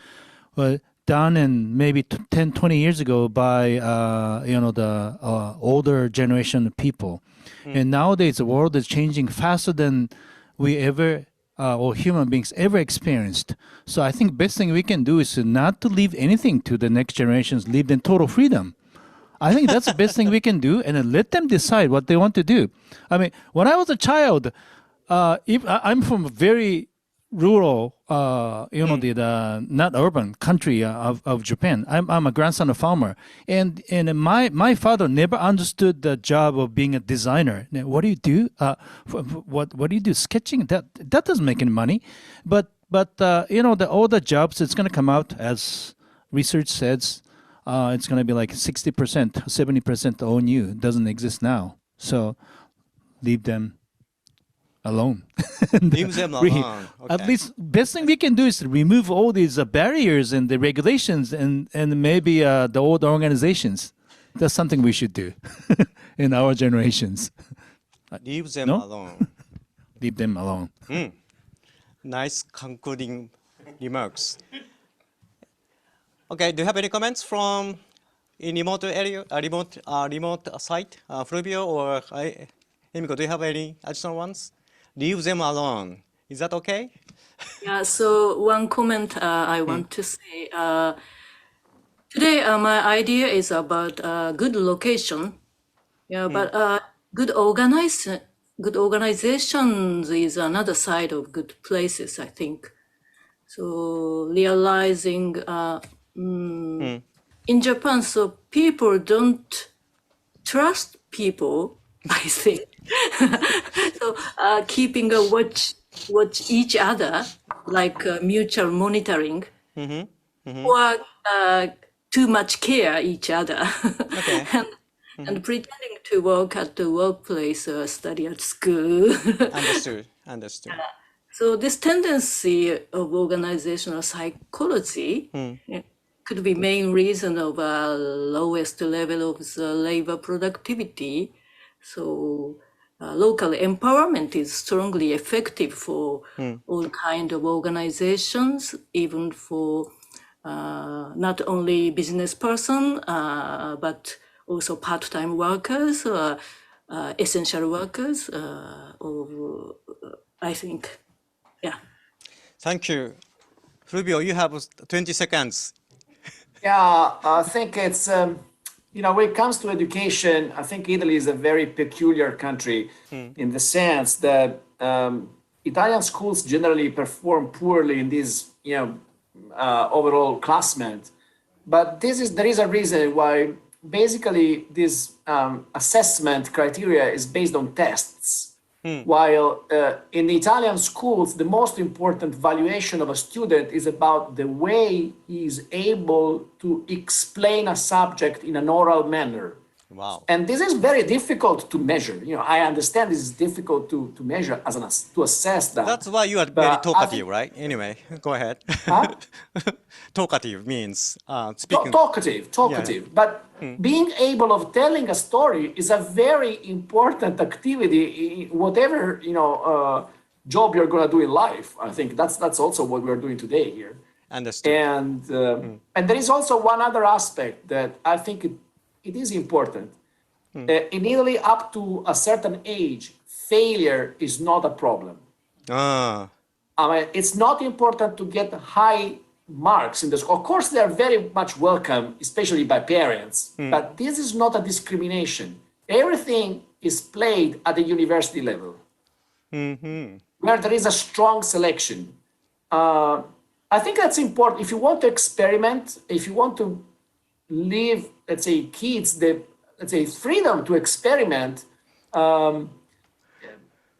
Speaker 6: were done in maybe 10, 20 years ago by the older generation of people. And nowadays, the world is changing faster than we ever or human beings ever experienced. So I think best thing we can do is not to leave anything to the next generations, leave them total freedom. I think that's the best thing we can do, and then let them decide what they want to do. I mean, when I was a child, I'm from a very rural, the not urban country of Japan. I'm a grandson of a farmer, and my father never understood the job of being a designer. Now, what do you do? What do you do? Sketching? That doesn't make any money. But all the jobs, it's going to come out, as research says. It's going to be like 60%, 70% all new. It doesn't exist now. So leave them alone.
Speaker 2: Leave them alone. Okay.
Speaker 6: At least best thing we can do is to remove all these barriers and the regulations and maybe the old organizations. That's something we should do in our generations.
Speaker 2: Leave them alone.
Speaker 6: Leave them alone.
Speaker 2: Nice concluding remarks. Okay, do you have any comments from in remote area, remote site, Fulvio or Emiko? Do you have any additional ones? Leave them alone. Is that okay?
Speaker 3: Yeah. So one comment I want to say. Today, my idea is about good location. Yeah, but good organizations is another side of good places, I think. So realizing. In Japan, so people don't trust people, I think. So keeping a watch each other, like mutual monitoring, or too much care each other, and pretending to work at the workplace or study at school.
Speaker 2: Understood.
Speaker 3: So this tendency of organizational psychology could be main reason of lowest level of the labor productivity. So local empowerment is strongly effective for all kind of organizations, even for not only business person, but also part-time workers or essential workers, I think. Yeah.
Speaker 2: Thank you. Fulvio, you have 20 seconds.
Speaker 4: Yeah, I think it's, when it comes to education, I think Italy is a very peculiar country in the sense that Italian schools generally perform poorly in this, overall classment. But there is a reason why basically this assessment criteria is based on tests. While in the Italian schools, the most important valuation of a student is about the way he is able to explain a subject in an oral manner.
Speaker 2: Wow.
Speaker 4: And this is very difficult to measure. I understand this is difficult to measure to assess that.
Speaker 2: That's why you are very talkative, right? Anyway, go ahead.
Speaker 4: Huh?
Speaker 2: Talkative means speaking.
Speaker 4: Talkative. Yeah. But being able of telling a story is a very important activity in whatever job you're going to do in life. I think that's also what we're doing today here.
Speaker 2: Understood.
Speaker 4: And there is also one other aspect that I think it is important. In Italy, up to a certain age, failure is not a problem. I mean, it's not important to get high marks in the school. Of course, they are very much welcome, especially by parents, but this is not a discrimination. Everything is played at the university level, where there is a strong selection. I think that's important. If you want to experiment, if you want to leave, let's say, kids the, freedom to experiment,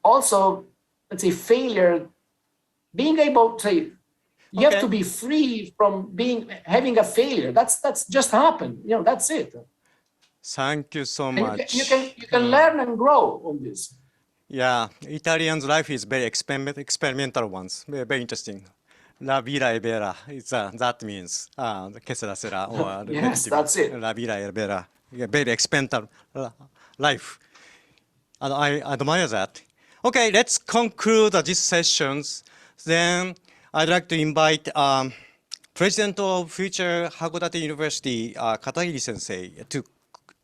Speaker 4: also, let's say, failure, being able to, you have to be free from having a failure. That's just happened. That's it.
Speaker 2: Thank you so
Speaker 4: And
Speaker 2: much.
Speaker 4: you can learn and grow on this.
Speaker 2: Yeah, Italian's life is very experimental ones, very interesting. La vida è vera, that means che sera sera, or
Speaker 4: Yes, that's it.
Speaker 2: La vida è vera, very experimental life. And I admire that. Okay, let's conclude these sessions. Then I'd like to invite President of Future Hakodate University, Katagiri Sensei,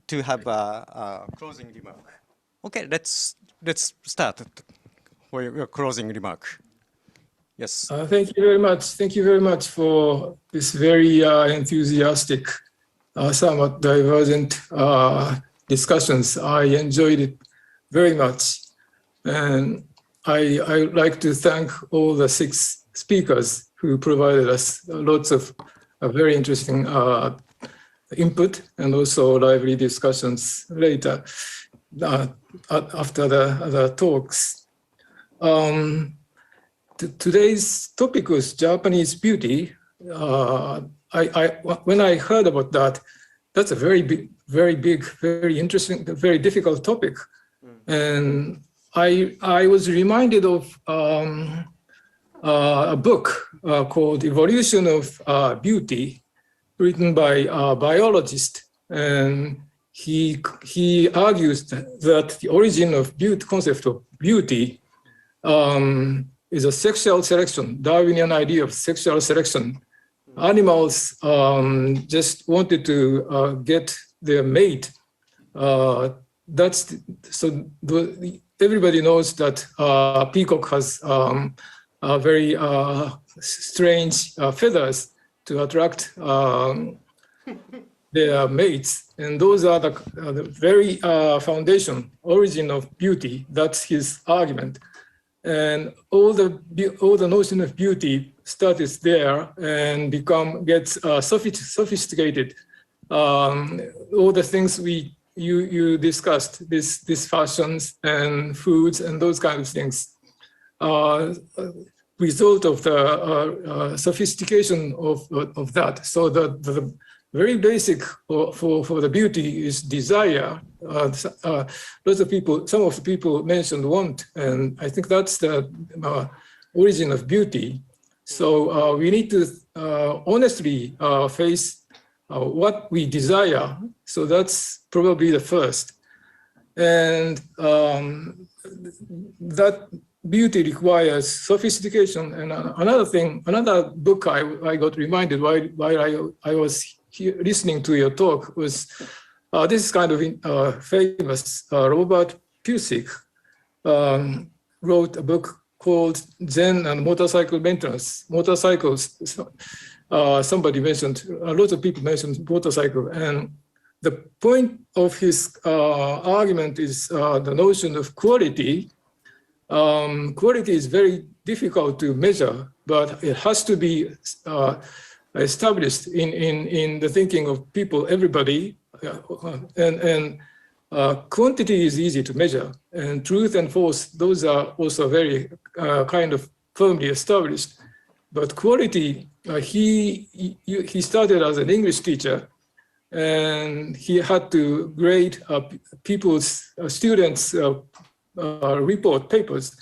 Speaker 2: to have a closing remark. Okay, let's start for your closing remark. Yes.
Speaker 11: Thank you very much. Thank you very much for this very enthusiastic, somewhat divergent discussions. I enjoyed it very much. And I would like to thank all the 6 speakers who provided us lots of very interesting input and also lively discussions later after the talks. Today's topic was Japanese beauty. When I heard about that, that's a very big, very interesting, very difficult topic. And I was reminded of a book called Evolution of Beauty, written by a biologist. And he argues that the origin of beauty, concept of beauty, is a sexual selection, Darwinian idea of sexual selection. Animals just wanted to get their mate. Everybody knows that peacock has very strange feathers to attract their mates, and those are the very foundation, origin of beauty. That's his argument. And all the notion of beauty started there and gets sophisticated. All the things you discussed, this fashions and foods and those kind of things, result of the sophistication of that. So the very basic for the beauty is desire. Lots of people, some of the people mentioned want, and I think that's the origin of beauty. So we need to honestly face what we desire. So that's probably the first. And that beauty requires sophistication. And another book I got reminded while I was listening to your talk was this is kind of famous. Robert Piusik wrote a book called Zen and Motorcycle Maintenance. Motorcycles, somebody mentioned, a lot of people mentioned motorcycle. And the point of his argument is the notion of quality. Quality is very difficult to measure, but it has to be established in the thinking of people, everybody. And quantity is easy to measure, and truth and false, those are also very kind of firmly established. But quality, he started as an English teacher, and he had to grade students' report papers.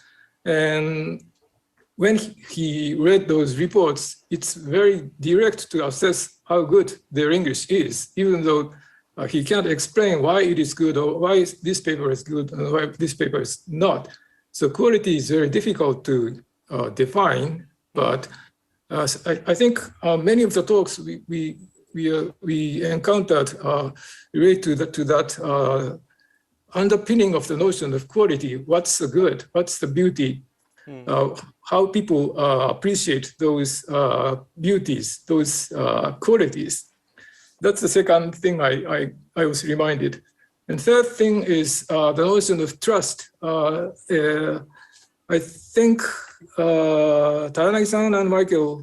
Speaker 11: And when he read those reports, it's very direct to assess how good their English is, even though he can't explain why it is good or why this paper is good and why this paper is not. So quality is very difficult to define, but I think many of the talks we encountered relate to that underpinning of the notion of quality. What's the good? What's the beauty? How people appreciate those beauties, those qualities. That's the second thing I was reminded. And third thing is the notion of trust. I think Tayanagi-san and Michael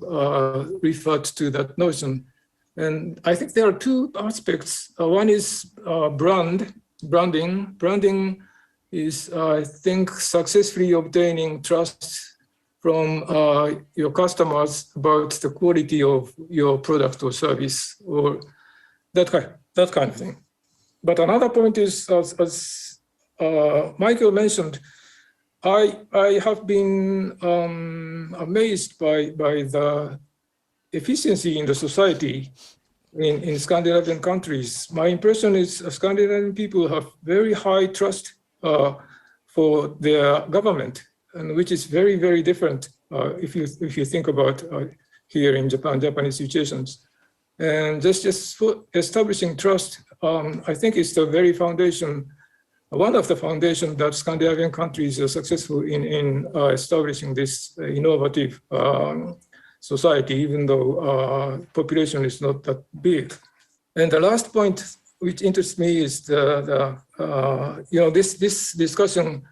Speaker 11: referred to that notion. And I think there are two aspects. One is branding. Branding is, I think, successfully obtaining trust from your customers about the quality of your product or service, or that kind of thing. but another point is, as Michael mentioned, I have been amazed by the efficiency in the society in Scandinavian countries. My impression is Scandinavian people have very high trust for their government, and which is very, very different if you think about here in Japan, Japanese situations. And just for establishing trust, I think it's the very foundation, one of the foundations that Scandinavian countries are successful in establishing this innovative society, even though population is not that big. And the last point which interests me is this discussion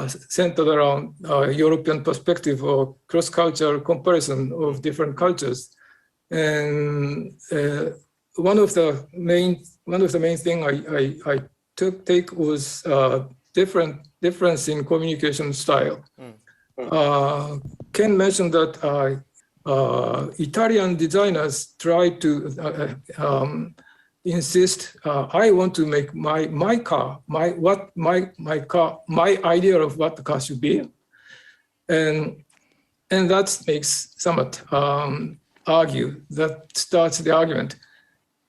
Speaker 11: centered around European perspective or cross-cultural comparison of different cultures. And one of the main thing I take was difference in communication style. Ken mentioned that Italian designers try to insist, I want to make my idea of what the car should be, and that makes somewhat argue, that starts the argument.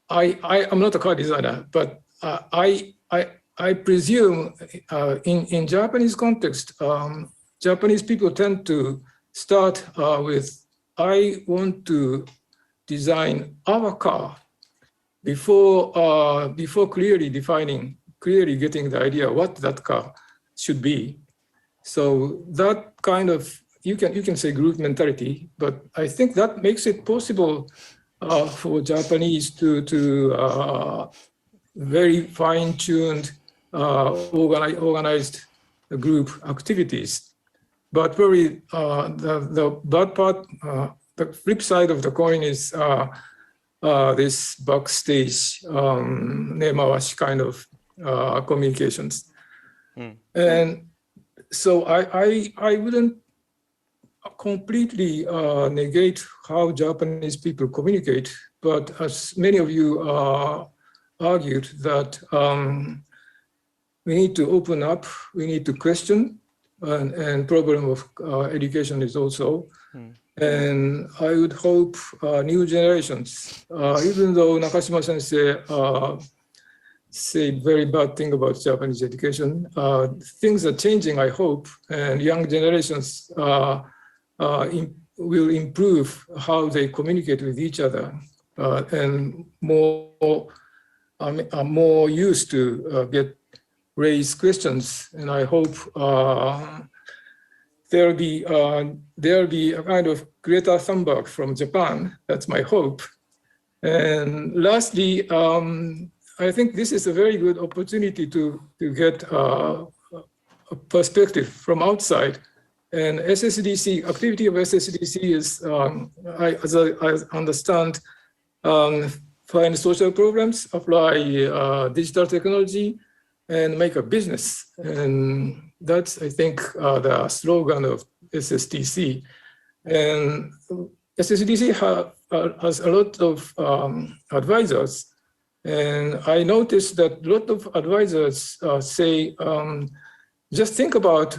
Speaker 11: I am not a car designer, but I presume in Japanese context, Japanese people tend to start with, I want to design our car before clearly getting the idea what that car should be. So that kind of, you can say group mentality, but I think that makes it possible for Japanese to very fine-tuned, organized group activities. But probably the bad part, the flip side of the coin is this backstage nemawashi kind of communications. And so I wouldn't completely negate how Japanese people communicate, but as many of you argued that we need to open up, we need to question, and problem of education is also. And I would hope new generations, even though Nakashima sensei said very bad thing about Japanese education, things are changing, I hope, and young generations will improve how they communicate with each other and are more used to raise questions. And I hope there'll be a kind of Greta Thunberg from Japan. That's my hope. And lastly, I think this is a very good opportunity to get a perspective from outside. And SSDC, activity of SSDC is, as I understand, find social programs, apply digital technology, and make a business. And that's, I think, the slogan of SSDC. And SSDC has a lot of advisors. And I noticed that a lot of advisors say, just think about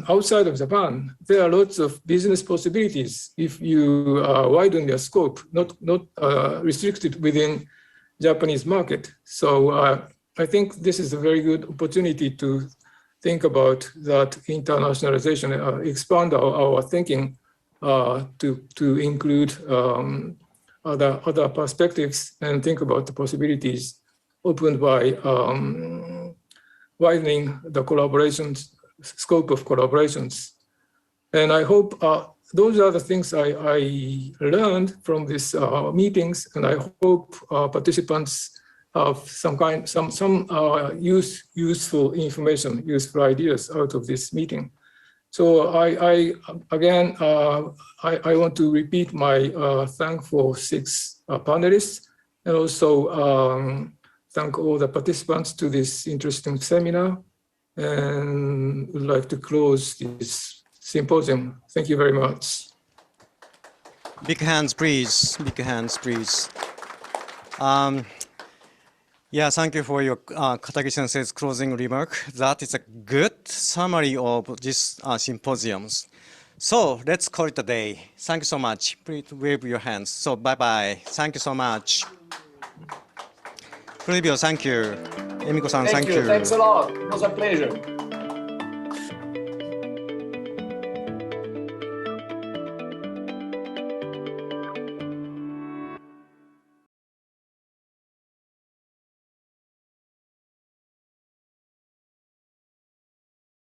Speaker 11: outside of Japan. There are lots of business possibilities if you widen your scope, not restricted within Japanese market. So I think this is a very good opportunity to think about that internationalization, expand our thinking to include other perspectives and think about the possibilities opened by widening the collaborations, scope of collaborations. And I hope those are the things I learned from these meetings, and I hope participants have some useful information, useful ideas out of this meeting. So I want to repeat my thanks for 6 panelists, and also thank all the participants to this interesting seminar, and would like to close this symposium. Thank you very much.
Speaker 2: Big hands, please. Big hands, please. Yeah, thank you for your Katagiri sensei's closing remark. That is a good summary of this symposiums. So let's call it a day. Thank you so much. Please wave your hands. So bye-bye. Thank you so much. Fulvio, thank you. Emiko-san, thank you.
Speaker 4: Thanks a lot. It was a pleasure.